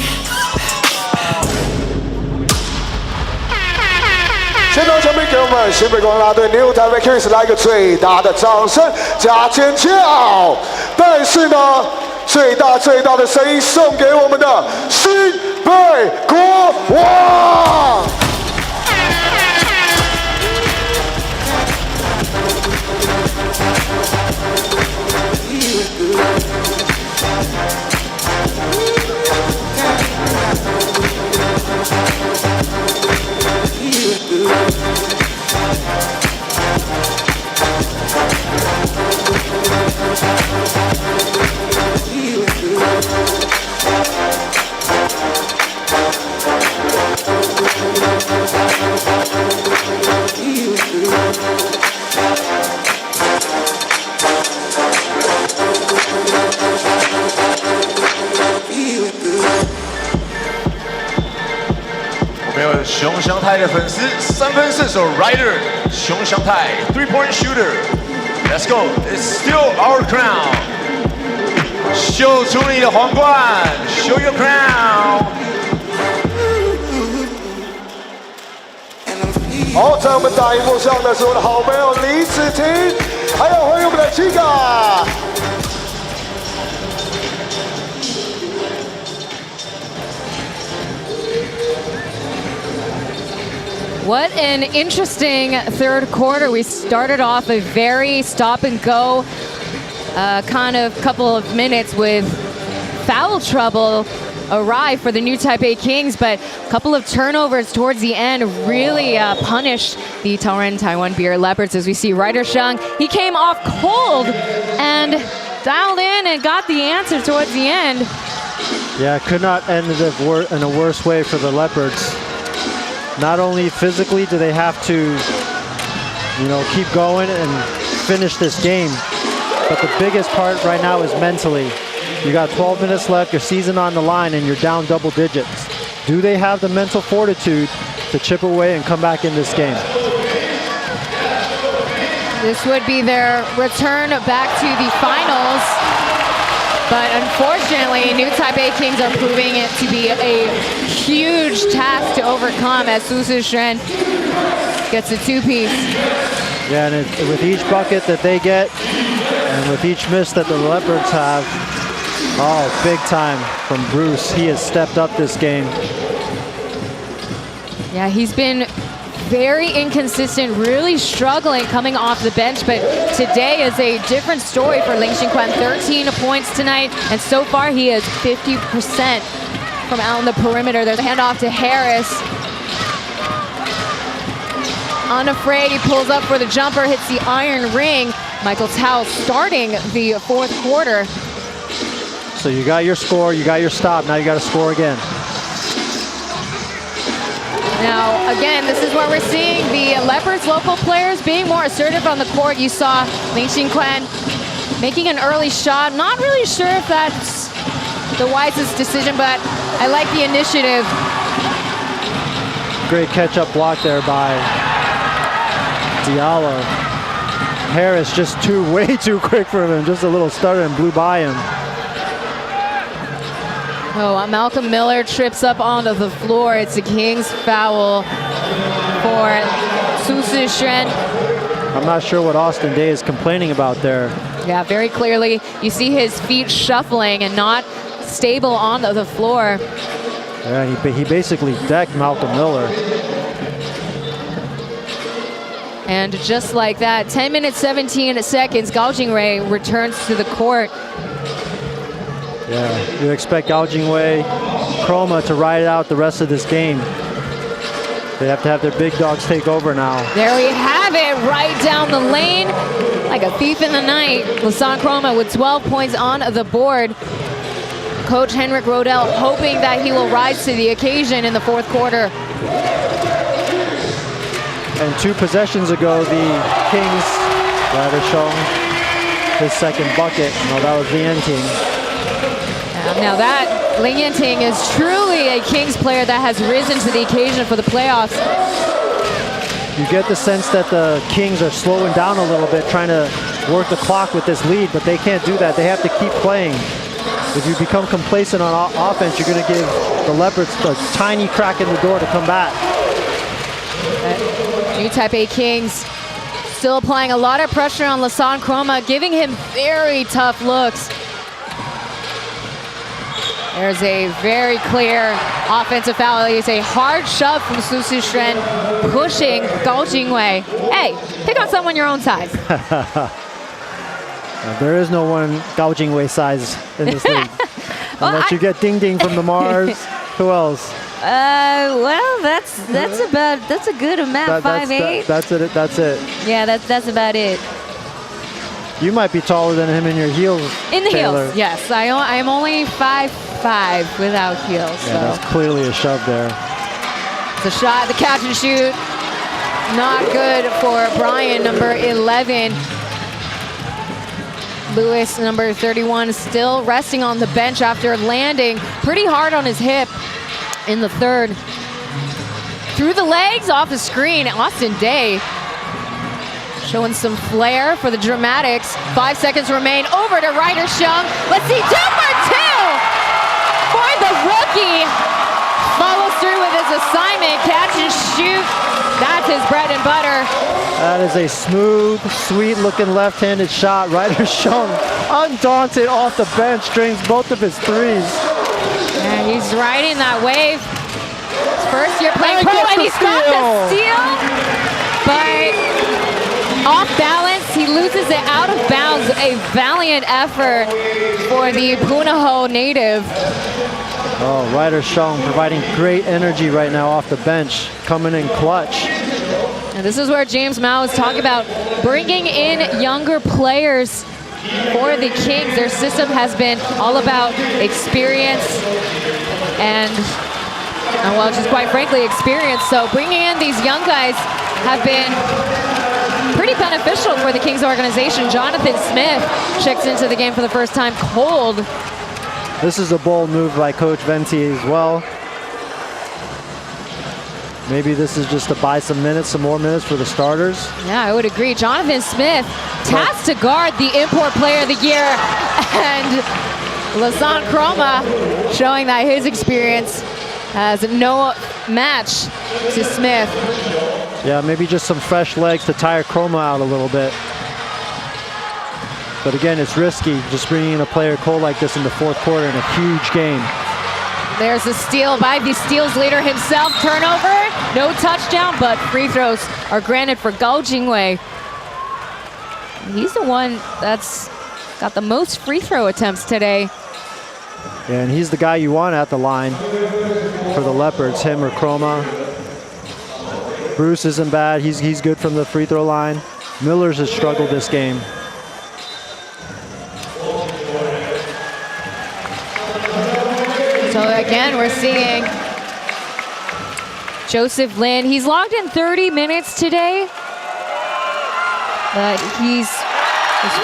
全场球迷给我们新北国啦队 New Taipei Kings 来一个最大的掌声加尖叫！但是呢，最大的声音送给我们的新北国王。泰的粉丝，三分射手 Ryder 熊祥泰 3-point shooter。Let's go, it's still our crown。秀出你的皇冠 ，Show your crown。好，在我们大荧幕上的是我的好朋友李子婷，还有欢迎我们的Giga。What an interesting third quarter. We started off a very stop and go kind of couple of minutes with foul trouble arrive for the new Taipei Kings, but a couple of turnovers towards the end really punished the Taoyuan Taiwan Beer Leopards. As we see Ryder Shang, he came off cold and dialed in and got the answer towards the end. Yeah, could not end it in a worse way for the Leopards. Not only physically do they have to, you know, keep going and finish this game, but the biggest part right now is mentally. You got 12 minutes left, your season on the line, and you're down double digits. Do they have the mental fortitude to chip away and come back in this game? This would be their return back to the finals. But unfortunately, new Taipei Kings are proving it to be a huge task to overcome as Su Zishuan gets a two-piece. Yeah, and with each bucket that they get, and with each miss that the Leopards have, oh, big time from Bruce. He has stepped up this game. Yeah, he's been very inconsistent, really struggling coming off the bench, but today is a different story for Ling Xinquan. 13 points tonight, and so far he is 50% from out on the perimeter. There's a handoff to Harris. Unafraid, he pulls up for the jumper, hits the iron ring. Michael Tao starting the fourth quarter. So you got your score, you got your stop, now you got to score again. Now, again, this is where we're seeing the Leopards local players being more assertive on the court. You saw Ling Xinquan making an early shot. Not really sure if that's the wisest decision, but I like the initiative. Great catch-up block there by Diallo. Harris just way too quick for him. Just a little stutter and blew by him. Oh, Malcolm Miller trips up onto the floor. It's a Kings foul for Su Zishuan. I'm not sure what Austin Day is complaining about there. Yeah, very clearly. You see his feet shuffling and not stable on the floor. Yeah, he basically decked Malcolm Miller. And just like that, 10 minutes, 17 seconds, Gao Jingwei returns to the court. Yeah, you expect Gao Jingwei, Chroma to ride out the rest of this game. They have to have their big dogs take over now. There we have it, right down the lane, like a thief in the night. Lasan Chroma with 12 points on the board. Coach Henrik Rodell hoping that he will rise to the occasion in the fourth quarter. And 2 possessions ago, the Kings had shown his second bucket. No, that was Ling Yanting. Now that Ling Yanting is truly a Kings player that has risen to the occasion for the playoffs. You get the sense that the Kings are slowing down a little bit, trying to work the clock with this lead, but they can't do that. They have to keep playing. If you become complacent on offense, you're going to give the Leopards a tiny crack in the door to come back. New Taipei Kings still applying a lot of pressure on Lasan Chroma, giving him very tough looks. There's a very clear offensive foul. It's a hard shove from Su Zishuan, pushing Gao Jingwei. Hey, pick on someone your own size. There is no one Gao Jingwei size in this league. Well, Unless you get Ding Ding from the Mars. Who else? Well, that's a good amount. 5'8". That's it. Yeah, that's about it. You might be taller than him in your heels. In the Taylor. heels, yes. I'm only 5'5" without heels. Yeah, so. that's clearly a shove there. The shot, the catch and shoot, not good for Brian, number 11. Lewis, number 31, still resting on the bench after landing pretty hard on his hip in the third. through the legs, off the screen. Austin Day showing some flair for the dramatics. 5 seconds remain. Over to Ryder Shung. Let's see, 2 for 2 for the rookie. Follows through with his assignment, catch and shoot. That's his bread and butter. That is a smooth, sweet-looking left-handed shot. Ryder Shung, undaunted off the bench, drains both of his threes. And he's riding that wave. His first year playing pro, and he's got the steal. But off balance, he loses it out of bounds. A valiant effort for the Punahou native. Oh, Ryder Shung providing great energy right now off the bench, coming in clutch. And this is where James Mao is talking about bringing in younger players for the Kings. Their system has been all about experience and well, just quite frankly, experience. So bringing in these young guys have been pretty beneficial for the Kings organization. Jonathan Smith checks into the game for the first time cold. This is a bold move by Coach Venti as well. Maybe this is just to buy some minutes, some more minutes for the starters. Yeah, I would agree. Jonathan Smith tasked to guard the import player of the year, and Lassant Chroma showing that his experience has no match to Smith. Yeah, maybe just some fresh legs to tire Chroma out a little bit. But again, it's risky just bringing in a player cold like this in the fourth quarter in a huge game. There's a steal by the steals leader himself. Turnover, no touchdown, but free throws are granted for Gao Jingwei. He's the one that's got the most free throw attempts today. And he's the guy you want at the line for the Leopards, him or Chroma. Bruce isn't bad, he's good from the free throw line. Millers has struggled this game. So again, we're seeing Joseph Lin. He's logged in 30 minutes today, but he's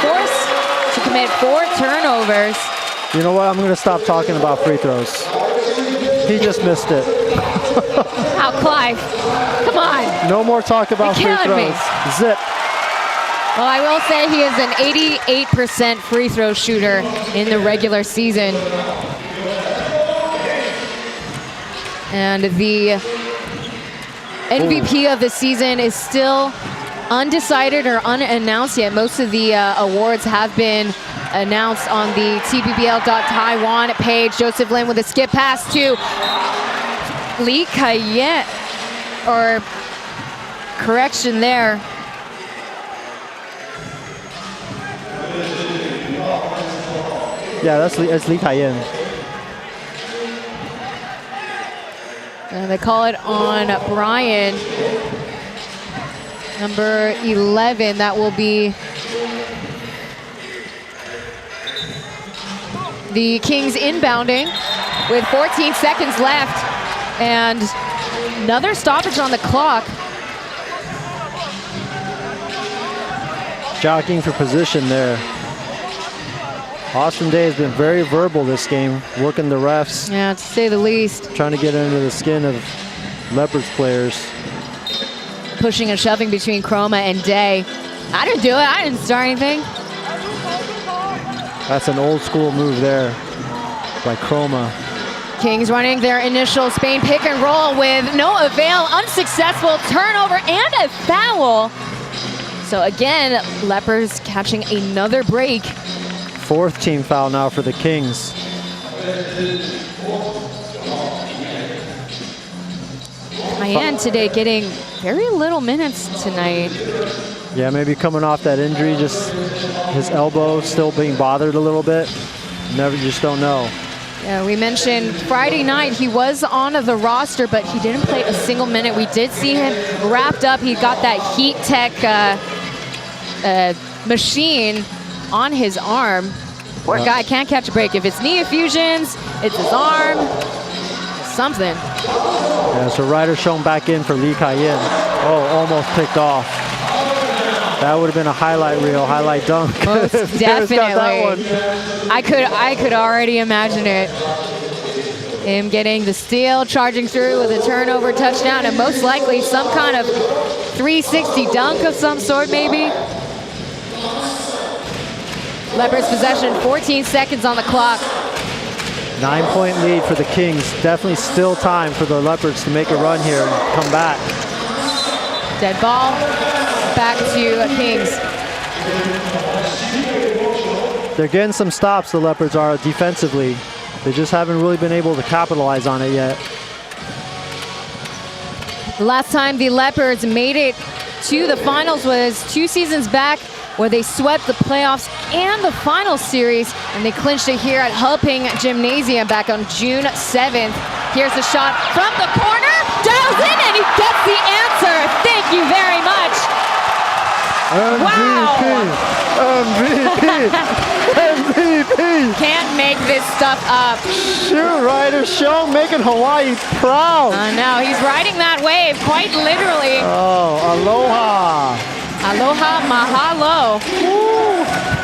forced to commit 4 turnovers. You know what, I'm gonna stop talking about free throws. He just missed it. Now, Clive, come on. No more talk about free throws. Me. Zip. Well, I will say he is an 88% free throw shooter in the regular season. And the MVP of the season is still undecided or unannounced yet. Most of the awards have been announced on the TPBL.Taiwan page. Joseph Lin with a skip pass to Li Kaiyan, or correction there. Yeah, that's Li Kaiyan. And they call it on Brian, number 11. That will be the Kings inbounding with 14 seconds left. And another stoppage on the clock. Jockeying for position there. Austin Day has been very verbal this game, working the refs. Yeah, to say the least. Trying to get under the skin of Leopards players. Pushing and shoving between Chroma and Day. I didn't do it, I didn't start anything. That's an old school move there by Chroma. Kings running their initial Spain pick and roll with no avail, unsuccessful turnover and a foul. So again, Leopards catching another break. 4th team foul now for the Kings. Cayenne today getting very little minutes tonight. Yeah, maybe coming off that injury, just his elbow still being bothered a little bit. Just don't know. Yeah, we mentioned Friday night he was on the roster, but he didn't play a single minute. We did see him wrapped up. He got that Heat Tech machine on his arm. Poor guy can't catch a break. If it's knee effusions, it's his arm, something. Yeah, so Ryder shown back in for Li Kaiyan. Oh, almost picked off. That would have been a highlight reel, highlight dunk. Most definitely. I could already imagine it. Him getting the steal, charging through with a turnover touchdown, and most likely some kind of 360 dunk of some sort, maybe. Leopards possession, 14 seconds on the clock. 9-point lead for the Kings. Definitely still time for the Leopards to make a run here and come back. Dead ball, back to Kings. They're getting some stops, the Leopards are, defensively. They just haven't really been able to capitalize on it yet. The last time the Leopards made it to the finals was 2 seasons back, where they swept the playoffs and the final series, and they clinched it here at Huping Gymnasium back on June 7th. Here's the shot from the corner, dials in, and he gets the answer. Thank you very much. MVP, Wow. MVP, MVP. Can't make this stuff up. Shoot, Ryder Sean making Hawaii proud. I know, he's riding that wave, quite literally. Oh, aloha. Aloha, mahalo.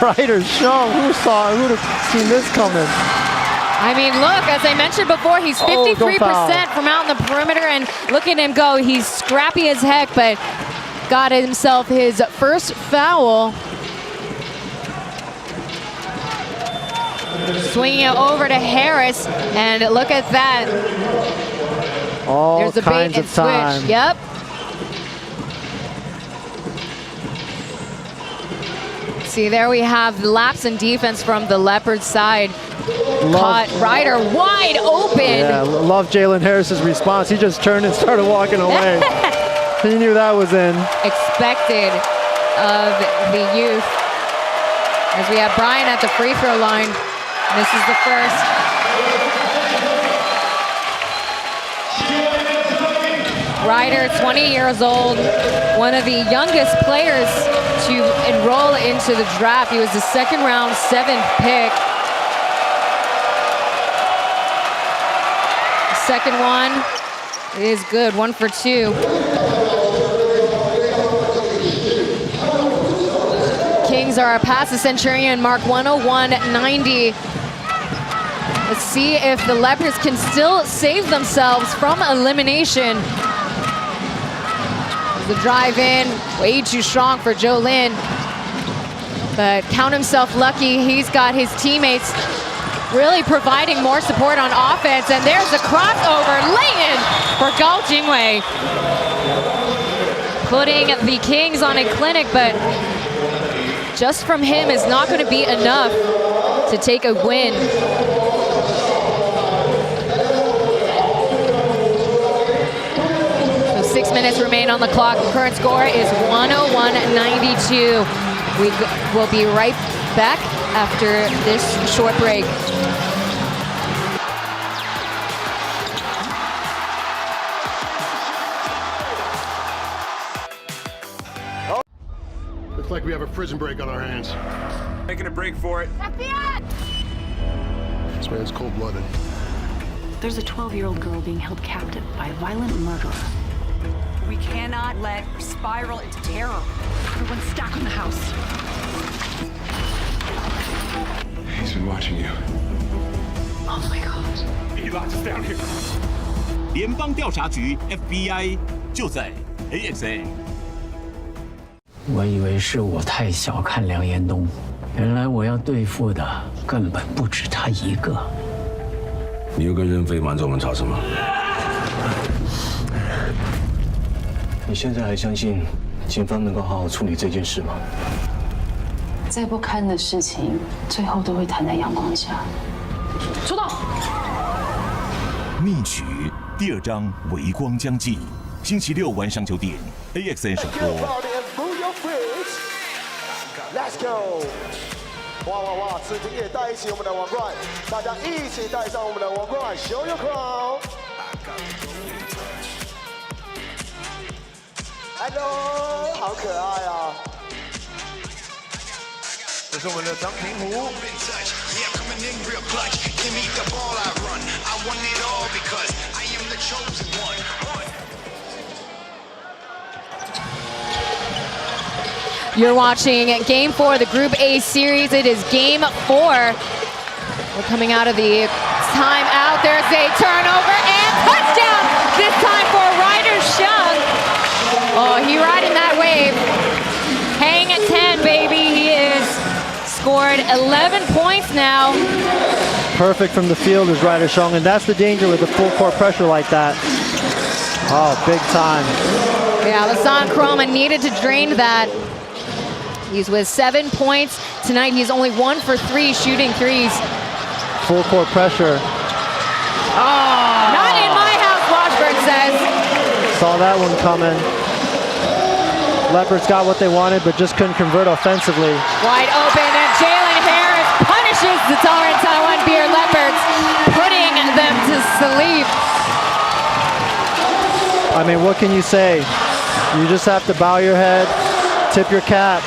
Ryder Sean, who'd have seen this coming? I mean, look, as I mentioned before, he's 53% from out in the perimeter, and look at him go. He's scrappy as heck, but got himself his first foul. Swinging it over to Harris, and look at that. All There's the kinds bait and of time. switch. Yep. See, there we have the lapse in defense from the Leopards side. Caught Ryder wide open. Yeah, love Jalen Harris's response. He just turned and started walking away. He knew that was in. Expected of the youth. As we have Brian at the free throw line. This is the first. Ryder, 20 years old, one of the youngest players to enroll into the draft. He was the second round, 7th pick. The second one is good, 1 for 2. Kings are past the Centurion mark, 101.90. Let's see if the Leopards can still save themselves from elimination. The drive in, way too strong for Joe Lin. But count himself lucky, he's got his teammates really providing more support on offense. And there's the crossover, lay-in for Gao Jingwei. Putting the Kings on a clinic, but just from him is not going to be enough to take a win. So 6 minutes remain on the clock. The current score is 101.92. We will be right back after this short break. Looks like we have a prison break on our hands. Making a break for it. This man's cold-blooded. There's a 12-year-old girl being held captive by a violent murderer. We cannot let her spiral into terror. Everyone's stacked in the house. He's been watching you. Oh my God. He locked us down here. 联邦调查局 FBI 就在 AXN。我以为是我太小看梁延东，原来我要对付的根本不止他一个。你又跟任飞瞒着我们查什么？你现在还相信警方能够好好处理这件事吗？再不堪的事情，最后都会摊在阳光下。出动！密曲第2章微光将近，星期六晚上9点 AXN 首播。 Let's go！ 哇哇哇！此景也带起我们的王冠，大家一起戴上我们的王冠 ，Show your crown！ Hello， 好可爱啊！这是我们的张平湖。 You're watching Game 4 of the Group A series. It is Game 4. We're coming out of the time out. There's a turnover and touchdown. This time for Ryder Shung. Oh, he riding that wave. Hang at 10, baby. He is scored 11 points now. Perfect from the field is Ryder Shung, and that's the danger with the full court pressure like that. Oh, big time. Yeah, Lasan Chroma needed to drain that. He's with 7 points. Tonight, he's only 1 for 3 shooting threes. Full court pressure. Oh, not in my house, Washburn says. Saw that one coming. Leopards got what they wanted, but just couldn't convert offensively. Wide open, and Jalen Harris punishes the Taiwan Beer Leopards, putting them to sleep. I mean, what can you say? You just have to bow your head, tip your cap.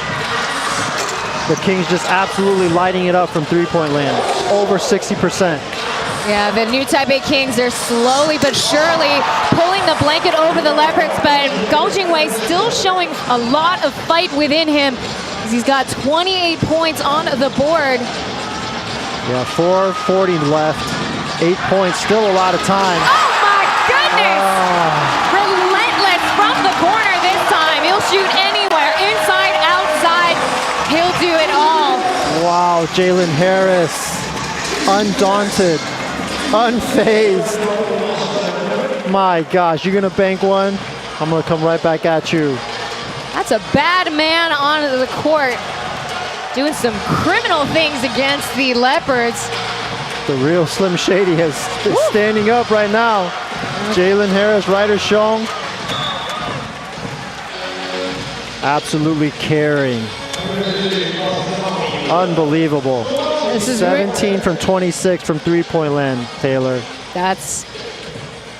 The Kings just absolutely lighting it up from three-point land. Over 60%. Yeah, the new Taipei Kings, they're slowly but surely pulling the blanket over the Leopards, but Gao Jingwei still showing a lot of fight within him. He's got 28 points on the board. Yeah, 4:40 left. 8 points, still a lot of time. Oh my goodness! Relentless from the corner this time. He'll shoot anywhere, inside, outside. He'll do it all. Wow, Jalen Harris, undaunted, unfazed. My gosh, you're gonna bank one? I'm gonna come right back at you. That's a bad man on the court, doing some criminal things against the Leopards. The real Slim Shady is standing up right now. Jalen Harris, Ryder Shung. Absolutely carrying. Unbelievable. This is 17 from 26 from three-point land, Taylor. That's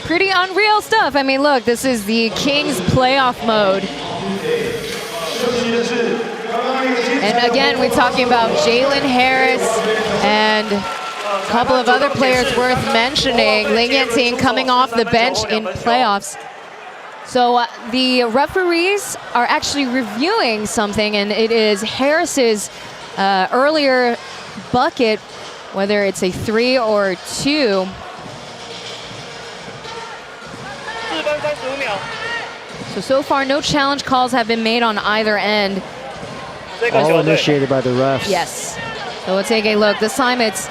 pretty unreal stuff. I mean, look, this is the Kings playoff mode. And again, we're talking about Jalen Harris and a couple of other players worth mentioning. Ling Yanting coming off the bench in playoffs. So the referees are actually reviewing something, and it is Harris's earlier bucket, whether it's a 3 or 2. So far, no challenge calls have been made on either end. All initiated by the refs. Yes. So we'll take a look. This time it's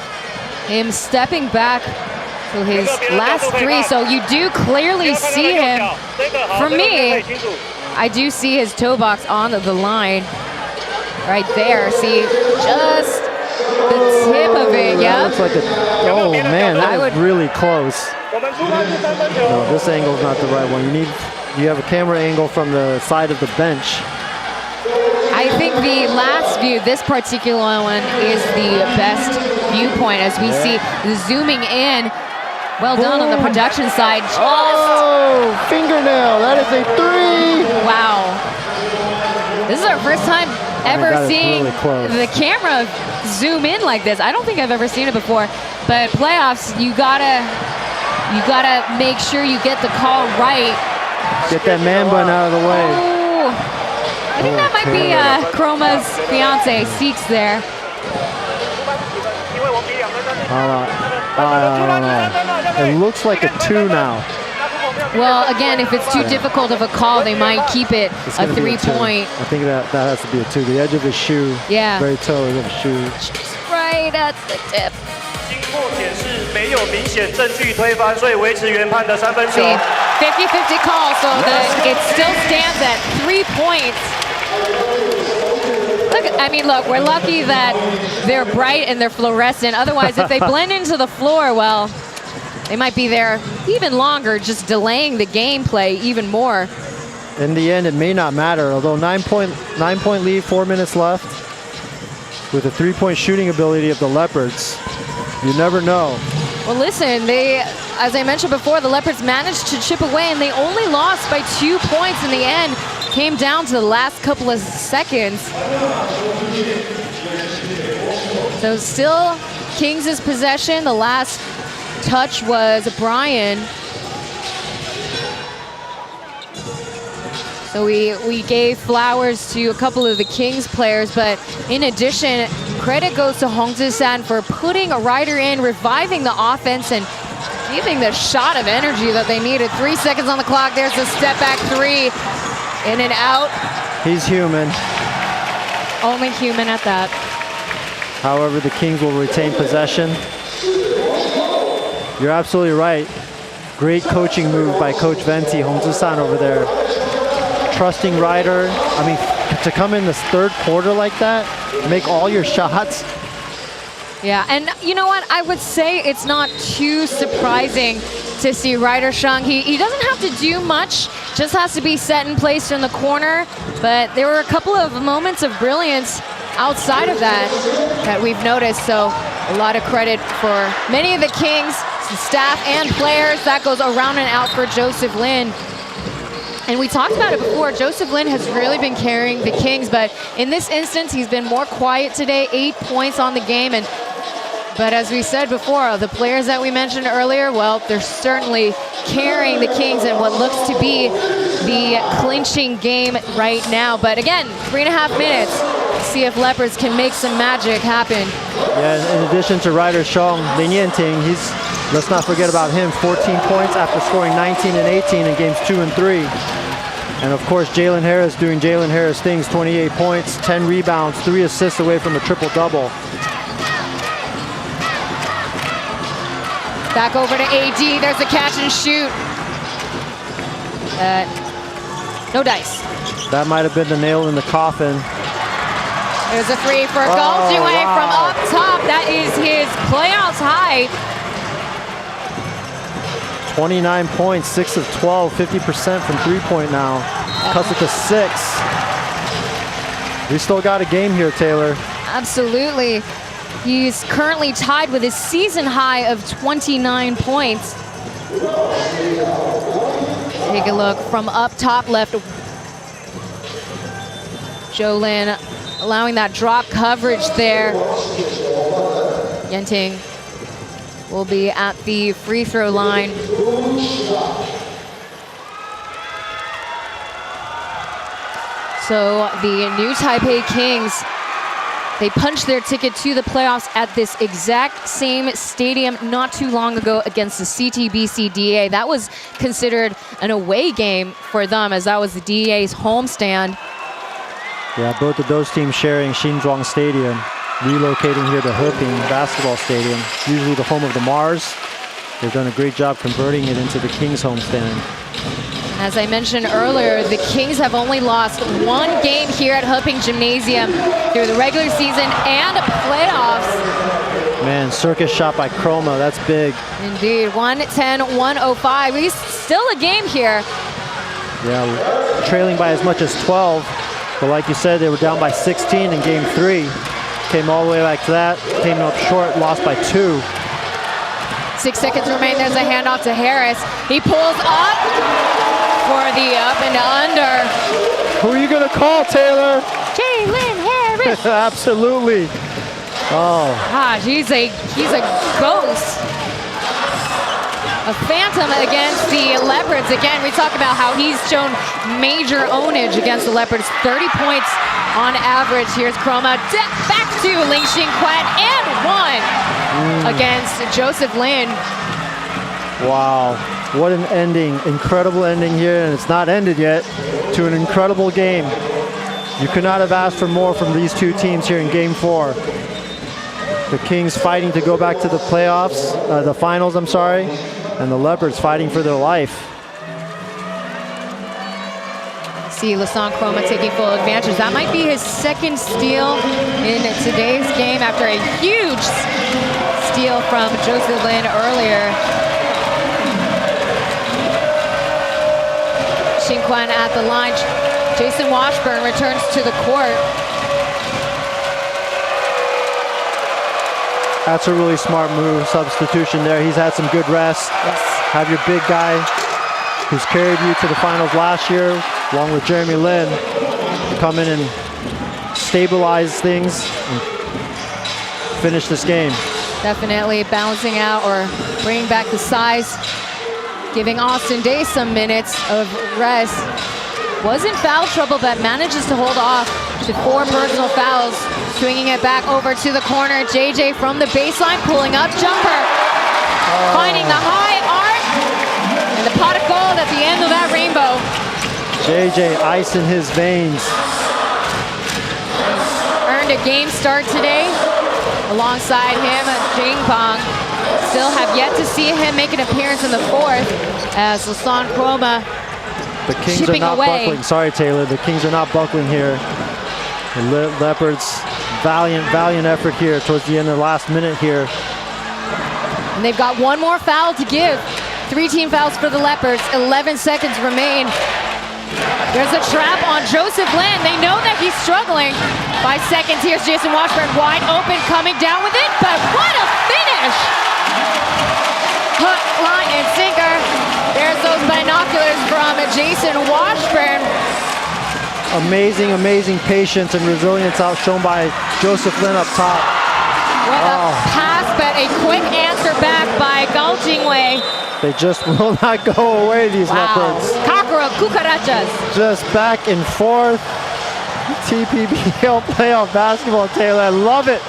him stepping back to his last 3. So you do clearly see him. For me, I do see his toe box on the line. Right there. See, just the tip of it. Yeah. Looks like oh man, that was really close. No, this angle's not the right one. You have a camera angle from the side of the bench. I think the last view, this particular one, is the best viewpoint as we see the zooming in. Well done on the production side. Oh, fingernail, that is a 3. Wow. This is our first time ever seeing the camera zoom in like this. I don't think I've ever seen it before, but playoffs, you gotta make sure you get the call right. Get that man bun out of the way. Oh, I think that might be Chroma's fiance, Seeks there. I don't know. It looks like a 2 now. Well, again, if it's too difficult of a call, they might keep it a 3-point. I think that has to be a 2. The edge of his shoe. Yeah. Very toe of his shoe. Right at the tip. 没有明显证据推翻，所以维持原判的3分球。 50-50 call, so it still stands at 3 points. Look, we're lucky that they're bright and they're fluorescent. Otherwise, if they blend into the floor, well, they might be there even longer, just delaying the gameplay even more. In the end, it may not matter. Although 9-point lead, 4 minutes left, with the 3-point shooting ability of the Leopards, you never know. Well, listen, as I mentioned before, the Leopards managed to chip away, and they only lost by 2 points in the end. Came down to the last couple of seconds. So still Kings' possession. The last touch was Brian. So we gave flowers to a couple of the Kings players, but in addition, credit goes to Hong Zhi-san for putting a rider in, reviving the offense, and giving the shot of energy that they needed. 3 seconds on the clock. There's a step back three. In and out. He's human. Only human at that. However, the Kings will retain possession. You're absolutely right. Great coaching move by Coach Venti, Hong Zhi-san over there. Trusting rider. I mean, to come in this third quarter like that, make all your shots. Yeah, and you know what? I would say it's not too surprising to see Ryder Shang. He doesn't have to do much, just has to be set and placed in the corner. But there were a couple of moments of brilliance outside of that we've noticed. So a lot of credit for many of the Kings, staff and players. That goes around and out for Joseph Lin. And we talked about it before, Joseph Lin has really been carrying the Kings, but in this instance, he's been more quiet today, 8 points on the game. But as we said before, the players that we mentioned earlier, well, they're certainly carrying the Kings in what looks to be the clinching game right now. But again, 3.5 minutes. See if Leopards can make some magic happen. Yeah, in addition to Ryder Shang, Lin Yanting, let's not forget about him, 14 points after scoring 19 and 18 in games 2 and 3. And of course, Jalen Harris doing Jalen Harris things, 28 points, 10 rebounds, 3 assists away from a triple-double. Back over to AD, there's a catch and shoot. No dice. That might have been the nail in the coffin. There's a three for Goldjuan from up top. That is his playoffs high. 29 points, 6 of 12, 50% from three-point now. Cuts it to 6. We still got a game here, Taylor. Absolutely. He's currently tied with his season high of 29 points. Take a look from up top left. Jolin allowing that drop coverage there. Yanting will be at the free throw line. So the new Taipei Kings, they punched their ticket to the playoffs at this exact same stadium not too long ago against the CTBC DA. That was considered an away game for them, as that was the DA's homestand. Yeah, both of those teams sharing Xinzhuang Stadium, relocating here to Heping Basketball Stadium, usually the home of the Mars. They've done a great job converting it into the Kings homestand. As I mentioned earlier, the Kings have only lost one game here at Heping Gymnasium through the regular season and playoffs. Man, circus shot by Chroma, that's big. Indeed, 110-105. He's still a game here. Yeah, trailing by as much as 12. But like you said, they were down by 16 in game 3. Came all the way back to that, came up short, lost by 2. 6 seconds remain. There's a handoff to Harris. He pulls up for the up and under. Who are you gonna call, Taylor? Jalen Harris. Absolutely. Oh. Gosh, he's a ghost. A phantom against the Leopards. Again, we talk about how he's shown major ownage against the Leopards. 30 points on average. Here's Chroma back to Ling Xinquan and one against Joseph Lin. Wow, what an ending. Incredible ending here, and it's not ended yet, to an incredible game. You could not have asked for more from these two teams here in game 4. The Kings fighting to go back to the playoffs, the finals, I'm sorry, and the Leopards fighting for their life. See Lassonde Chroma taking full advantage. That might be his second steal in today's game after a huge steal from Joseph Lin earlier. Xinquan at the line. Jason Washburn returns to the court. That's a really smart move, substitution there. He's had some good rest. Yes. Have your big guy who's carried you to the finals last year, along with Jeremy Lin, to come in and stabilize things and finish this game. Definitely balancing out or bringing back the size, giving Austin Day some minutes of rest. was in foul trouble, but manages to hold off to 4 personal fouls. Swinging it back over to the corner. JJ from the baseline, pulling up, jumper. Finding the high arc, and the pot of gold at the end of that rainbow. JJ ice in his veins. Earned a game start today. Alongside him, Jing Bong. Still have yet to see him make an appearance in the 4th as Lasan Chroma The Kings are not buckling. Sorry, Taylor. The Kings are not buckling here. The Leopards, valiant effort here towards the end of the last minute here. And they've got one more foul to give. 3 team fouls for the Leopards. 11 seconds remain. There's a trap on Joseph Lin. They know that he's struggling. 5 seconds. Here's Jason Washburn wide open, coming down with it, but what a finish! Hook, line, and sinker. There's those binoculars from Jason Washburn. Amazing patience and resilience out shown by Joseph Lin up top. What a pass, but a quick answer back by Gao Jingwei. They just will not go away, these Leopards. Kakura Cucarachas. Just back and forth. TPBL playoff basketball, Taylor. I love it.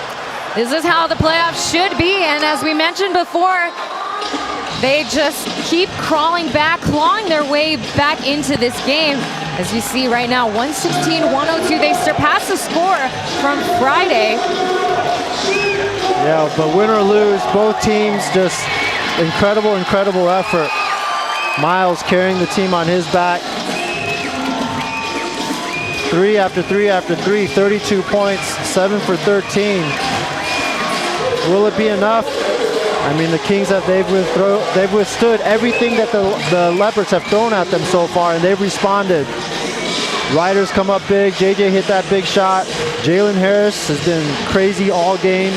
This is how the playoffs should be, and as we mentioned before, they just keep crawling back, clawing their way back into this game. As you see right now, 116-102. They surpassed the score from Friday. Yeah, but win or lose, both teams just incredible effort. Miles carrying the team on his back. 3 after 3 after 3, 32 points, 7 for 13. Will it be enough? I mean, the Kings they've withstood everything that the Leopards have thrown at them so far, and they've responded. Riders come up big. JJ hit that big shot. Jalen Harris has been crazy all game.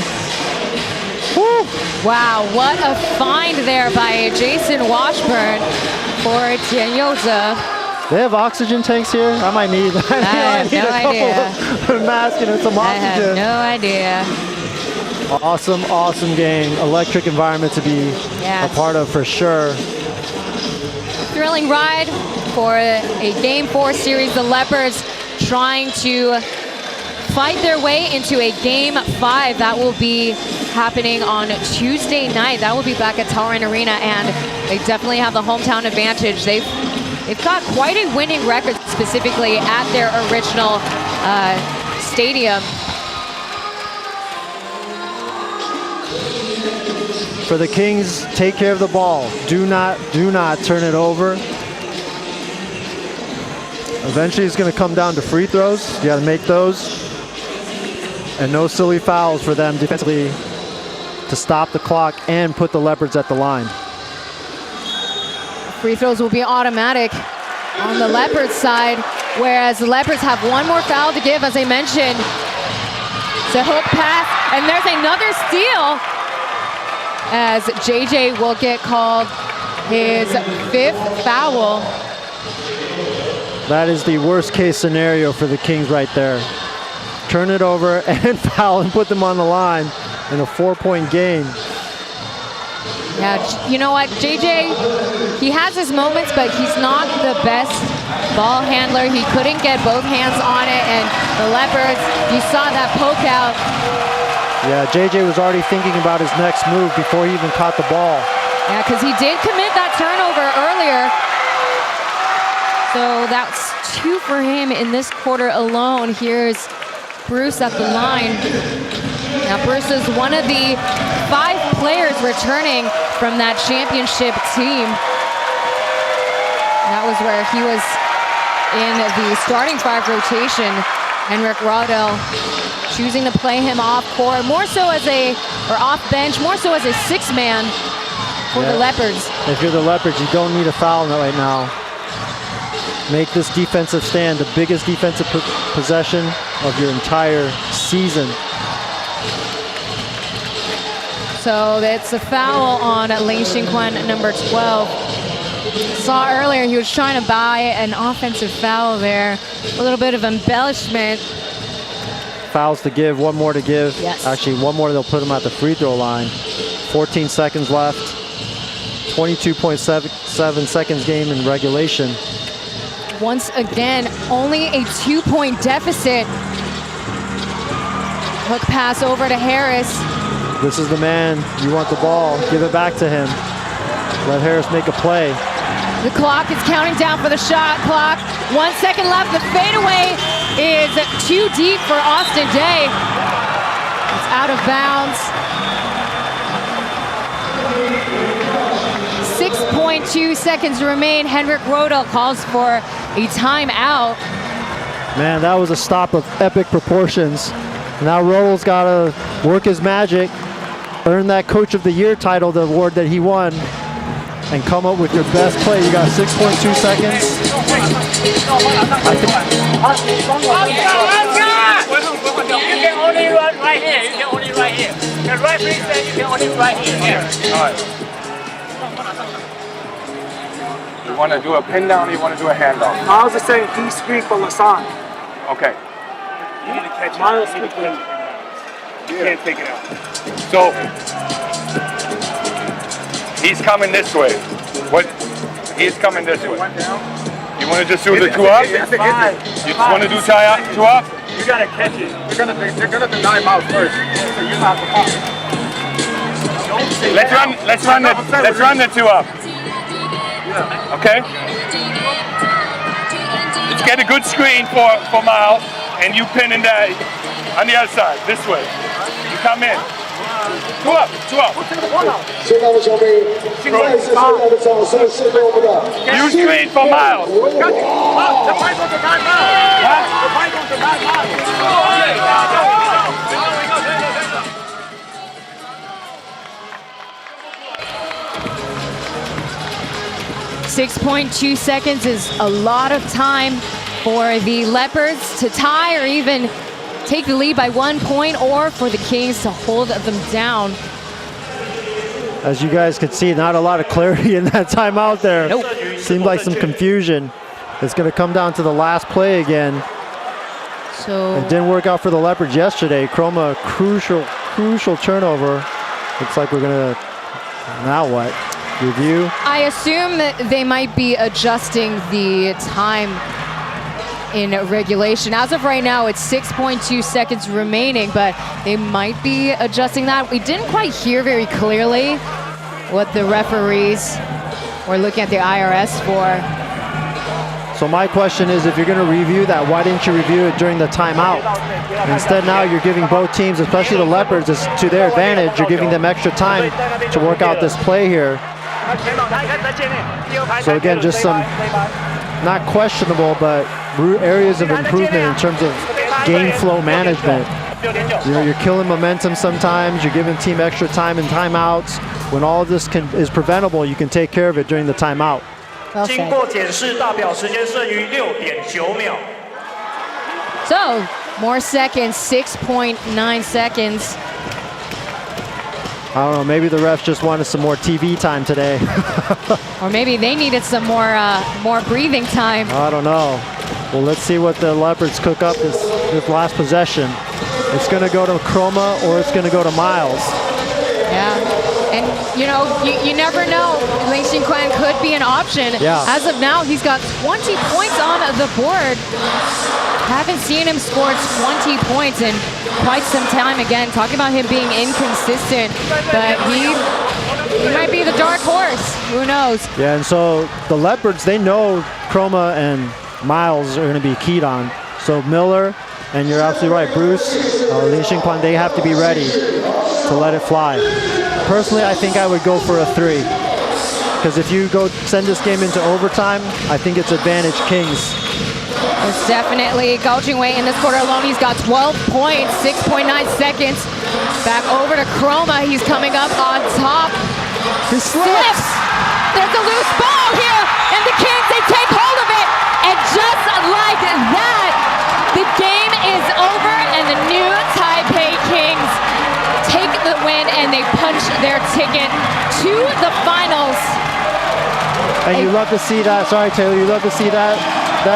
Woo! Wow, what a find there by Jason Washburn for Tianyoza. They have oxygen tanks here? I might need I have no idea. Mask and some oxygen. I have no idea. Awesome game. Electric environment to be a part of for sure. Thrilling ride for a Game 4 series. The Leopards trying to fight their way into a Game 5. That will be happening on Tuesday night. That will be back at Taoyuan Arena, and they definitely have the hometown advantage. They've got quite a winning record, specifically at their original stadium. For the Kings, take care of the ball. Do not turn it over. Eventually it's going to come down to free throws. You got to make those. And no silly fouls for them defensively to stop the clock and put the Leopards at the line. Free throws will be automatic on the Leopards side, whereas the Leopards have one more foul to give, as I mentioned. It's a hook pass, and there's another steal, as JJ will get called his 5th foul. That is the worst case scenario for the Kings right there. Turn it over and foul and put them on the line in a 4-point game. Yeah, you know what, JJ, he has his moments, but he's not the best ball handler. He couldn't get both hands on it, and the Leopards, you saw that poke out. Yeah, JJ was already thinking about his next move before he even caught the ball. Yeah, because he did commit that turnover earlier. So that's 2 for him in this quarter alone. Here's Bruce at the line. Now Bruce is one of the 5 players returning from that championship team. That was where he was in the starting 5 rotation. Henrik Rodell choosing to play him off court, more so as off bench, more so as a 6-man for the Leopards. If you're the Leopards, you don't need a foul right now. Make this defensive stand the biggest defensive possession of your entire season. So it's a foul on Lin Xingquan, number 12. Saw earlier he was trying to buy an offensive foul there. A little bit of embellishment. Fouls to give, one more to give. Yes. Actually, one more, they'll put him at the free throw line. 14 seconds left. 22.7 seconds game in regulation. once again, only a 2-point deficit. Hook pass over to Harris. This is the man. You want the ball. Give it back to him. Let Harris make a play. The clock is counting down for the shot clock. 1 second left. The fadeaway is too deep for Austin Day. It's out of bounds. 6.2 seconds remain. Henrik Rodel calls for a timeout. Man, that was a stop of epic proportions. Now Rodel's got to work his magic, earn that Coach of the Year title, the award that he won, and come up with your best play. You got 6.2 seconds. You can only run right here. You can only right here. The referee said you can only right here. All right. You want to do a pin down or you want to do a handoff? Miles is saying he screen for Lasan. Okay. You need to catch it. Miles need to catch it. You can't take it out. So, he's coming this way. What? He's coming this way. You want to just do the 2 up? You just want to do 2 up? You gotta catch it. They're gonna deny Miles first. So you have to pop. Let's run the 2 up. Okay? Let's get a good screen for Miles, and you pin in that on the other side, this way. You come in. 2 up, 2 up. You screen for Miles. .2 seconds is a lot of time for the Leopards to tie or even take the lead by 1 point, or for the Kings to hold them down. As you guys can see, not a lot of clarity in that timeout there. Nope. Seemed like some confusion. It's going to come down to the last play again. So it didn't work out for the Leopards yesterday. Chroma, crucial turnover. Looks like we're going to, now what? Review? I assume that they might be adjusting the time in regulation. As of right now, it's 6.2 seconds remaining, but they might be adjusting that. We didn't quite hear very clearly what the referees were looking at the IRS for. So my question is, if you're going to review that, why didn't you review it during the timeout? Instead, now you're giving both teams, especially the Leopards, to their advantage. You're giving them extra time to work out this play here. So again, just some not questionable, but areas of improvement in terms of game flow management. You know, you're killing momentum sometimes. You're giving team extra time and timeouts. When all of this is preventable, you can take care of it during the timeout. Well said. So, more seconds, 6.9 seconds. I don't know, maybe the refs just wanted some more TV time today. Or maybe they needed some more breathing time. I don't know. Well, let's see what the Leopards cook up this last possession. It's going to go to Chroma or it's going to go to Miles. Yeah, and you know, you never know. Ling Xinquan could be an option. Yeah. As of now, he's got 20 points on the board. Haven't seen him score 20 points in quite some time. Again, talking about him being inconsistent, but he might be the dark horse. Who knows? Yeah, and so the Leopards, they know Chroma and Miles are going to be keyed on. So Miller, and you're absolutely right, Bruce, Ling Xinquan, they have to be ready to let it fly. Personally, I think I would go for a 3. Because if you send this game into overtime, I think it's advantage Kings. It's definitely Gao Jingwei in this quarter alone. He's got 12 points, 6.9 seconds. Back over to Chroma. He's coming up on top. He slips. There's a loose ball here, and the Kings, they take hold of it. And just like that, the game is over, and the new Taipei Kings take the win, and they punch their ticket to the finals. And you love to see that. Sorry, Taylor. You love to see that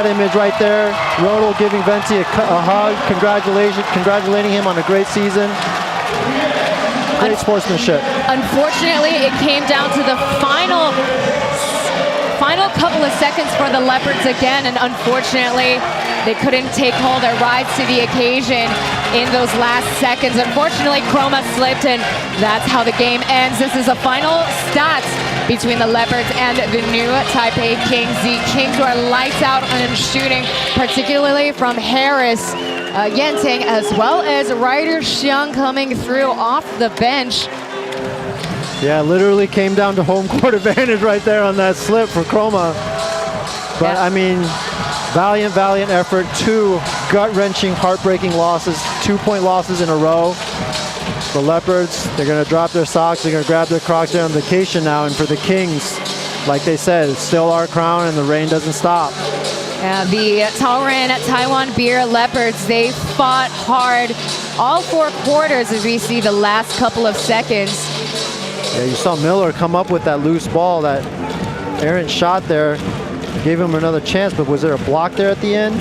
image right there. Rodel giving Venti a hug, congratulating him on a great season. Great sportsmanship. Unfortunately, it came down to the final final couple of seconds for the Leopards again, and unfortunately, they couldn't take hold or rise to the occasion in those last seconds. Unfortunately, Chroma slipped, and that's how the game ends. This is a final stats between the Leopards and the new Taipei Kings. The Kings were lights out on shooting, particularly from Harris, Yenting, as well as Ryder Xiang coming through off the bench. Yeah, literally came down to home court advantage right there on that slip for Chroma. But I mean, valiant effort. 2 gut-wrenching, heartbreaking losses, 2-point losses in a row. The Leopards, they're gonna drop their socks, they're gonna grab their Crocs, they're on vacation now. And for the Kings, like they said, it's still our crown and the rain doesn't stop. The Taoyuan Taiwan Beer Leopards, they fought hard all 4 quarters as we see the last couple of seconds. Yeah, you saw Miller come up with that loose ball, that errant shot there. Gave him another chance, but was there a block there at the end?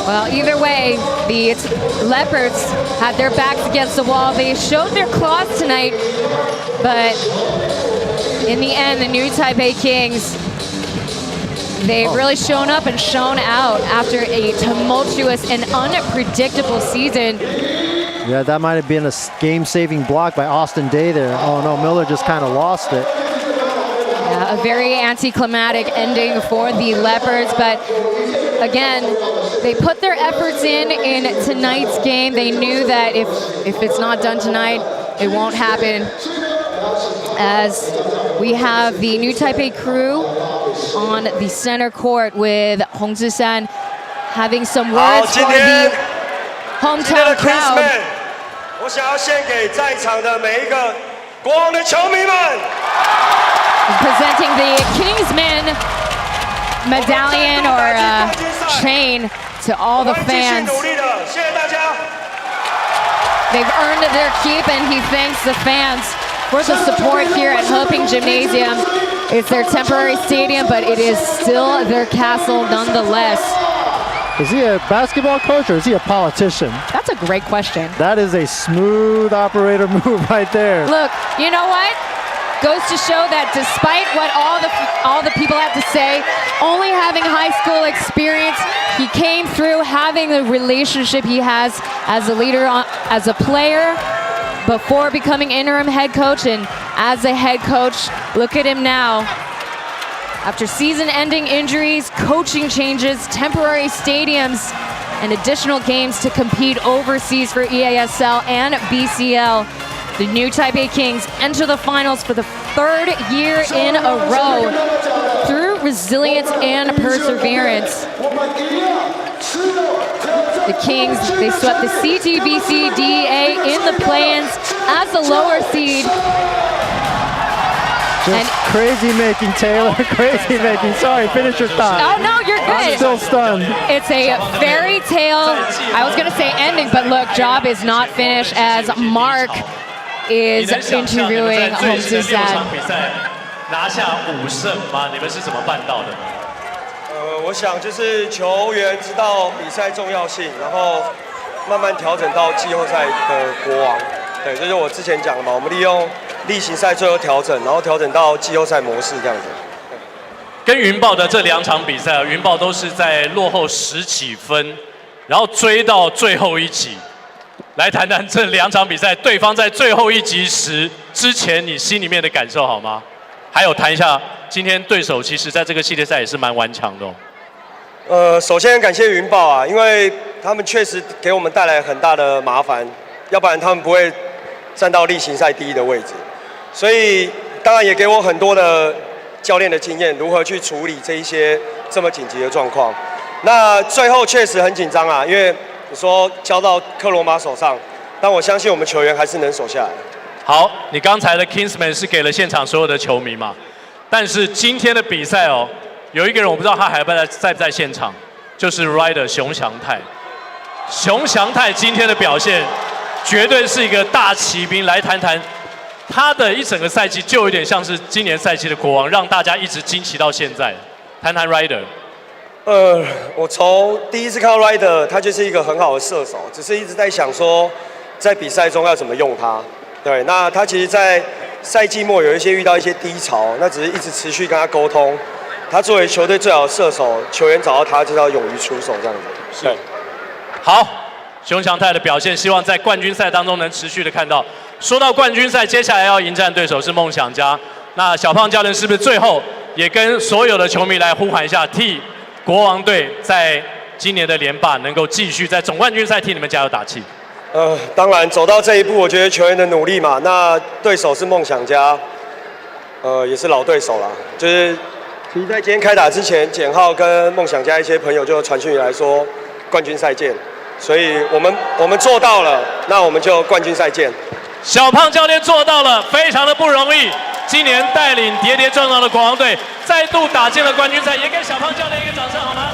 Well, either way, the Leopards had their backs against the wall. They showed their claws tonight, but in the end, the new Taipei Kings, they've really shown up and shown out after a tumultuous and unpredictable season. Yeah, that might have been a game-saving block by Austin Day there. Oh no, Miller just kind of lost it. Yeah, a very anticlimactic ending for the Leopards, but again, they put their efforts in tonight's game. They knew that if it's not done tonight, it won't happen. As we have the new Taipei crew on the center court with Hong Zhisan having some words for the hometown crowd. 我想要献给在场的每一个国王的球迷们。 Presenting the Kingsman medallion or chain to all the fans. They've earned their keep, and he thanks the fans for the support here at Heping Gymnasium. It's their temporary stadium, but it is still their castle nonetheless. Is he a basketball coach or is he a politician? That's a great question. That is a smooth operator move right there. Look, you know what? Goes to show that despite what all the people have to say, only having high school experience, he came through having the relationship he has as a leader, as a player, before becoming interim head coach, and as a head coach, look at him now. After season-ending injuries, coaching changes, temporary stadiums, and additional games to compete overseas for EASL and BCL, the new Taipei Kings enter the finals for the 3rd year in a row through resilience and perseverance. The Kings, they swept the CTBC-DA in the play-ins as the lower seed. Just crazy making, Taylor, crazy making. Sorry, finish your thought. Oh no, you're good. I'm still stunned. It's a fairy tale, I was gonna say ending, but look, job is not finished as Mark is interviewing Hong Zhisan. 拿下5胜吗？你们是怎么办到的？我想就是球员知道比赛重要性，然后慢慢调整到季后赛的国王。对，这就是我之前讲的嘛，我们利用例行赛最后调整，然后调整到季后赛模式这样子。跟云豹的这2场比赛，云豹都是在落后10几分，然后追到最后一集。来谈谈这2场比赛，对方在最后一集时之前你心里面的感受好吗？还有谈一下今天对手其实在这个系列赛也是蛮顽强的哦。首先感谢云豹啊，因为他们确实给我们带来很大的麻烦，要不然他们不会站到例行赛第1的位置。所以当然也给我很多的教练的经验，如何去处理这一些这么紧急的状况。那最后确实很紧张啊，因为你说交到克罗马手上，但我相信我们球员还是能守下来。好，你刚才的 Kingsman 是给了现场所有的球迷嘛？但是今天的比赛哦，有一个人我不知道他还在不在现场，就是 Ryder 熊祥泰。熊祥泰今天的表现绝对是一个大骑兵，来谈谈他的一整个赛季就有点像是今年赛季的国王，让大家一直惊奇到现在。谈谈 Ryder。我从第一次看到 Ryder， 他就是一个很好的射手，只是一直在想说，在比赛中要怎么用他。对，那他其实在赛季末有一些遇到一些低潮，那只是一直持续跟他沟通。他作为球队最好的射手，球员找到他就要勇于出手，这样子。是。好，熊祥泰的表现，希望在冠军赛当中能持续的看到。说到冠军赛，接下来要迎战对手是梦想家。那小胖教练是不是最后也跟所有的球迷来呼喊一下，替国王队在今年的连霸能够继续在总冠军赛替你们加油打气？当然走到这一步，我觉得球员的努力嘛，那对手是梦想家，也是老对手啦。就是其实在今天开打之前，简浩跟梦想家一些朋友就传讯来说冠军赛见，所以我们做到了，那我们就冠军赛见。小胖教练做到了，非常的不容易。今年带领跌跌撞撞的国王队再度打进了冠军赛，也给小胖教练一个掌声好吗？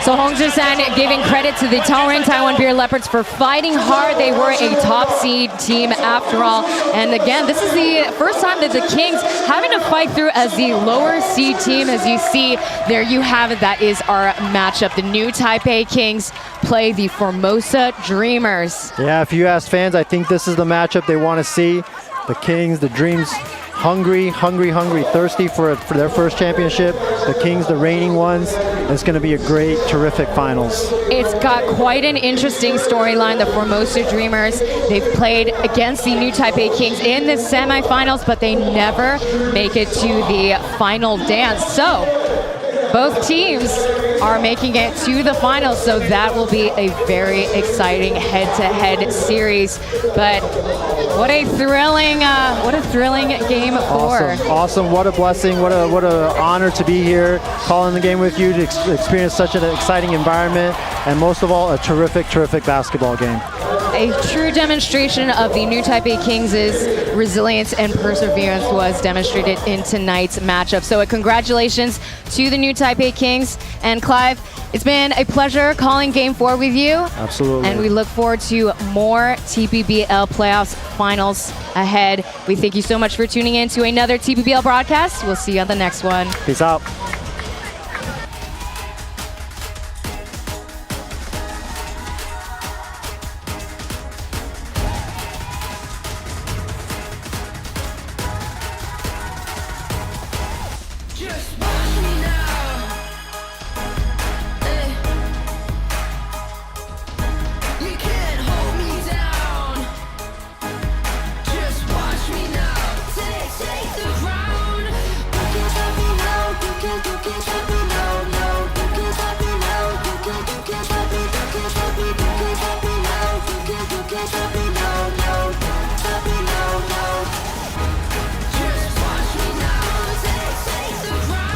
So Hong Ji-san giving credit to the Taiwan Beer Leopards for fighting hard. They were a top seed team after all. And again, this is the first time that the Kings having to fight through as the lower seed team. As you see, there you have it. That is our matchup. The new Taipei Kings play the Formosa Dreamers. Yeah, if you ask fans, I think this is the matchup they want to see. The Kings, the Dreams, hungry, thirsty for their first championship. The Kings, the reigning ones. It's going to be a great, terrific finals. It's got quite an interesting storyline. The Formosa Dreamers, they've played against the new Taipei Kings in the semifinals, but they never make it to the final dance. So both teams are making it to the finals, so that will be a very exciting head-to-head series. But what a thrilling game four. Awesome! What a blessing! What a honor to be here, calling the game with you, to experience such an exciting environment, and most of all, a terrific basketball game. A true demonstration of the new Taipei Kings' resilience and perseverance was demonstrated in tonight's matchup. So congratulations to the new Taipei Kings. And Clive, it's been a pleasure calling Game 4 with you. Absolutely. And we look forward to more TPBL playoffs finals ahead. We thank you so much for tuning in to another TPBL broadcast. We'll see you on the next one. Peace out. Just watch me now. You can't hold me down. Just watch me now. Take the crown. You can't stop me now. You can't stop me now. No, you can't stop me now. You can't stop me. You can't stop me. You can't stop me now. You can't stop me now. No, stop me now. No. Just watch me now. Take the crown.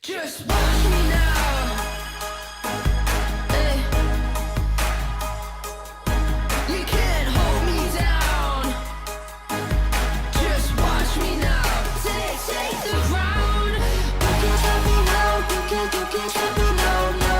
Just watch